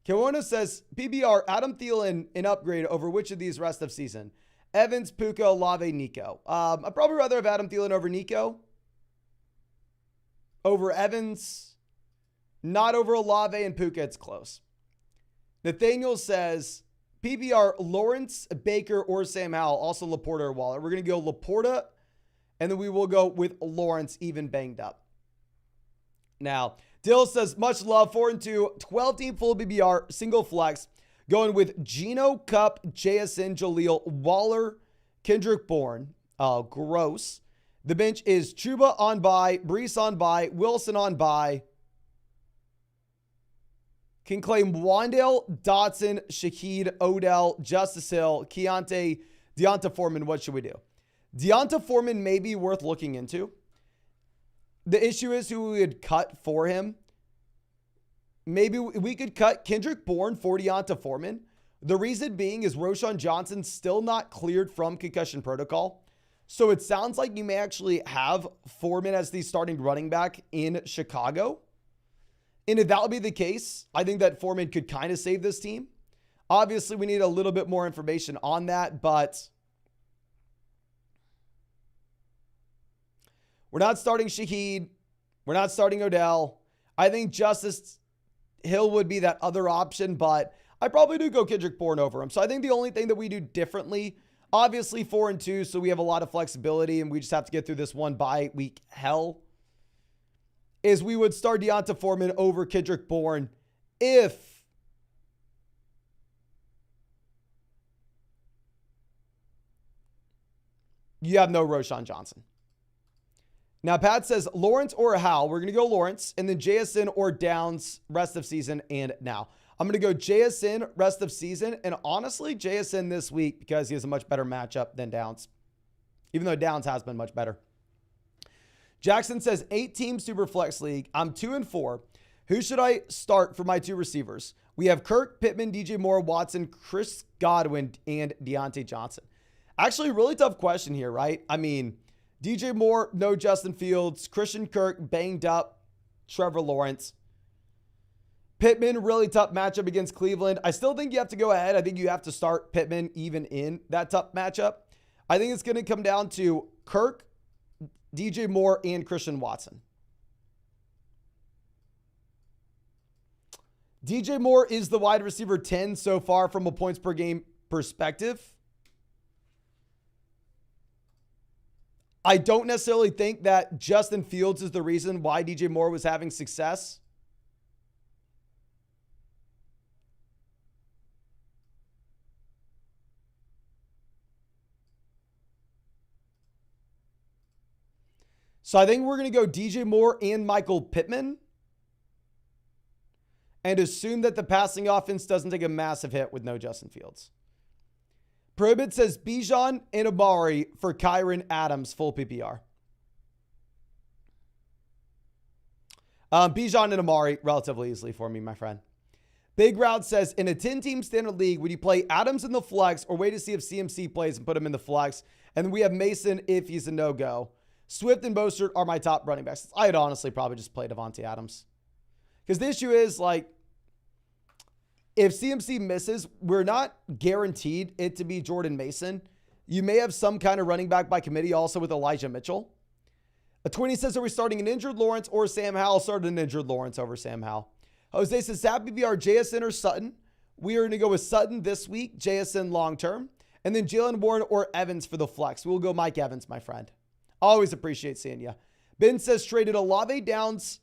Kiwana says, PBR, Adam Thielen, an upgrade over which of these rest of season? Evans, Puka, Olave, Nico. I'd probably rather have Adam Thielen over Nico. Over Evans. Not over Olave and Puka. It's close. Nathaniel says, PBR, Lawrence, Baker, or Sam Howell. Also Laporta or Waller. We're going to go Laporta, and then we will go with Lawrence, even banged up. Now, Dill says, much love, 4-2, 12-team full BBR, single flex. Going with Geno, Cup, JSN, Jaleel, Waller, Kendrick Bourne. Oh, gross. The bench is Chuba on bye, Brees on bye, Wilson on bye. Can claim Wandale, Dotson, Shaheed, Odell, Justice Hill, Deonta Foreman. What should we do? Deonta Foreman may be worth looking into. The issue is who we would cut for him. Maybe we could cut Kendrick Bourne for Deonta Foreman. The reason being is Roschon Johnson's still not cleared from concussion protocol. So it sounds like you may actually have Foreman as the starting running back in Chicago. And if that would be the case, I think that Foreman could kind of save this team. Obviously, we need a little bit more information on that, but we're not starting Shaheed. We're not starting Odell. I think Justice Hill would be that other option, but I probably do go Kendrick Bourne over him. So I think the only thing that we do differently, obviously 4-2, so we have a lot of flexibility and we just have to get through this one bye week hell, is we would start Deonta Foreman over Kendrick Bourne if you have no Roschon Johnson. Now, Pat says Lawrence or Howell. We're going to go Lawrence, and then JSN or Downs rest of season and now. I'm going to go JSN rest of season, and honestly, JSN this week because he has a much better matchup than Downs, even though Downs has been much better. Jackson says 8-team super flex league. I'm 2-4. Who should I start for my 2 receivers? We have Kirk, Pittman, DJ Moore, Watson, Chris Godwin, and Deontay Johnson. Actually, really tough question here, right? I mean, DJ Moore, no Justin Fields. Christian Kirk, banged up. Trevor Lawrence. Pittman, really tough matchup against Cleveland. I still think you have to go ahead. I think you have to start Pittman even in that tough matchup. I think it's going to come down to Kirk, DJ Moore, and Christian Watson. DJ Moore is the wide receiver 10 so far from a points per game perspective. I don't necessarily think that Justin Fields is the reason why DJ Moore was having success. So I think we're going to go DJ Moore and Michael Pittman and assume that the passing offense doesn't take a massive hit with no Justin Fields. Prohibit says Bijan and Amari for Kyron Adams, full PPR. Bijan and Amari relatively easily for me, my friend. Big Route says, in a 10-team standard league, would you play Adams in the flex or wait to see if CMC plays and put him in the flex? And then we have Mason if he's a no-go. Swift and Mostert are my top running backs. I'd honestly probably just play Devontae Adams. Because the issue is, like, if CMC misses, we're not guaranteed it to be Jordan Mason. You may have some kind of running back by committee also with Elijah Mitchell. A 20 says, are we starting an injured Lawrence or Sam Howell? Started an injured Lawrence over Sam Howell. Jose says, Zap BBR, JSN or Sutton? We are going to go with Sutton this week, JSN long-term. And then Jalen Warren or Evans for the flex. We'll go Mike Evans, my friend. Always appreciate seeing you. Ben says, traded Olave Downs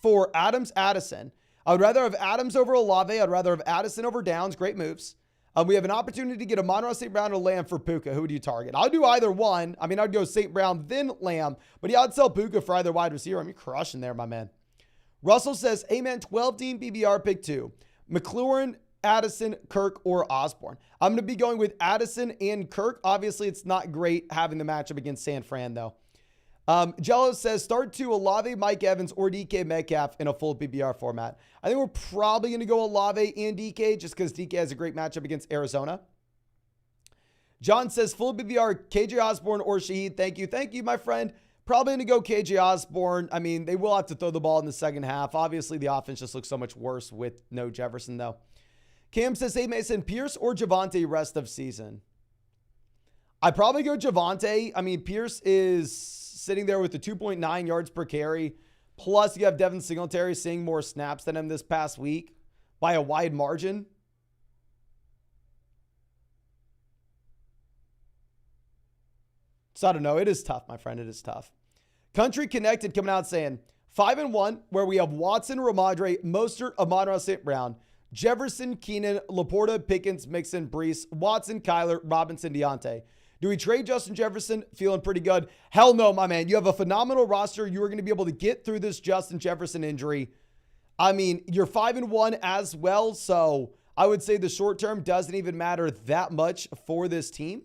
for Adams Addison. I would rather have Adams over Olave. I'd rather have Addison over Downs. Great moves. We have an opportunity to get a Monroe St. Brown or Lamb for Puka. Who do you target? I'll do either one. I mean, I'd go St. Brown, then Lamb. But yeah, I'd sell Puka for either wide receiver. I mean, crushing there, my man. Russell says, amen, 12-team BBR pick 2. McLaurin, Addison, Kirk, or Osborne. I'm going to be going with Addison and Kirk. Obviously, it's not great having the matchup against San Fran, though. Jello says, start 2 Olave, Mike Evans, or DK Metcalf in a full PPR format. I think we're probably going to go Olave and DK just because DK has a great matchup against Arizona. John says, full BBR, KJ Osborne or Shaheed. Thank you. Thank you, my friend. Probably going to go KJ Osborne. I mean, they will have to throw the ball in the second half. Obviously, the offense just looks so much worse with no Jefferson, though. Cam says, hey, Mason, Pierce or Javonte rest of season? I'd probably go Javonte. I mean, Pierce is sitting there with the 2.9 yards per carry. Plus, you have Devin Singletary seeing more snaps than him this past week by a wide margin. So I don't know. It is tough, my friend. It is tough. Country Connected coming out saying 5-1, where we have Watson, Ramondre, Mostert, Amon-Ra St. Brown, Jefferson, Keenan, Laporta, Pickens, Mixon, Brees, Watson, Kyler, Robinson, Deontay. Do we trade Justin Jefferson? Feeling pretty good. Hell no, my man. You have a phenomenal roster. You are going to be able to get through this Justin Jefferson injury. I mean, you're 5-1 as well. So I would say the short term doesn't even matter that much for this team.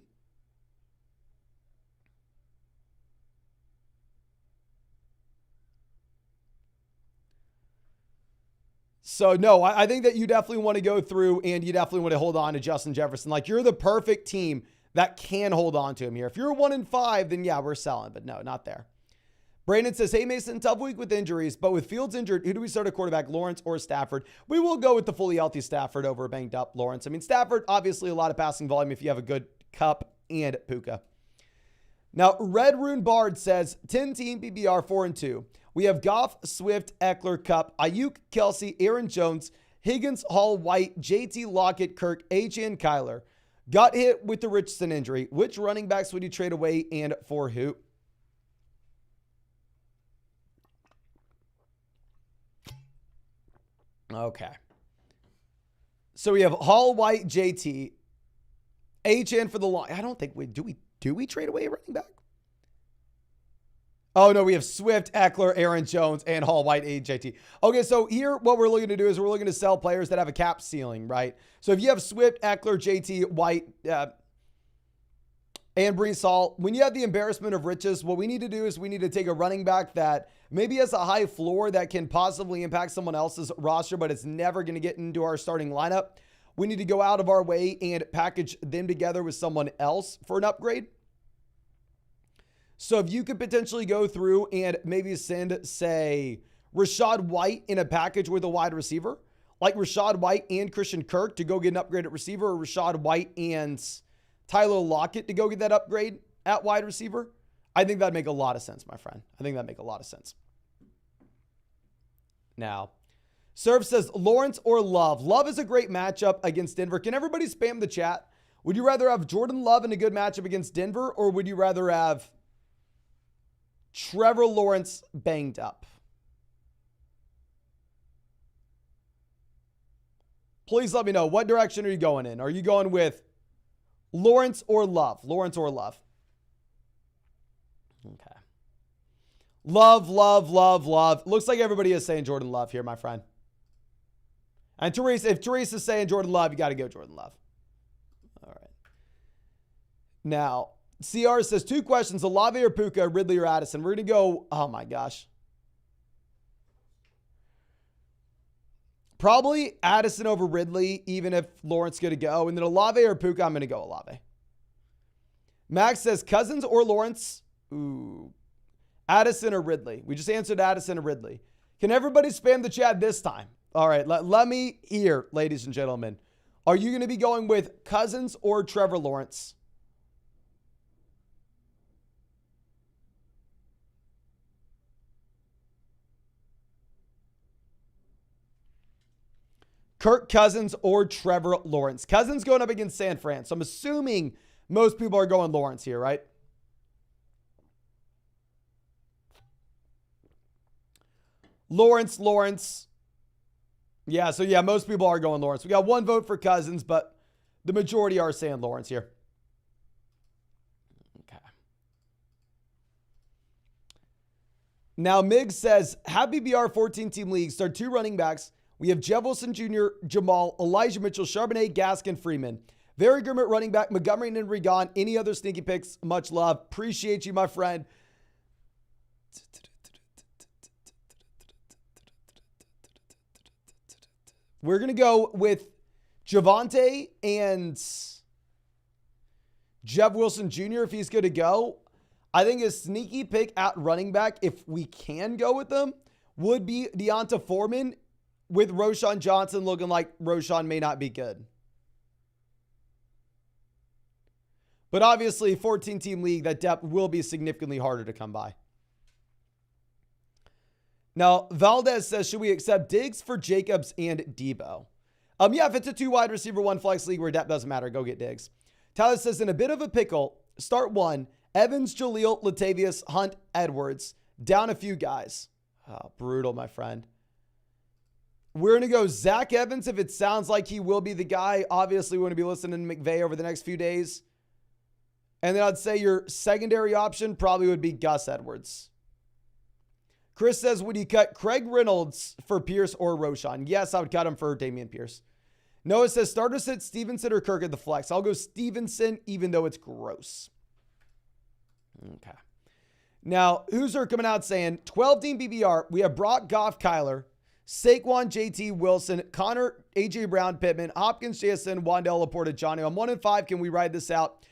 So, no, I think that you definitely want to go through and you definitely want to hold on to Justin Jefferson. Like, you're the perfect team that can hold on to him here. If you're 1-5, then yeah, we're selling. But no, not there. Brandon says, hey, Mason, tough week with injuries. But with Fields injured, who do we start at quarterback, Lawrence or Stafford? We will go with the fully healthy Stafford over a banged up Lawrence. I mean, Stafford, obviously a lot of passing volume if you have a good Cup and Puka. Now, Red Rune Bard says, 10-team PPR 4-2. We have Goff, Swift, Eckler, Cup, Ayuk, Kelsey, Aaron Jones, Higgins, Hall, White, JT, Lockett, Kirk, and Kyler. Got hit with the Richardson injury. Which running backs would you trade away and for who? Okay. So we have Hall, White, JT, HN for the long. I don't think do we trade away a running back? Oh, no, we have Swift, Eckler, Aaron Jones, and Hall, White, JT. Okay, so here what we're looking to do is we're looking to sell players that have a cap ceiling, right? So if you have Swift, Eckler, JT, White, and Brees Hall, when you have the embarrassment of riches, what we need to do is we need to take a running back that maybe has a high floor that can possibly impact someone else's roster, but it's never going to get into our starting lineup. We need to go out of our way and package them together with someone else for an upgrade. So if you could potentially go through and maybe send, say, Rachaad White in a package with a wide receiver, like Rachaad White and Christian Kirk to go get an upgrade at receiver, or Rachaad White and Tyler Lockett to go get that upgrade at wide receiver, I think that'd make a lot of sense, my friend. I think that'd make a lot of sense. Now, Serve says Lawrence or Love. Love is a great matchup against Denver. Can everybody spam the chat? Would you rather have Jordan Love in a good matchup against Denver, or would you rather have Trevor Lawrence banged up? Please let me know. What direction are you going in? Are you going with Lawrence or Love? Lawrence or Love? Okay. Love, love, love, love. Looks like everybody is saying Jordan Love here, my friend. And Teresa, if Teresa's saying Jordan Love, you got to go Jordan Love. All right. Now, CR says 2 questions: Olave or Puka, Ridley or Addison. We're going to go, oh my gosh. Probably Addison over Ridley, even if Lawrence is going to go. And then Olave or Puka, I'm going to go Olave. Max says Cousins or Lawrence. Ooh. Addison or Ridley. We just answered Addison or Ridley. Can everybody spam the chat this time? All right, let me hear, ladies and gentlemen. Are you going to be going with Cousins or Trevor Lawrence? Kirk Cousins or Trevor Lawrence? Cousins going up against San Fran. So I'm assuming most people are going Lawrence here, right? Lawrence. Yeah, so yeah, most people are going Lawrence. We got 1 vote for Cousins, but the majority are saying Lawrence here. Okay. Now, Miggs says, have BBR 14-team league. Start 2 running backs. We have Jeff Wilson Jr., Jamal, Elijah Mitchell, Charbonnet, Gaskin, Freeman. Very good at running back, Montgomery and Henry gone. Any other sneaky picks? Much love. Appreciate you, my friend. We're going to go with Javonte and Jeff Wilson Jr., if he's good to go, I think a sneaky pick at running back, if we can go with them, would be Deonta Foreman, with Roschon Johnson looking like Roschon may not be good. But obviously, 14-team league, that depth will be significantly harder to come by. Now, Valdez says, should we accept Diggs for Jacobs and Debo? Yeah, if it's a 2 wide receiver, 1 flex league where depth doesn't matter, go get Diggs. Tyler says, in a bit of a pickle, start 1, Evans, Jaleel, Latavius, Hunt, Edwards. Down a few guys. Oh, brutal, my friend. We're going to go Zach Evans if it sounds like he will be the guy. Obviously, we're going to be listening to McVay over the next few days. And then I'd say your secondary option probably would be Gus Edwards. Chris says, would you cut Craig Reynolds for Pierce or Roschon? Yes, I would cut him for Dameon Pierce. Noah says, starter sit Stevenson or Kirk at the flex. I'll go Stevenson, even though it's gross. Okay. Now, Hooser coming out saying, 12-team BBR, we have Brock, Goff, Kyler, Saquon, JT, Wilson, Connor, AJ Brown, Pittman, Hopkins, JSN, Wandale, Laporta, Johnny. I'm 1-5. Can we ride this out?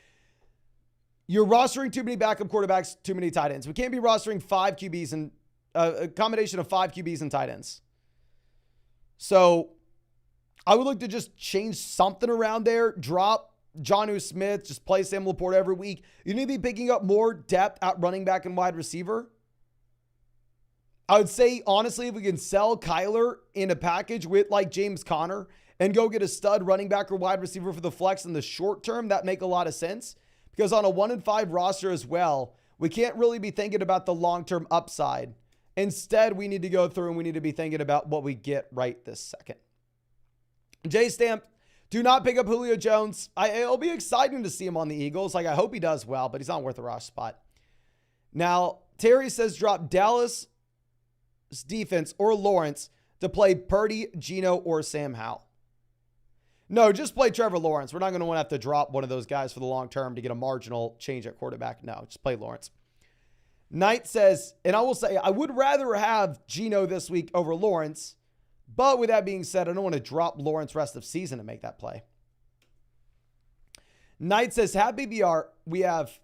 You're rostering too many backup quarterbacks, too many tight ends. We can't be rostering 5 QBs and a combination of 5 QBs and tight ends. So I would look to just change something around there. Drop Jonnu Smith, just play Sam Laporta every week. You need to be picking up more depth at running back and wide receiver. I would say, honestly, if we can sell Kyler in a package with like James Conner and go get a stud running back or wide receiver for the flex in the short term, that make a lot of sense. Because on a 1-5 roster as well, we can't really be thinking about the long-term upside. Instead, we need to go through and we need to be thinking about what we get right this second. J Stamp, do not pick up Julio Jones. It'll be exciting to see him on the Eagles. Like, I hope he does well, but he's not worth a roster spot. Now, Terry says drop Dallas' defense or Lawrence to play Purdy, Geno, or Sam Howell. No, just play Trevor Lawrence. We're not going to want to have to drop one of those guys for the long term to get a marginal change at quarterback. No, just play Lawrence. Knight says, and I will say, I would rather have Geno this week over Lawrence. But with that being said, I don't want to drop Lawrence rest of season to make that play. Knight says, have BBR. We have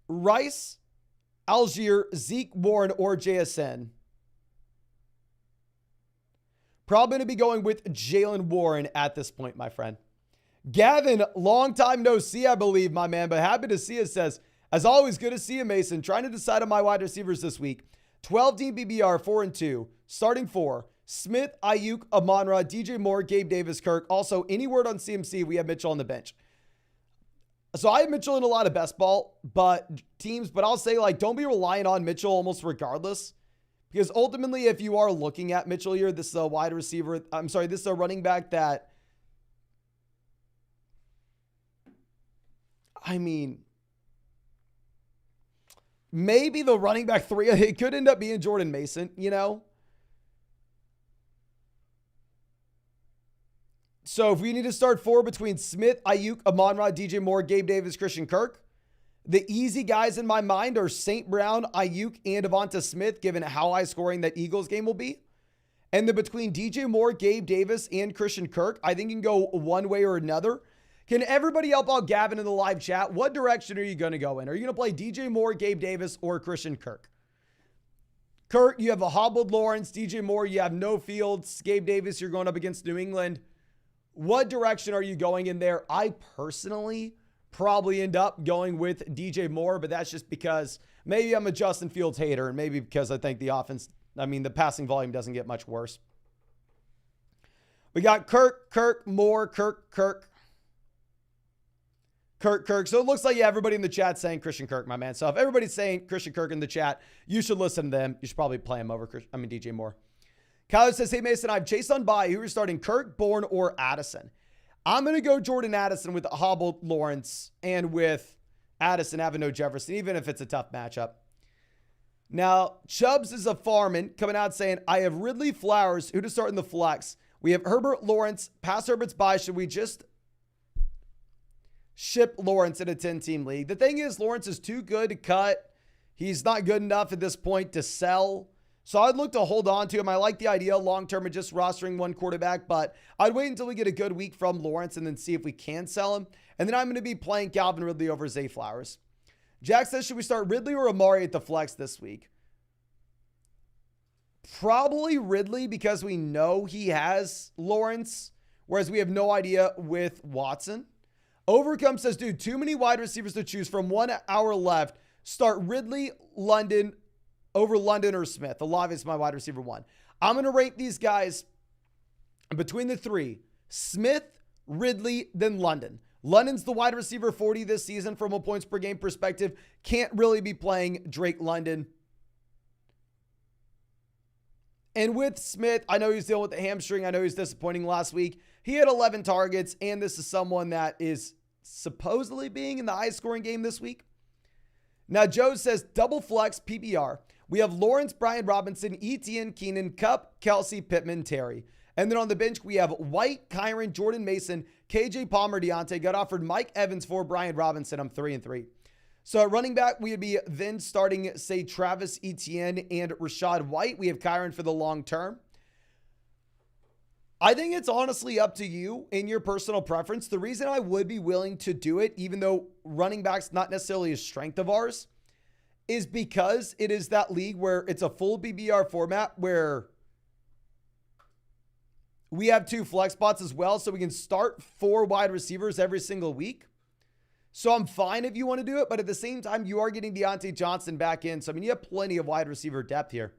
Rice, Algier, Zeke, Warren, or JSN. Probably going to be going with Jalen Warren at this point, my friend. Gavin, long time no see, I believe, my man, but happy to see it. Says, as always, good to see you, Mason. Trying to decide on my wide receivers this week. 12-team BBR, 4-2. Starting 4. Smith, Ayuk, Amon-Ra, DJ Moore, Gabe Davis, Kirk. Also, any word on CMC, we have Mitchell on the bench. So I have Mitchell in a lot of best ball teams, but I'll say, like, don't be relying on Mitchell almost regardless. Because ultimately, if you are looking at Mitchell here, this is a wide receiver. This is a running back that, I mean, maybe the running back 3, it could end up being Jordan Mason, you know? So if we need to start 4 between Smith, Ayuk, Amon-Ra, DJ Moore, Gabe Davis, Christian Kirk, the easy guys in my mind are St. Brown, Ayuk, and Devonta Smith, given how high scoring that Eagles game will be. And then between DJ Moore, Gabe Davis, and Christian Kirk, I think you can go one way or another. Can everybody help out Gavin in the live chat? What direction are you going to go in? Are you going to play DJ Moore, Gabe Davis, or Christian Kirk? Kirk, you have a hobbled Lawrence. DJ Moore, you have no Fields. Gabe Davis, you're going up against New England. What direction are you going in there? I personally probably end up going with DJ Moore, but that's just because maybe I'm a Justin Fields hater and maybe because I think the passing volume doesn't get much worse. We got Kirk, Moore, Kirk. So it looks like everybody in the chat saying Christian Kirk, my man. So if everybody's saying Christian Kirk in the chat, you should listen to them. You should probably play him over DJ Moore. Kyler says, hey, Mason, I have Chase on bye. Who are starting, Kirk, Bourne, or Addison? I'm going to go Jordan Addison with a hobbled Lawrence and with Addison having no Jefferson, even if it's a tough matchup. Now, Chubbs is a farman coming out saying, I have Ridley Flowers. Who to start in the flex? We have Herbert, Lawrence. Pass Herbert's bye. Should we just ship Lawrence in a 10-team league? The thing is, Lawrence is too good to cut. He's not good enough at this point to sell. So I'd look to hold on to him. I like the idea long-term of just rostering one quarterback, but I'd wait until we get a good week from Lawrence and then see if we can sell him. And then I'm going to be playing Calvin Ridley over Zay Flowers. Jack says, should we start Ridley or Amari at the flex this week? Probably Ridley because we know he has Lawrence, whereas we have no idea with Watson. Overcome says, dude, too many wide receivers to choose from. 1 hour left. Start Ridley, London, over London or Smith. Olave is my wide receiver 1. I'm going to rank these guys between the 3. Smith, Ridley, then London. London's the wide receiver 40 this season from a points per game perspective. Can't really be playing Drake London. And with Smith, I know he's dealing with the hamstring. I know he's disappointing last week. He had 11 targets, and this is someone that is supposedly being in the high scoring game this week. Now, Joe says, double flex PPR. We have Lawrence, Brian Robinson, Etienne, Keenan, Kupp, Kelsey, Pittman, Terry. And then on the bench, we have White, Kyron, Jordan Mason, KJ Palmer, Deontay. Got offered Mike Evans for Brian Robinson. I'm 3-3. So at running back, we would be then starting, say, Travis Etienne and Rashad White. We have Kyron for the long term. I think it's honestly up to you in your personal preference. The reason I would be willing to do it, even though running back's not necessarily a strength of ours, is because it is that league where it's a full BBR format where we have 2 flex spots as well. So we can start 4 wide receivers every single week. So I'm fine if you want to do it, but at the same time, you are getting Deontay Johnson back in. So, I mean, you have plenty of wide receiver depth here.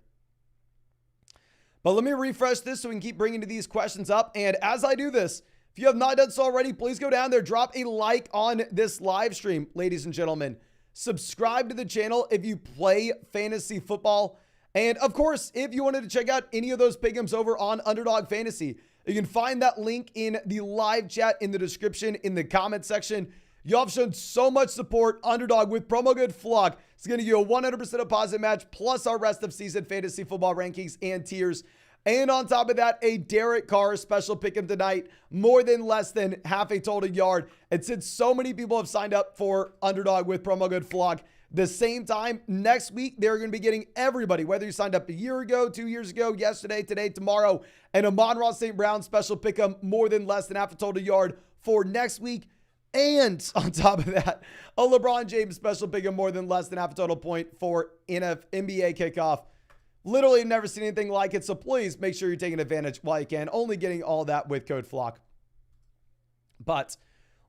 But let me refresh this so we can keep bringing these questions up. And as I do this, if you have not done so already, please go down there, drop a like on this live stream, ladies and gentlemen. Subscribe to the channel if you play fantasy football. And of course, if you wanted to check out any of those pick'ems over on Underdog Fantasy, you can find that link in the live chat in the description in the comment section. Y'all have shown so much support. Underdog with promo code FLOCK. It's going to give you a 100% deposit match plus our rest of season fantasy football rankings and tiers. And on top of that, a Derek Carr special pick'em tonight, more than less than half a total yard. And since so many people have signed up for Underdog with promo code FLOCK, the same time next week, they're going to be getting everybody, whether you signed up a year ago, 2 years ago, yesterday, today, tomorrow, and a Amon-Ra St. Brown special pick'em, more than less than half a total yard for next week. And on top of that, a LeBron James special pick of more than less than half a total point for NBA kickoff. Literally never seen anything like it. So please make sure you're taking advantage while you can. Only getting all that with code FLOCK. But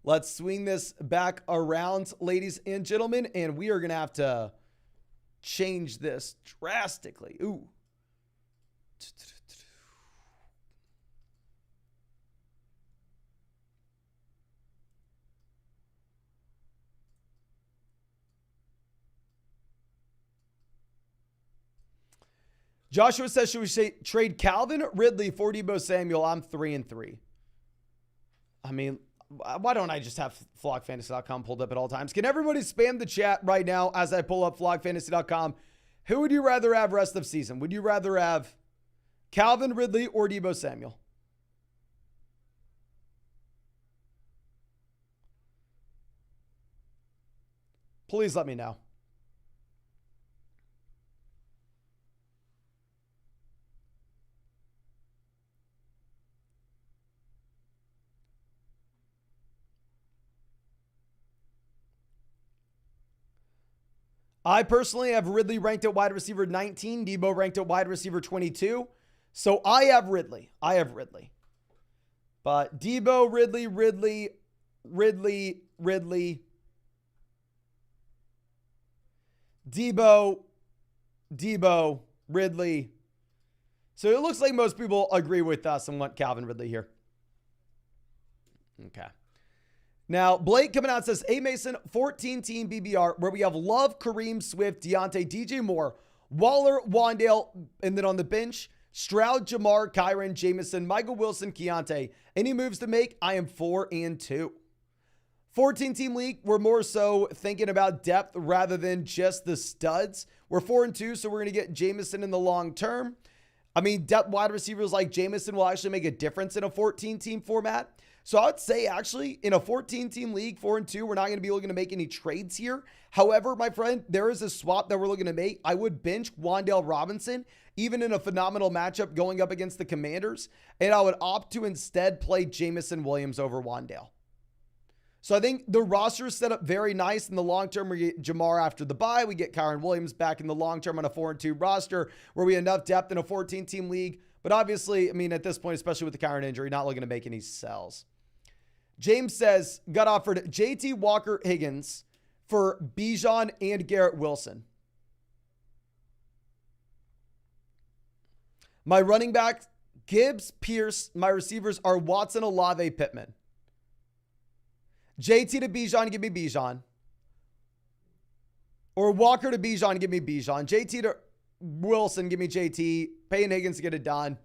let's swing this back around, ladies and gentlemen. And we are going to have to change this drastically. Ooh. Joshua says, should we trade Calvin Ridley for Deebo Samuel? I'm 3-3. I mean, why don't I just have flockfantasy.com pulled up at all times? Can everybody spam the chat right now as I pull up flockfantasy.com? Who would you rather have rest of season? Would you rather have Calvin Ridley or Deebo Samuel? Please let me know. I personally have Ridley ranked at wide receiver 19, Deebo ranked at wide receiver 22. So I have Ridley. But Deebo, Ridley, Deebo, Ridley. So it looks like most people agree with us and want Calvin Ridley here. Okay. Now, Blake coming out says, A Mason, 14-team BBR, where we have Love, Kareem, Swift, Deontay, DJ Moore, Waller, Wandale, and then on the bench, Stroud, Jamar, Kyron, Jameson, Michael Wilson, Keontae. Any moves to make? I am 4-2. 14-team league, we're more so thinking about depth rather than just the studs. We're 4-2, so we're going to get Jameson in the long term. I mean, depth wide receivers like Jameson will actually make a difference in a 14-team format. So I would say actually in a 14-team league, 4-2, we're not going to be looking to make any trades here. However, my friend, there is a swap that we're looking to make. I would bench Wan'Dale Robinson, even in a phenomenal matchup going up against the Commanders, and I would opt to instead play Jamison Williams over Wan'Dale. So I think the roster is set up very nice in the long term. We get Jamar after the bye. We get Kyron Williams back in the long term on a 4-2 roster where we have enough depth in a 14-team league. But obviously, I mean, at this point, especially with the Kyron injury, not looking to make any sells. James says, got offered JT Walker Higgins for Bijan and Garrett Wilson. My running back, Gibbs, Pierce. My receivers are Watson, Olave, Pittman. JT to Bijan, give me Bijan. Or Walker to Bijan, give me Bijan. JT to Wilson, give me JT. Payne Higgins to get it done.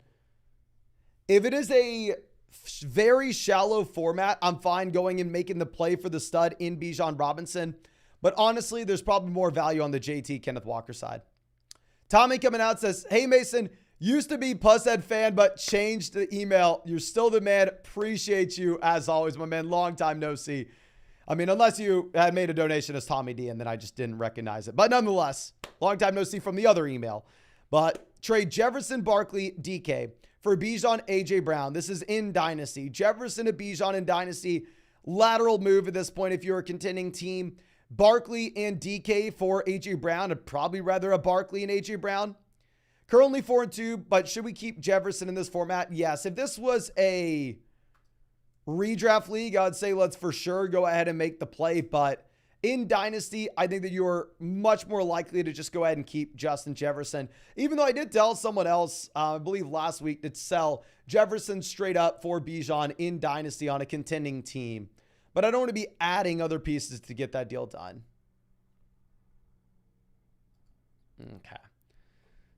If it is a very shallow format, I'm fine going and making the play for the stud in Bijan Robinson. But honestly, there's probably more value on the JT Kenneth Walker side. Tommy coming out says, hey, Mason, used to be Pusshead fan, but changed the email. You're still the man. Appreciate you as always, my man. Long time no see. I mean, unless you had made a donation as Tommy D and then I just didn't recognize it. But nonetheless, long time no see from the other email. But trade Jefferson, Barkley, DK for Bijan, AJ Brown. This is in Dynasty. Jefferson to Bijan in Dynasty. Lateral move at this point if you're a contending team. Barkley and DK for AJ Brown. I'd probably rather a Barkley and AJ Brown. Currently 4-2, but should we keep Jefferson in this format? Yes. If this was a redraft league, I'd say let's for sure go ahead and make the play. But in Dynasty, I think that you're much more likely to just go ahead and keep Justin Jefferson. Even though I did tell someone else, I believe last week, to sell Jefferson straight up for Bijan in Dynasty on a contending team. But I don't want to be adding other pieces to get that deal done. Okay.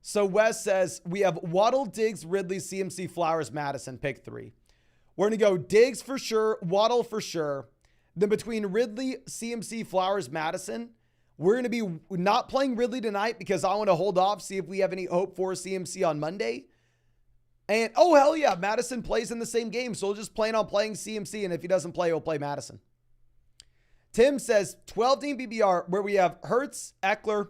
So Wes says, we have Waddle, Diggs, Ridley, CMC, Flowers, Madison, pick 3. We're going to go Diggs for sure, Waddle for sure. Then between Ridley, CMC, Flowers, Madison, we're going to be not playing Ridley tonight because I want to hold off, see if we have any hope for CMC on Monday. And, oh, hell yeah, Madison plays in the same game, so we'll just plan on playing CMC, and if he doesn't play, we'll play Madison. Tim says, 12-team BBR, where we have Hurts, Eckler,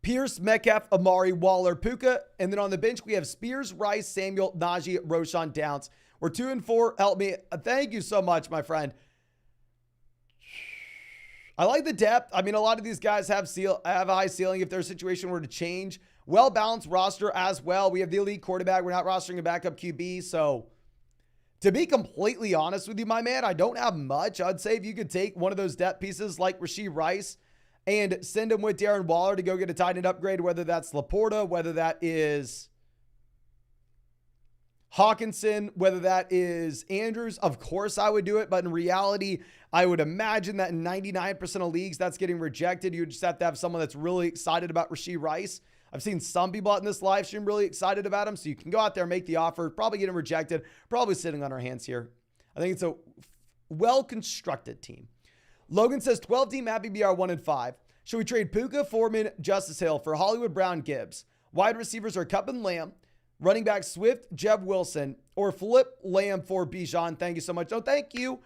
Pierce, Metcalf, Amari, Waller, Puka. And then on the bench, we have Spears, Rice, Samuel, Najee, Roshan, Downs. We're 2-4. Help me. Thank you so much, my friend. I like the depth. I mean, a lot of these guys have high ceiling if their situation were to change. Well-balanced roster as well. We have the elite quarterback. We're not rostering a backup QB. So to be completely honest with you, my man, I don't have much. I'd say if you could take one of those depth pieces like Rashee Rice and send him with Darren Waller to go get a tight end upgrade, whether that's Laporta, whether that is Hawkinson, whether that is Andrews, of course I would do it. But in reality, I would imagine that in 99% of leagues, that's getting rejected. You just have to have someone that's really excited about Rashee Rice. I've seen some people out in this live stream really excited about him. So you can go out there and make the offer, probably get him rejected, probably sitting on our hands here. I think it's a well-constructed team. Logan says 12-team at BBR 1-5. Should we trade Puka, Foreman, Justice Hill for Hollywood Brown, Gibbs? Wide receivers are Cup and Lamb. Running back Swift, Jeb Wilson, or flip Lamb for Bijan. Thank you so much. No, thank you.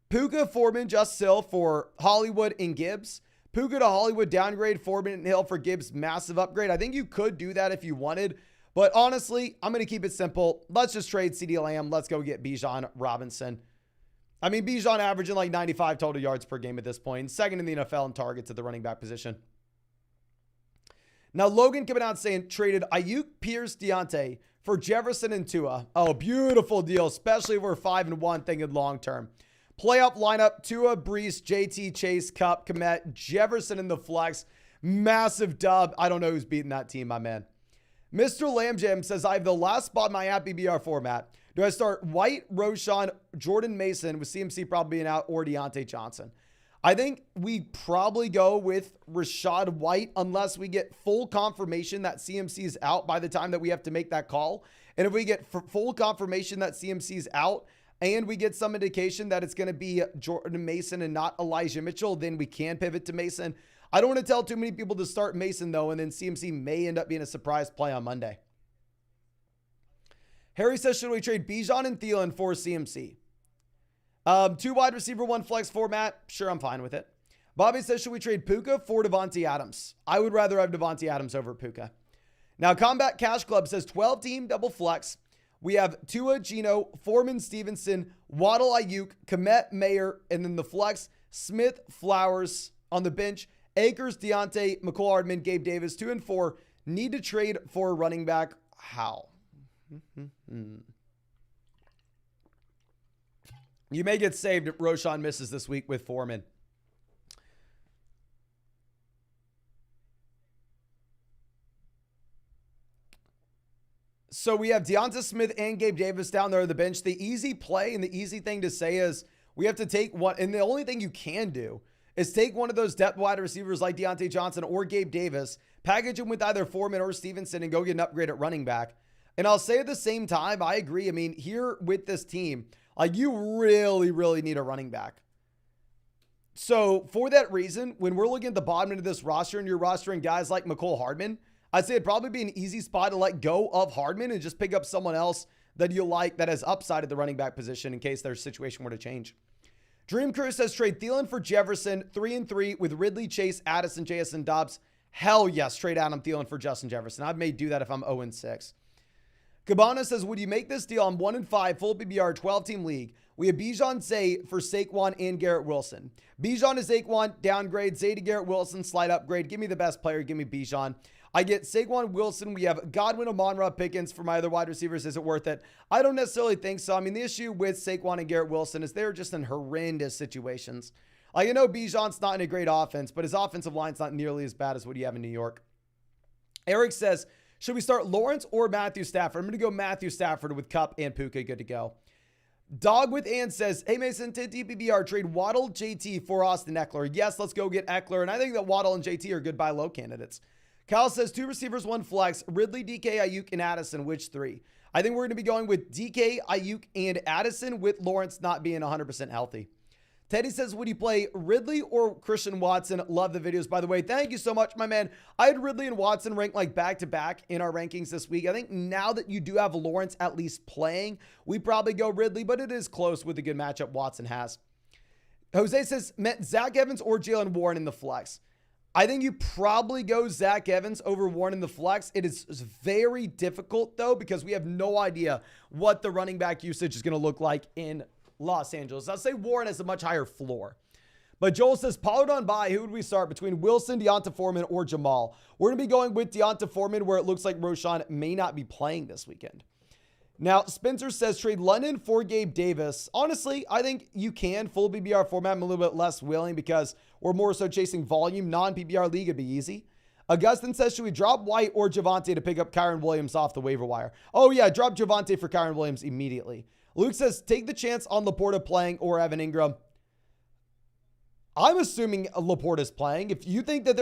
Puka, Foreman, Justice Hill for Hollywood and Gibbs. Puka to Hollywood downgrade, Foreman and Hill for Gibbs massive upgrade. I think you could do that if you wanted. But honestly, I'm going to keep it simple. Let's just trade CeeDee Lamb. Let's go get Bijan Robinson. I mean, Bijan averaging like 95 total yards per game at this point. Second in the NFL in targets at the running back position. Now, Logan coming out saying traded Ayuk, Pierce, Deontay for Jefferson and Tua. Oh, beautiful deal, especially if we're 5-1 thinking long term. Playoff lineup, Tua, Brees, JT, Chase, Cup, Komet, Jefferson in the flex. Massive dub. I don't know who's beating that team, my man. Mr. Lamb Jam says, I have the last spot in my app BBR format. Do I start White, Roshan, Jordan Mason with CMC probably being out, or Deontay Johnson? I think we probably go with Rashad White unless we get full confirmation that CMC is out by the time that we have to make that call. And if we get full confirmation that CMC is out and we get some indication that it's going to be Jordan Mason and not Elijah Mitchell, then we can pivot to Mason. I don't want to tell too many people to start Mason, though, and then CMC may end up being a surprise play on Monday. Harry says, should we trade Bijan and Thielen for CMC? 2 wide receiver, 1 flex format. Sure, I'm fine with it. Bobby says, should we trade Puka for Devontae Adams? I would rather have Devontae Adams over Puka. Now, Combat Cash Club says 12 team double flex. We have Tua, Geno, Foreman, Stevenson, Waddle, Ayuk, Komet, Mayer, and then the flex, Smith, Flowers on the bench, Akers, Deontay, McCole Hardman, Gabe Davis, 2 and 4. Need to trade for a running back. How? You may get saved if Roshan misses this week with Foreman. So we have Deonta Smith and Gabe Davis down there on the bench. The easy play and the easy thing to say is we have to take one. And the only thing you can do is take one of those depth wide receivers like Deontay Johnson or Gabe Davis, package him with either Foreman or Stevenson, and go get an upgrade at running back. And I'll say at the same time, I agree. I mean, here with this team, like you really, really need a running back. So for that reason, when we're looking at the bottom end of this roster and you're rostering guys like McCole Hardman, I'd say it'd probably be an easy spot to let go of Hardman and just pick up someone else that you like that has upside at the running back position in case their situation were to change. Dream Crew says trade Thielen for Jefferson, 3 and 3 with Ridley, Chase, Addison, Jason Dobbs. Hell yes, trade Adam Thielen for Justin Jefferson. I may do that if I'm 0 and 6. Cabana says, would you make this deal on 1 and 5 full PPR 12-team league? We have Bijan Zay for Saquon and Garrett Wilson. Bijan to Saquon, downgrade. Zay to Garrett Wilson, slight upgrade. Give me the best player. Give me Bijan. I get Saquon Wilson. We have Godwin, Amon-Ra, Pickens for my other wide receivers. Is it worth it? I don't necessarily think so. I mean, the issue with Saquon and Garrett Wilson is they're just in horrendous situations. Like, I know Bijan's not in a great offense, but his offensive line's not nearly as bad as what you have in New York. Eric says, should we start Lawrence or Matthew Stafford? I'm going to go Matthew Stafford with Kupp and Puka. Good to go. Dog with Ann says, hey, Mason, to DPBR, trade Waddle, JT for Austin Eckler. Yes, let's go get Eckler. And I think that Waddle and JT are good buy low candidates. Kyle says 2 receivers, 1 flex, Ridley, DK, Ayuk, and Addison. Which 3? I think we're going to be going with DK, Ayuk, and Addison with Lawrence not being 100% healthy. Teddy says, would you play Ridley or Christian Watson? Love the videos, by the way. Thank you so much, my man. I had Ridley and Watson ranked like back-to-back in our rankings this week. I think now that you do have Lawrence at least playing, we probably go Ridley, but it is close with the good matchup Watson has. Jose says, Zach Evans or Jalen Warren in the flex. I think you probably go Zach Evans over Warren in the flex. It is very difficult, though, because we have no idea what the running back usage is going to look like in Los Angeles. I'll say Warren has a much higher floor. But Joel says, Pollard on bye. Who would we start between Wilson, Deonta Foreman, or Jamal? We're going to be going with Deonta Foreman, where it looks like Roshan may not be playing this weekend. Now, Spencer says, trade London for Gabe Davis. Honestly, I think you can. Full PPR format, I'm a little bit less willing because we're more so chasing volume. Non-PPR league, it'd be easy. Augustin says, should we drop White or Javonte to pick up Kyron Williams off the waiver wire? Oh, yeah, drop Javonte for Kyron Williams immediately. Luke says, take the chance on Laporta playing or Evan Ingram. I'm assuming Laporta's playing. If you think that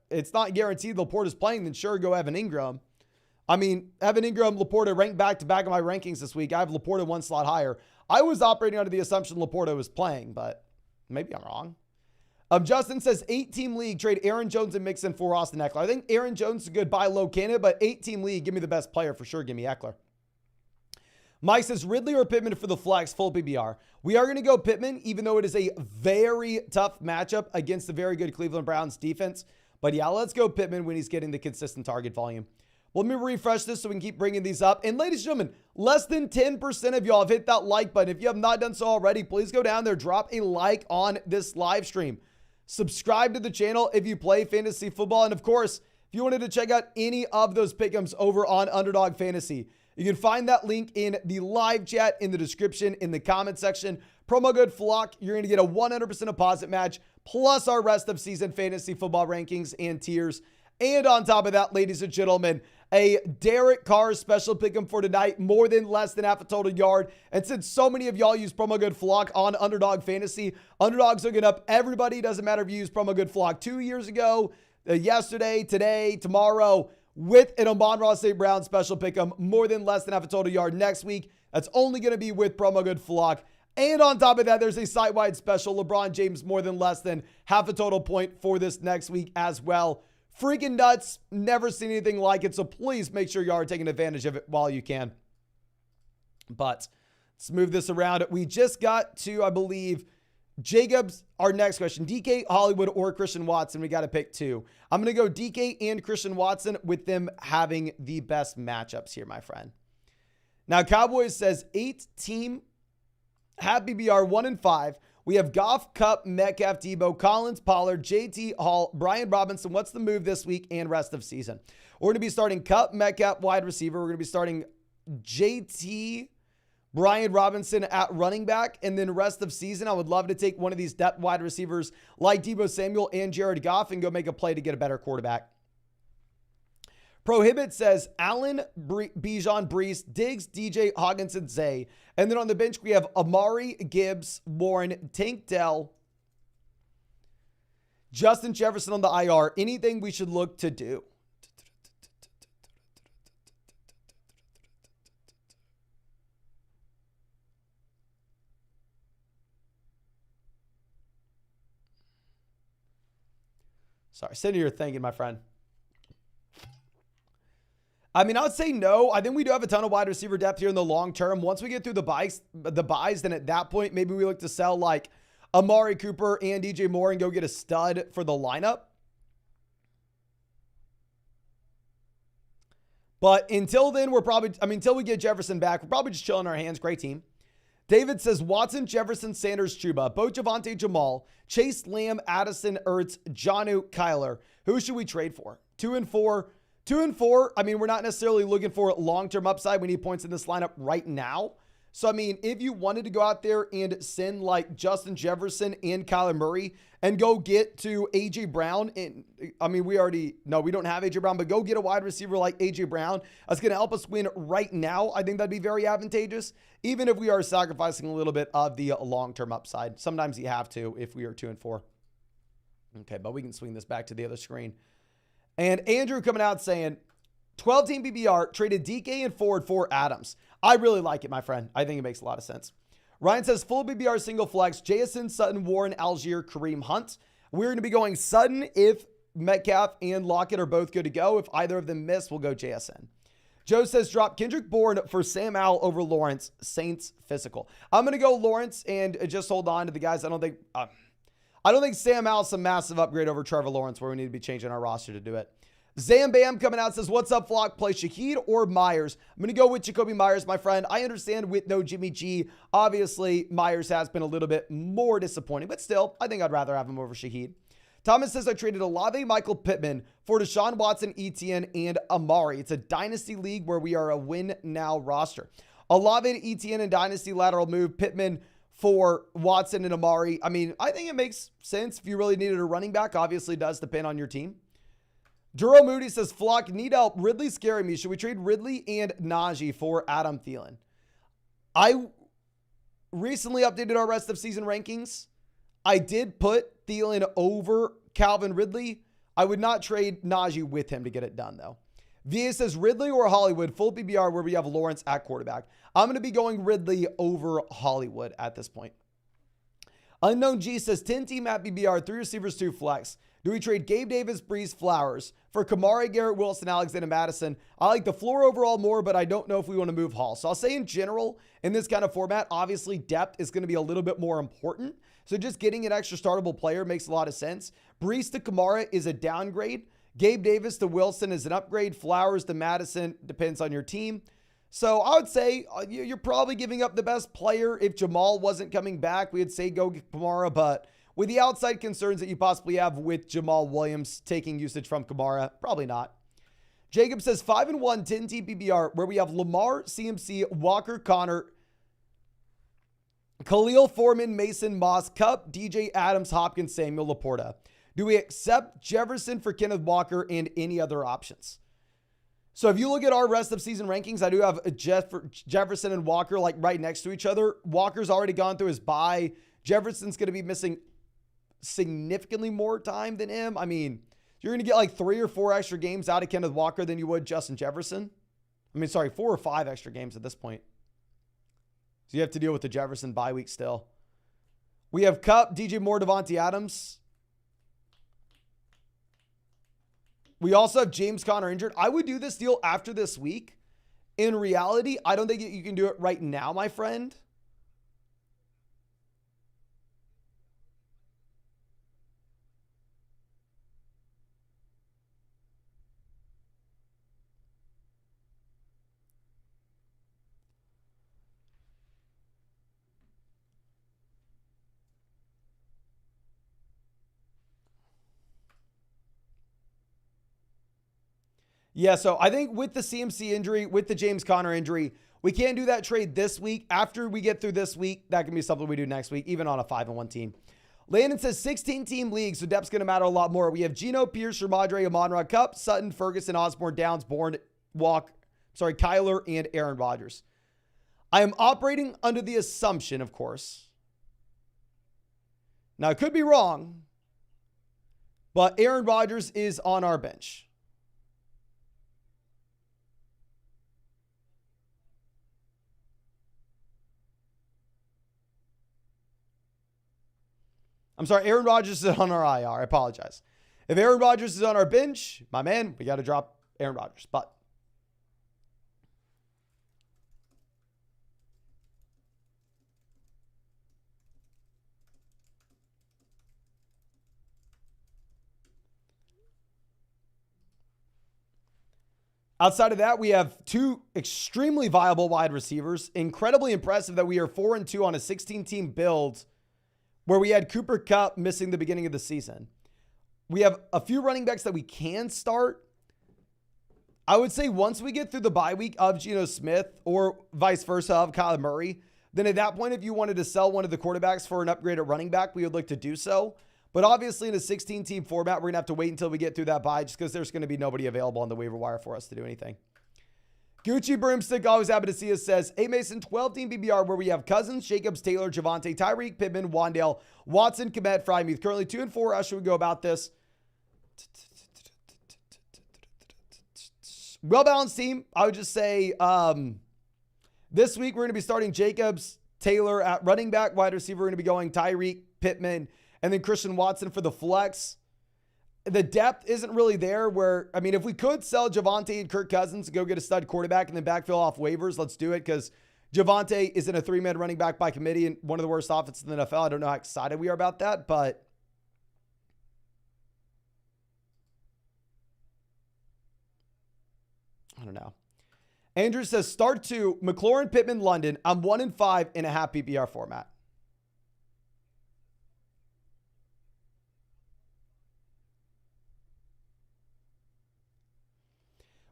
it's not guaranteed Laporta's playing, then sure, go Evan Ingram. I mean, Evan Ingram, Laporta ranked back-to-back in my rankings this week. I have Laporta 1 slot higher. I was operating under the assumption Laporta was playing, but maybe I'm wrong. Justin says 8-team league, trade Aaron Jones and Mixon for Austin Eckler. I think Aaron Jones is a good buy low candidate, but 8-team league, give me the best player for sure. Give me Eckler. Mike says Ridley or Pittman for the flex, full PPR. We are going to go Pittman, even though it is a very tough matchup against the very good Cleveland Browns defense. But yeah, let's go Pittman when he's getting the consistent target volume. Well, let me refresh this so we can keep bringing these up. And ladies and gentlemen, less than 10% of y'all have hit that like button. If you have not done so already, please go down there, drop a like on this live stream. Subscribe to the channel if you play fantasy football. And of course, if you wanted to check out any of those pick'ems over on Underdog Fantasy, you can find that link in the live chat, in the description, in the comment section. Promo code FLOCK, you're going to get a 100% deposit match, plus our rest of season fantasy football rankings and tiers. And on top of that, ladies and gentlemen, a Derek Carr special pick'em for tonight, more than less than half a total yard. And since so many of y'all use promo code FLOCK on Underdog Fantasy, Underdog's hooking up everybody. Doesn't matter if you use promo code FLOCK 2 years ago, yesterday, today, tomorrow, with an Amon-Ra St. Brown special pick'em, more than less than half a total yard next week. That's only going to be with promo code FLOCK. And on top of that, there's a site-wide special, LeBron James more than less than half a total point for this next week as well. Freaking nuts. Never seen anything like it. So please make sure you are taking advantage of it while you can. But let's move this around. We just got to, I believe, Jacob's, our next question. DK, Hollywood, or Christian Watson. We got to pick two. I'm going to go DK and Christian Watson with them having the best matchups here, my friend. Now, Cowboys says 8-team, have BBR 1-5. We have Goff, Kupp, Metcalf, Debo, Collins, Pollard, JT, Hall, Brian Robinson. What's the move this week and rest of season? We're going to be starting Kupp, Metcalf, wide receiver. We're going to be starting JT, Brian Robinson at running back, and then rest of season, I would love to take one of these depth wide receivers like Debo Samuel and Jared Goff and go make a play to get a better quarterback. Prohibit says Allen, Bijan, Brees, Diggs, DJ, Hawkinson, Zay. And then on the bench, we have Amari, Gibbs, Warren, Tank Dell, Justin Jefferson on the IR. Anything we should look to do? Sorry, sitting here thinking, my friend. I mean, I would say no. I think we do have a ton of wide receiver depth here in the long term. Once we get through the buys, then at that point, maybe we look to sell like Amari Cooper and DJ Moore and go get a stud for the lineup. But until then, until we get Jefferson back, we're probably just chilling our hands. Great team. David says Watson, Jefferson, Sanders, Chuba, Bo Javonte, Jamal, Chase, Lamb, Addison, Ertz, Jonnu, Kyler. Who should we trade for? 2 and 4. 2 and 4. I mean, we're not necessarily looking for long-term upside. We need points in this lineup right now. So, I mean, if you wanted to go out there and send like Justin Jefferson and Kyler Murray and go get to A.J. Brown, and I mean, we don't have A.J. Brown, but go get a wide receiver like A.J. Brown. That's going to help us win right now. I think that'd be very advantageous, even if we are sacrificing a little bit of the long-term upside. Sometimes you have to if we are 2 and 4. Okay, but we can swing this back to the other screen. And Andrew coming out saying, 12-team BBR traded DK and Ford for Adams. I really like it, my friend. I think it makes a lot of sense. Ryan says, full BBR single flex, JSN, Sutton, Warren, Algier, Kareem Hunt. We're going to be going Sutton if Metcalf and Lockett are both good to go. If either of them miss, we'll go JSN. Joe says, drop Kendrick Bourne for Sam Howell over Lawrence. Saints physical. I'm going to go Lawrence and just hold on to the guys. I don't think Sam Howell's a massive upgrade over Trevor Lawrence where we need to be changing our roster to do it. Zambam coming out says, what's up, Flock? Play Shaheed or Myers? I'm going to go with Jacoby Myers, my friend. I understand with no Jimmy G. Obviously, Myers has been a little bit more disappointing, but still, I think I'd rather have him over Shaheed. Thomas says, I traded Olave, Michael Pittman for Deshaun Watson, Etienne, and Amari. It's a dynasty league where we are a win-now roster. Olave to Etienne and dynasty lateral move. Pittman for Watson and Amari. I mean, I think it makes sense if you really needed a running back. Obviously, it does depend on your team. Duro Moody says, Flock, need help. Ridley's scaring me. Should we trade Ridley and Najee for Adam Thielen? I recently updated our rest of season rankings. I did put Thielen over Calvin Ridley. I would not trade Najee with him to get it done, though. VA says, Ridley or Hollywood, full PBR where we have Lawrence at quarterback. I'm going to be going Ridley over Hollywood at this point. Unknown G says, 10-team at BBR, 3 receivers, 2 flex. Do we trade Gabe Davis, Breeze, Flowers for Kamari, Garrett Wilson, Alexander Madison? I like the floor overall more, but I don't know if we want to move Hall. So I'll say in general, in this kind of format, obviously depth is going to be a little bit more important. So just getting an extra startable player makes a lot of sense. Breeze to Kamara is a downgrade. Gabe Davis to Wilson is an upgrade. Flowers to Madison depends on your team. So I would say you're probably giving up the best player. If Jamal wasn't coming back, we would say go get Kamara, but with the outside concerns that you possibly have with Jamal Williams taking usage from Kamara, probably not. Jacob says 5-1, 10-team PBR, where we have Lamar, CMC, Walker, Connor, Khalil, Foreman, Mason, Moss, Kupp, DJ, Adams, Hopkins, Samuel, Laporta. Do we accept Jefferson for Kenneth Walker and any other options? So if you look at our rest of season rankings, I do have Jefferson and Walker like right next to each other. Walker's already gone through his bye. Jefferson's going to be missing significantly more time than him. I mean, you're going to get like 3 or 4 extra games out of Kenneth Walker than you would Justin Jefferson. 4 or 5 extra games at this point. So you have to deal with the Jefferson bye week still. We have Kupp, DJ Moore, Devontae Adams. We also have James Conner injured. I would do this deal after this week in reality, I don't think you can do it right now, my friend. Yeah, so I think with the CMC injury, with the James Conner injury, we can't do that trade this week. After we get through this week, that can be something we do next week, even on a 5-1 team. Landon says 16-team league, so depth's going to matter a lot more. We have Geno, Pierce, Ramadre, Amon-Ra, Cup, Sutton, Ferguson, Osborne, Downs, Bourne, Kyler, and Aaron Rodgers. I am operating under the assumption, of course. Now, I could be wrong, but Aaron Rodgers is on our bench. I'm sorry, Aaron Rodgers is on our IR. I apologize. If Aaron Rodgers is on our bench, my man, we got to drop Aaron Rodgers. But outside of that, we have two extremely viable wide receivers. Incredibly impressive that we are 4-2 on a 16-team build where we had Cooper Kupp missing the beginning of the season. We have a few running backs that we can start. I would say once we get through the bye week of Geno Smith or vice versa of Kyler Murray, then at that point, if you wanted to sell one of the quarterbacks for an upgraded running back, we would look to do so. But obviously in a 16-team format, we're going to have to wait until we get through that bye just because there's going to be nobody available on the waiver wire for us to do anything. Gucci Broomstick, always happy to see us, says, A Mason, 12-team BBR where we have Cousins, Jacobs, Taylor, Javonte, Tyreek, Pittman, Wandale, Watson, Komet, Frymuth. Currently 2-4. How should we go about this? Well-balanced team. I would just say this week we're going to be starting Jacobs, Taylor at running back, wide receiver. We're going to be going Tyreek, Pittman, and then Christian Watson for the flex. The depth isn't really there where, I mean, if we could sell Javonte and Kirk Cousins to go get a stud quarterback and then backfill off waivers, let's do it because Javonte is in a 3-man running back by committee and one of the worst offenses in the NFL. I don't know how excited we are about that, but I don't know. Andrew says, start 2, McLaurin, Pittman, London. I'm 1-5 in a half PPR format.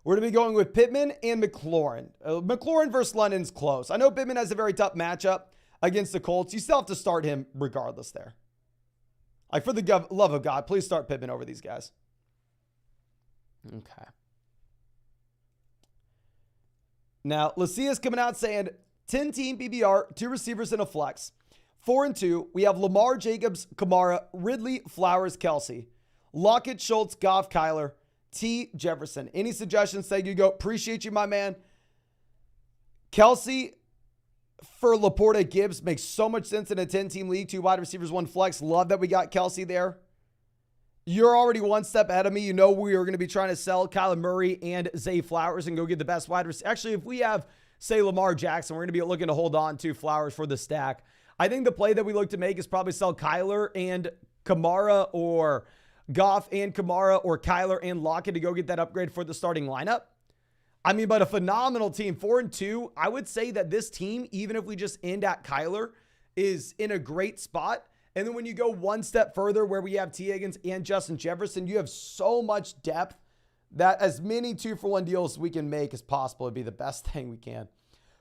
We're going to be going with Pittman and McLaurin. McLaurin versus London's close. I know Pittman has a very tough matchup against the Colts. You still have to start him regardless there. Like, for the love of God, please start Pittman over these guys. Okay. Now, Lucia's coming out saying 10-team PBR, 2 receivers and a flex. 4-2. We have Lamar, Jacobs, Kamara, Ridley, Flowers, Kelsey. Lockett, Schultz, Goff, Kyler, T. Jefferson. Any suggestions? Say you go. Appreciate you, my man. Kelsey for Laporta Gibbs makes so much sense in a 10-team league. 2 wide receivers, 1 flex. Love that we got Kelsey there. You're already one step ahead of me. You know we are going to be trying to sell Kyler Murray and Zay Flowers and go get the best wide receiver. Actually, if we have, say, Lamar Jackson, we're going to be looking to hold on to Flowers for the stack. I think the play that we look to make is probably sell Kyler and Kamara or Goff and Kamara or Kyler and Lockett to go get that upgrade for the starting lineup. I mean, but a phenomenal team. 4-2. I would say that this team, even if we just end at Kyler, is in a great spot. And then when you go one step further where we have T. Higgins and Justin Jefferson, you have so much depth that as many 2-for-1 deals we can make as possible would be the best thing we can.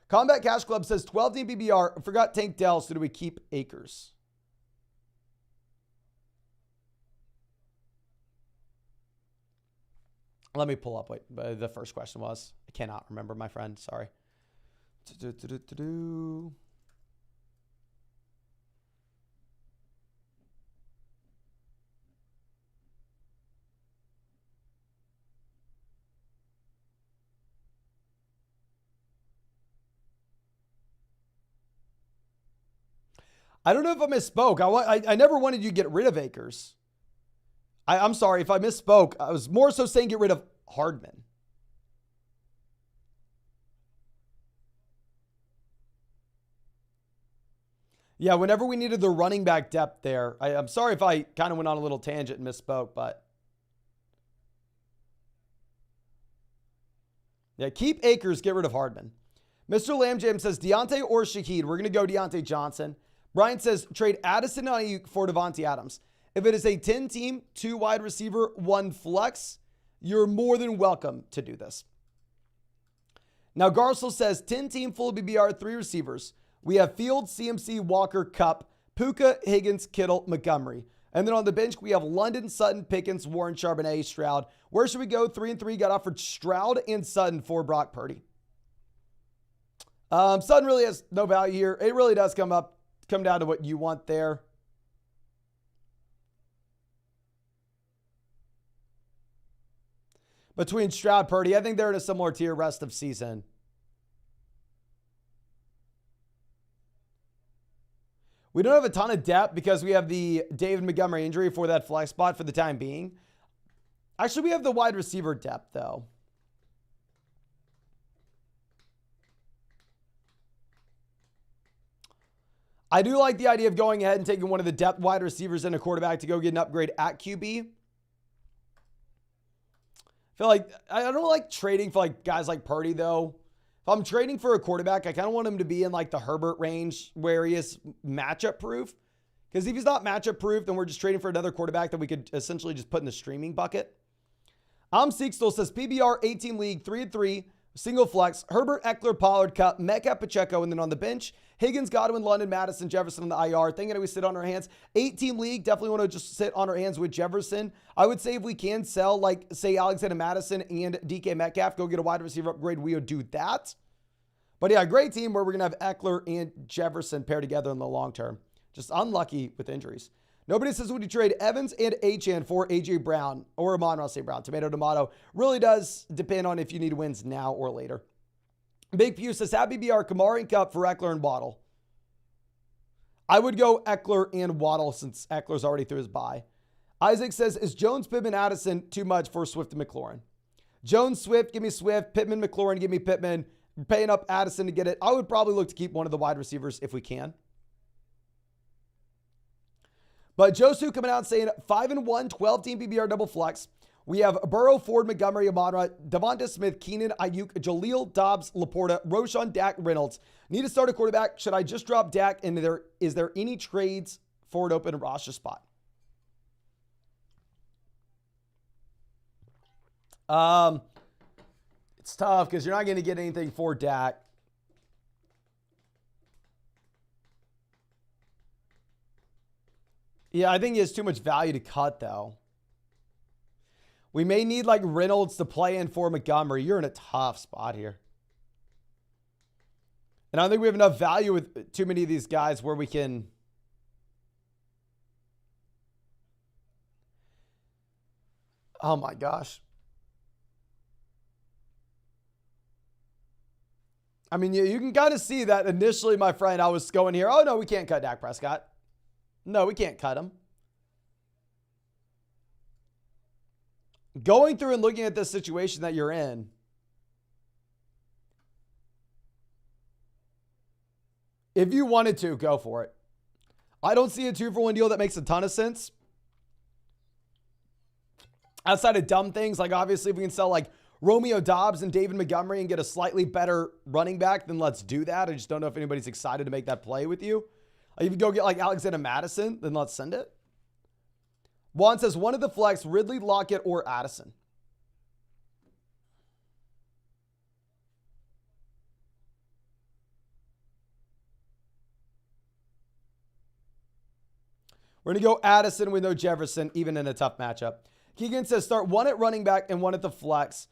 Combat Cash Club says 12-team BBR. I forgot Tank Dell, so do we keep Akers? Let me pull up what the first question was. I cannot remember, my friend. Sorry. I don't know if I misspoke. I never wanted you to get rid of Akers. I'm sorry if I misspoke. I was more so saying get rid of Hardman. Yeah, whenever we needed the running back depth there, I'm sorry if I kind of went on a little tangent and misspoke, but yeah, keep Akers, get rid of Hardman. Mr. Lamb Jam says Deontay or Shaheed. We're going to go Deontay Johnson. Brian says trade Addison and Ayuk for Devontae Adams. If it is a 10-team, 2 wide receiver, 1 flex, you're more than welcome to do this. Now, Garcel says 10-team full BBR, 3 receivers. We have Fields, CMC, Walker, Kupp, Puka, Higgins, Kittle, Montgomery. And then on the bench, we have London, Sutton, Pickens, Warren, Charbonnet, Stroud. Where should we go? 3 and 3 got offered Stroud and Sutton for Brock Purdy. Sutton really has no value here. It really does come down to what you want there. Between Stroud, Purdy, I think they're in a similar tier rest of season. We don't have a ton of depth because we have the David Montgomery injury for that flex spot for the time being. Actually, we have the wide receiver depth, though. I do like the idea of going ahead and taking one of the depth wide receivers and a quarterback to go get an upgrade at QB. I feel like I don't like trading for like guys like Purdy, though. If I'm trading for a quarterback, I kind of want him to be in like the Herbert range where he is matchup proof. Because if he's not matchup proof, then we're just trading for another quarterback that we could essentially just put in the streaming bucket. Seek still says PBR 18 league 3 and 3, single flex, Herbert, Eckler, Pollard, Kupp, Metcalf, Pacheco, and then on the bench, Higgins, Godwin, London, Madison, Jefferson on the IR. Thinking that we sit on our hands. 8-team league, definitely want to just sit on our hands with Jefferson. I would say if we can sell, like, say, Alexander Madison and DK Metcalf, go get a wide receiver upgrade, we would do that. But yeah, great team where we're going to have Eckler and Jefferson paired together in the long term. Just unlucky with injuries. Nobody says, would you trade Evans and Achane for A.J. Brown or Amon-Ra St. Brown? Tomato. Really does depend on if you need wins now or later. Big Pew says, have BBR, Kamara, and Kupp for Eckler and Waddle. I would go Eckler and Waddle since Eckler's already through his bye. Isaac says, is Jones, Pittman, Addison too much for Swift and McLaurin? Jones, Swift, give me Swift. Pittman, McLaurin, give me Pittman. We're paying up Addison to get it. I would probably look to keep one of the wide receivers if we can. But Josu coming out saying 5-1, 12-team PBR double flex. We have Burrow, Ford, Montgomery, Amon-Ra, Devonta Smith, Keenan, Ayuk, Jaleel, Dobbs, Laporta, Roshan, Dak, Reynolds. Need to start a quarterback. Should I just drop Dak? And is there any trades for an open roster spot? It's tough because you're not going to get anything for Dak. Yeah, I think he has too much value to cut, though. We may need like Reynolds to play in for Montgomery. You're in a tough spot here. And I don't think we have enough value with too many of these guys where we can. Oh my gosh. I mean, you can kind of see that initially, my friend, I was going here. Oh, no, we can't cut Dak Prescott. No, we can't cut him. Going through and looking at this situation that you're in, if you wanted to, go for it. I don't see a 2-for-1 deal that makes a ton of sense. Outside of dumb things, like obviously if we can sell like Romeo Dobbs and David Montgomery and get a slightly better running back, then let's do that. I just don't know if anybody's excited to make that play with you. If you go get like Alexander Madison, then let's send it. Juan says, one of the flex, Ridley, Lockett, or Addison. We're going to go Addison with no Jefferson, even in a tough matchup. Keegan says, start one at running back and one at the flex.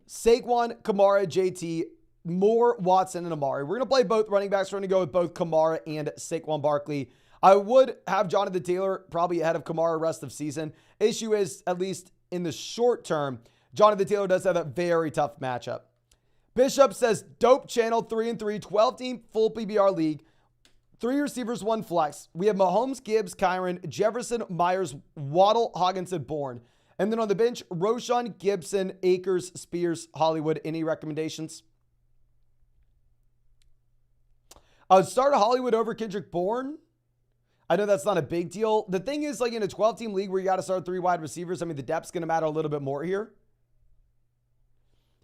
Saquon, Kamara, JT, Moore, Watson, and Amari. We're going to play both running backs. We're going to go with both Kamara and Saquon Barkley. I would have Jonathan Taylor probably ahead of Kamara rest of season. Issue is, at least in the short term, Jonathan Taylor does have a very tough matchup. Bishop says, dope channel, 3 and 3, 12-team full PBR league. 3 receivers, 1 flex. We have Mahomes, Gibbs, Kyron, Jefferson, Myers, Waddle, Hogginson, Bourne. And then on the bench, Roshan, Gibson, Akers, Spears, Hollywood. Any recommendations? I would start Hollywood over Kendrick Bourne. I know that's not a big deal. The thing is, like in a 12-team league where you got to start 3 wide receivers, I mean, the depth's going to matter a little bit more here.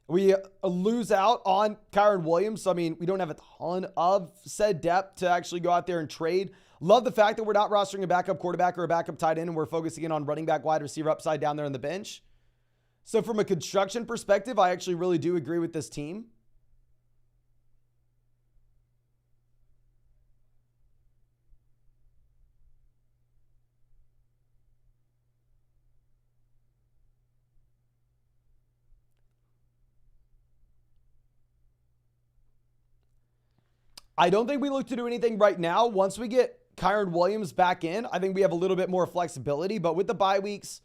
We lose out on Kyron Williams. So, I mean, we don't have a ton of said depth to actually go out there and trade. Love the fact that we're not rostering a backup quarterback or a backup tight end, and we're focusing in on running back, wide receiver upside down there on the bench. So from a construction perspective, I actually really do agree with this team. I don't think we look to do anything right now. Once we get Kyron Williams back in, I think we have a little bit more flexibility. But with the bye weeks,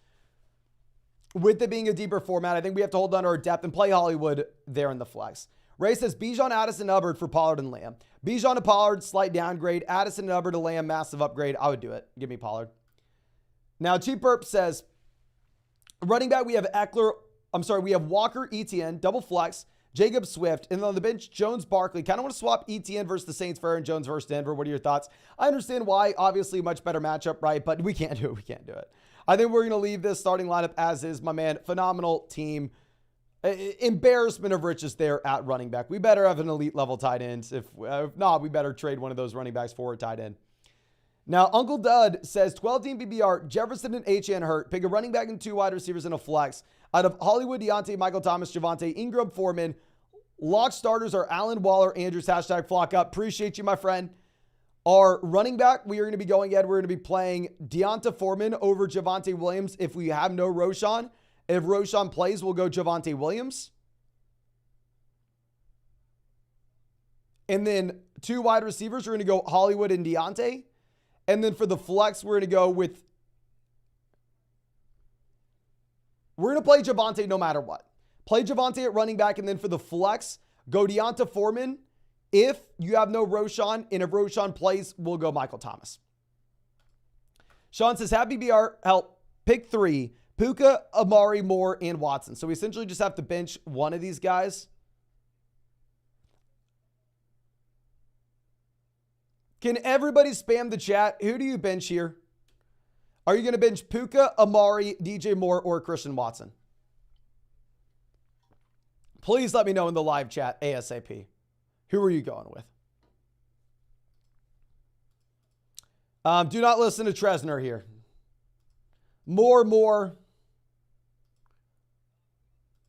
with it being a deeper format, I think we have to hold on to our depth and play Hollywood there in the flex. Ray says Bijan, Addison, Hubbard for Pollard and Lamb. Bijan to Pollard, slight downgrade. Addison and Hubbard to Lamb, massive upgrade. I would do it. Give me Pollard. Now, Cheap Burp says, running back, we have we have Walker, ETN, double flex, Jacob Swift, and then on the bench, Jones, Barkley. Kind of want to swap ETN versus the Saints for Aaron Jones versus Denver. What are your thoughts? I understand why. Obviously, much better matchup, right? But we can't do it. We can't do it. I think we're going to leave this starting lineup as is, my man. Phenomenal team. Embarrassment of riches there at running back. We better have an elite level tight end. If not, we better trade one of those running backs for a tight end. Now, Uncle Dud says 12-team PPR, Jefferson and HN hurt. Pick a running back and 2 wide receivers and a flex. Out of Hollywood, Deontay, Michael Thomas, Javonte, Ingram, Foreman. Lock starters are Allen, Waller, Andrews, hashtag flock up. Appreciate you, my friend. Our running back, we are going to be going ahead. We're going to be playing Deonta Foreman over Javonte Williams if we have no Roshan. If Roshan plays, we'll go Javonte Williams. And then 2 wide receivers, we're going to go Hollywood and Deontay. And then for the flex, we're going to go with... We're going to play Javonte no matter what. Play Javonte at running back, and then for the flex, go Deonta Foreman. If you have no Roshan, and if Roshan plays, we'll go Michael Thomas. Sean says, have BBR help pick 3, Puka, Amari, Moore, and Watson. So we essentially just have to bench one of these guys. Can everybody spam the chat? Who do you bench here? Are you going to bench Puka, Amari, DJ Moore, or Christian Watson? Please let me know in the live chat ASAP. Who are you going with? Do not listen to Tresner here. Moore,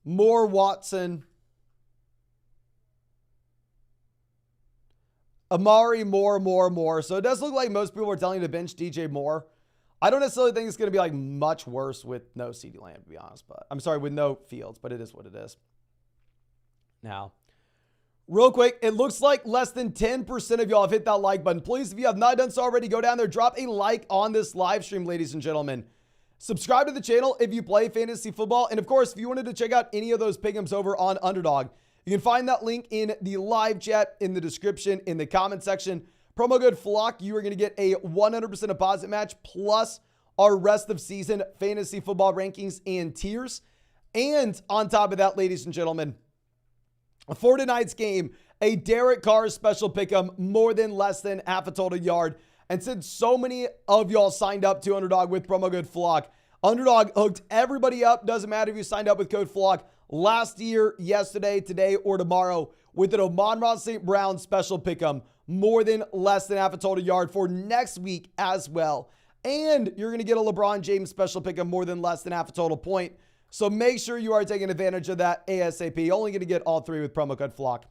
Watson. Amari, Moore. So it does look like most people are telling you to bench DJ Moore. I don't necessarily think it's going to be like much worse with no CeeDee Lamb, to be honest. But I'm sorry, with no Fields, but it is what it is. Now, real quick, it looks like less than 10% of y'all have hit that like button. Please, if you have not done so already, go down there, drop a like on this live stream, ladies and gentlemen. Subscribe to the channel if you play fantasy football. And of course, if you wanted to check out any of those pick'ems over on Underdog, you can find that link in the live chat, in the description, in the comment section. Promo code FLOCK, you are going to get a 100% deposit match plus our rest of season fantasy football rankings and tiers. And on top of that, ladies and gentlemen, for tonight's game, a Derek Carr special pick'em, more than less than half a total yard. And since so many of y'all signed up to Underdog with promo code FLOCK, Underdog hooked everybody up. Doesn't matter if you signed up with code FLOCK last year, yesterday, today, or tomorrow with an Amon-Ra St. Brown special pick'em, more than less than half a total yard for next week as well. And you're going to get a LeBron James special pick'em, more than less than half a total point. So make sure you are taking advantage of that ASAP. Only going to get all 3 with promo code FLOCK.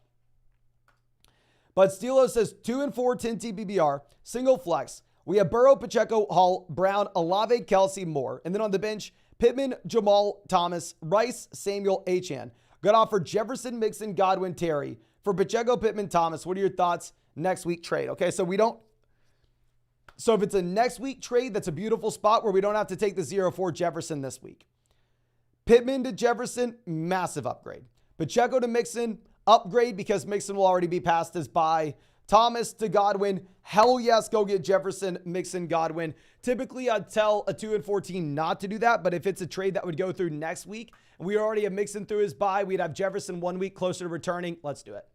But Steelo says 2 and 4, 10 TBBR, single flex. We have Burrow, Pacheco, Hall, Brown, Olave, Kelsey, Moore. And then on the bench, Pittman, Jamal, Thomas, Rice, Samuel, Achane. Got off for Jefferson, Mixon, Godwin, Terry. For Pacheco, Pittman, Thomas. What are your thoughts? Next week trade. Okay, so if it's a next week trade, that's a beautiful spot where we don't have to take the 0-4 Jefferson this week. Pittman to Jefferson, massive upgrade. Pacheco to Mixon, upgrade because Mixon will already be past his bye. Thomas to Godwin, hell yes, go get Jefferson, Mixon, Godwin. Typically, I'd tell a 2 and 4 team not to do that, but if it's a trade that would go through next week, and we already have Mixon through his bye, we'd have Jefferson 1 week closer to returning, let's do it.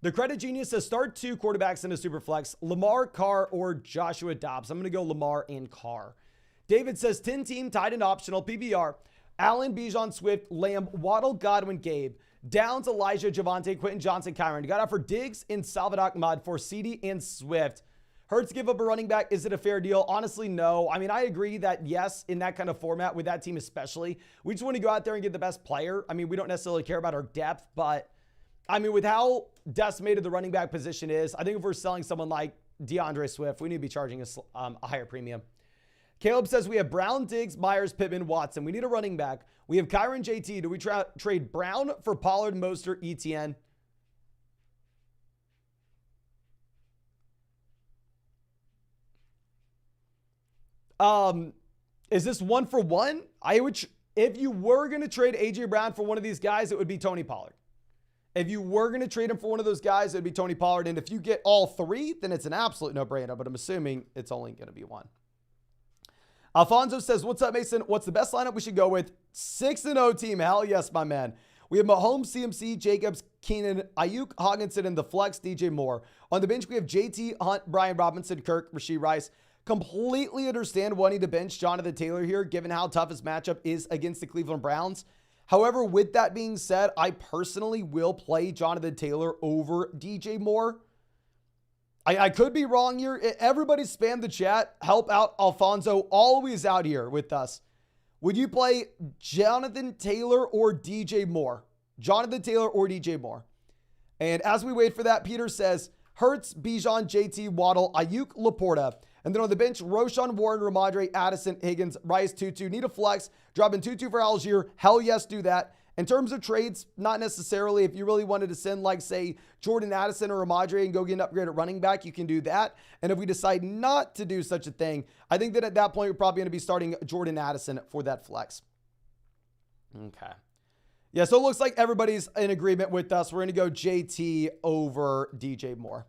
The Credit Genius says start 2 quarterbacks in a super flex, Lamar, Carr, or Joshua Dobbs. I'm going to go Lamar and Carr. David says 10 team, tight end optional, PBR. Allen, Bijan, Swift, Lamb, Waddle, Godwin, Gabe. Downs, Elijah, Javonte, Quentin Johnson, Kyron. You got out for Diggs and Salvador Ahmad for CD and Swift. Hurts give up a running back. Is it a fair deal? Honestly, no. I mean, I agree that yes, in that kind of format with that team especially, we just want to go out there and get the best player. I mean, we don't necessarily care about our depth, but I mean, with how decimated the running back position is, I think if we're selling someone like DeAndre Swift, we need to be charging a higher premium. Caleb says we have Brown, Diggs, Myers, Pittman, Watson. We need a running back. We have Kyron, JT. Do we trade Brown for Pollard, Mostert, ETN? Is this 1 for 1? If you were going to trade AJ Brown for one of these guys, it would be Tony Pollard. If you were going to trade him for one of those guys, it would be Tony Pollard. And if you get all 3, then it's an absolute no-brainer, but I'm assuming it's only going to be 1. Alfonso says, what's up, Mason? What's the best lineup we should go with? 6-0 team. Hell yes, my man. We have Mahomes, CMC, Jacobs, Keenan, Ayuk, Hockenson, and the flex, DJ Moore. On the bench, we have JT, Hunt, Brian Robinson, Kirk, Rashee Rice. Completely understand wanting to bench Jonathan Taylor here, given how tough his matchup is against the Cleveland Browns. However, with that being said, I personally will play Jonathan Taylor over DJ Moore. I could be wrong here. Everybody spam the chat. Help out Alfonso, always out here with us. Would you play Jonathan Taylor or DJ Moore? Jonathan Taylor or DJ Moore? And as we wait for that, Peter says, Hurts, Bijan, JT, Waddle, Ayuk, Laporta. And then on the bench, Roshan, Warren, Ramondre, Addison, Higgins, Rice, Tutu. Need a flex. Dropping Tutu for Algier. Hell yes, do that. In terms of trades, not necessarily. If you really wanted to send, like, say, Jordan Addison or Ramondre and go get an upgrade at running back, you can do that. And if we decide not to do such a thing, I think that at that point, we're probably going to be starting Jordan Addison for that flex. Okay. Yeah, so it looks like everybody's in agreement with us. We're going to go JT over DJ Moore.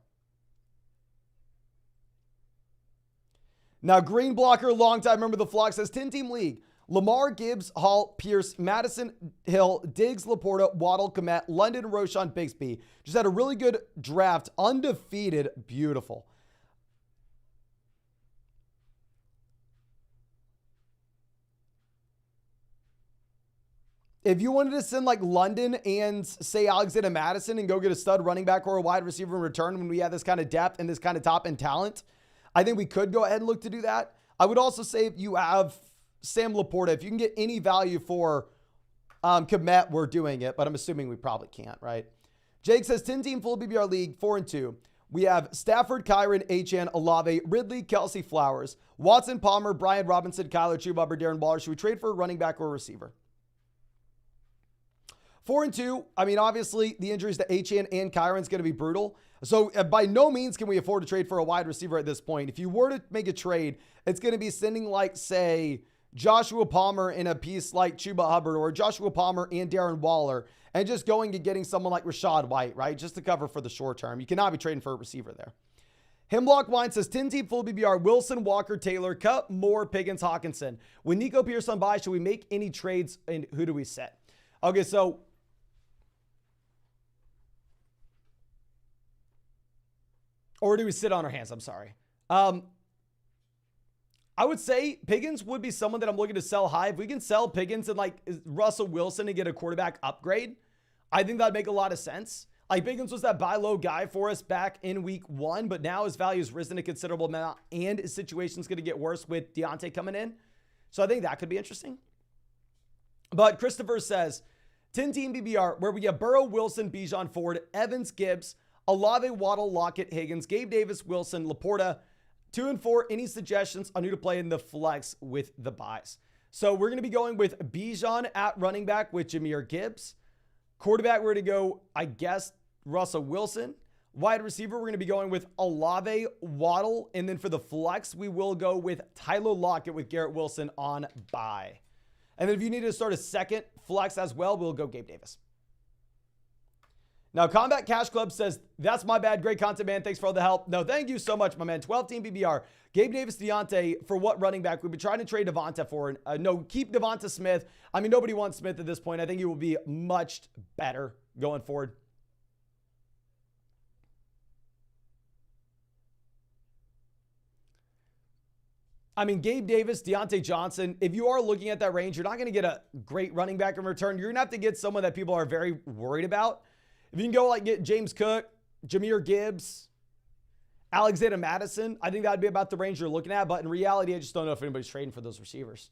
Now, Green Blocker, longtime member of the flock, says 10-team league. Lamar, Gibbs, Hall, Pierce, Madison, Hill, Diggs, Laporta, Waddle, Komet, London, Roshan, Bigsby. Just had a really good draft. Undefeated. Beautiful. If you wanted to send like London and say Alexander Madison and go get a stud running back or a wide receiver in return when we have this kind of depth and this kind of top end talent, I think we could go ahead and look to do that. I would also say if you have Sam Laporta, if you can get any value for Komet, we're doing it, but I'm assuming we probably can't, right? Jake says 10-team full BBR league, 4-2. We have Stafford, Kyron, HN, Olave, Ridley, Kelsey, Flowers, Watson, Palmer, Brian Robinson, Kyler, Chuba, Darren Waller. Should we trade for a running back or a receiver? 4-2. I mean, obviously the injuries to HN and Kyron is going to be brutal. So by no means can we afford to trade for a wide receiver at this point. If you were to make a trade, it's going to be sending like, say, Joshua Palmer in a piece like Chuba Hubbard or Joshua Palmer and Darren Waller and just going and getting someone like Rashad White, right? Just to cover for the short term. You cannot be trading for a receiver there. Hemlock Wine says 10-team full BBR, Wilson, Walker, Taylor, Cup, Moore, Pickens, Hawkinson. When Nico Pierce on bye, should we make any trades and who do we set? Okay, so or do we sit on our hands? I'm sorry. I would say Pickens would be someone that I'm looking to sell high. If we can sell Pickens and like Russell Wilson and get a quarterback upgrade, I think that'd make a lot of sense. Like Pickens was that buy low guy for us back in week 1, but now his value has risen a considerable amount and his situation's going to get worse with Deontay coming in. So I think that could be interesting. But Christopher says 10-team BBR where we have Burrow, Wilson, Bijan, Ford, Evans, Gibbs, Olave, Waddle, Lockett, Higgins, Gabe Davis, Wilson, Laporta. 2 and 4. Any suggestions on who to play in the flex with the buys? So we're going to be going with Bijan at running back with Jahmyr Gibbs. Quarterback, we're going to go, I guess, Russell Wilson. Wide receiver, we're going to be going with Olave, Waddle. And then for the flex, we will go with Tyler Lockett with Garrett Wilson on bye. And then if you need to start a second flex as well, we'll go Gabe Davis. Now, Combat Cash Club says, that's my bad. Great content, man. Thanks for all the help. No, thank you so much, my man. 12-team BBR. Gabe Davis, Deontay, for what running back? We've been trying to trade Devonta for. No, keep Devonta Smith. I mean, nobody wants Smith at this point. I think he will be much better going forward. I mean, Gabe Davis, Deontay Johnson, if you are looking at that range, you're not going to get a great running back in return. You're going to have to get someone that people are very worried about. If you can go like get James Cook, Jahmyr Gibbs, Alexander Madison, I think that would be about the range you're looking at. But in reality, I just don't know if anybody's trading for those receivers.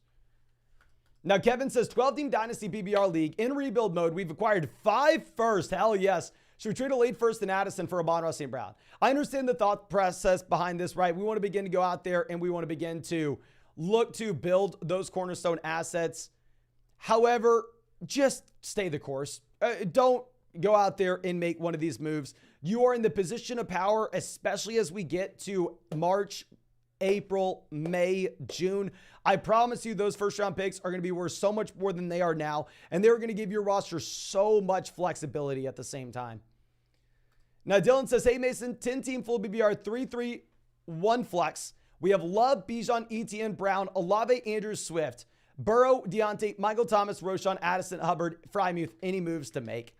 Now, Kevin says 12-team Dynasty PBR League in rebuild mode. We've acquired 5 first. Hell yes. Should we trade a late first in Addison for Amon-Ra St. Brown? I understand the thought process behind this, right? We want to begin to go out there and we want to begin to look to build those cornerstone assets. However, just stay the course. Don't go out there and make one of these moves. You are in the position of power, especially as we get to March, April, May, June. I promise you those first round picks are going to be worth so much more than they are now. And they're going to give your roster so much flexibility at the same time. Now, Dylan says, hey, Mason, 10-team full BBR, 3-3-1 flex. We have Love, Bijan, Etienne, Brown, Olave, Andrews, Swift, Burrow, Deontay, Michael Thomas, Roschon, Addison, Hubbard, Frymuth. Any moves to make?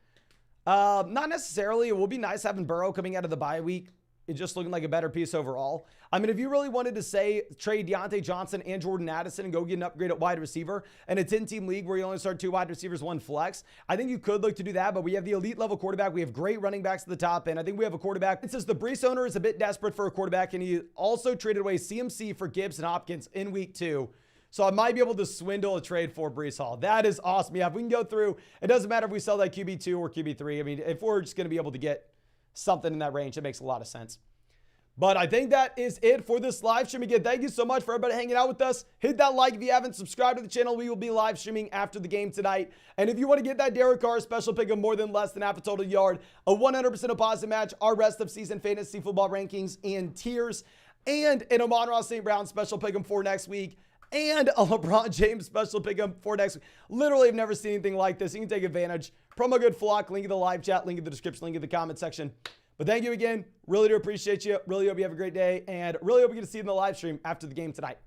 Not necessarily. It will be nice having Burrow coming out of the bye week. It's just looking like a better piece overall. I mean, if you really wanted to say trade Deontay Johnson and Jordan Addison and go get an upgrade at wide receiver and a 10-team league where you only start 2 wide receivers, 1 flex, I think you could look to do that, but we have the elite level quarterback. We have great running backs at the top end. I think we have a quarterback. It says the Brees owner is a bit desperate for a quarterback, and he also traded away CMC for Gibbs and Hopkins in week 2. So I might be able to swindle a trade for Brees Hall. That is awesome. Yeah, if we can go through, it doesn't matter if we sell that QB2 or QB3. I mean, if we're just going to be able to get something in that range, it makes a lot of sense. But I think that is it for this live stream. Again, thank you so much for everybody hanging out with us. Hit that like if you haven't subscribed to the channel. We will be live streaming after the game tonight. And if you want to get that Derek Carr special pick of more than less than half a total yard, a 100% deposit match, our rest of season fantasy football rankings and tiers, and an Amon-Ra St. Brown special pick 'em for next week, and a LeBron James special pick 'em for next week. Literally, I've never seen anything like this. You can take advantage. Promo code FLOCK, link in the live chat, link in the description, link in the comment section. But thank you again. Really do appreciate you. Really hope you have a great day. And really hope we get to see you in the live stream after the game tonight.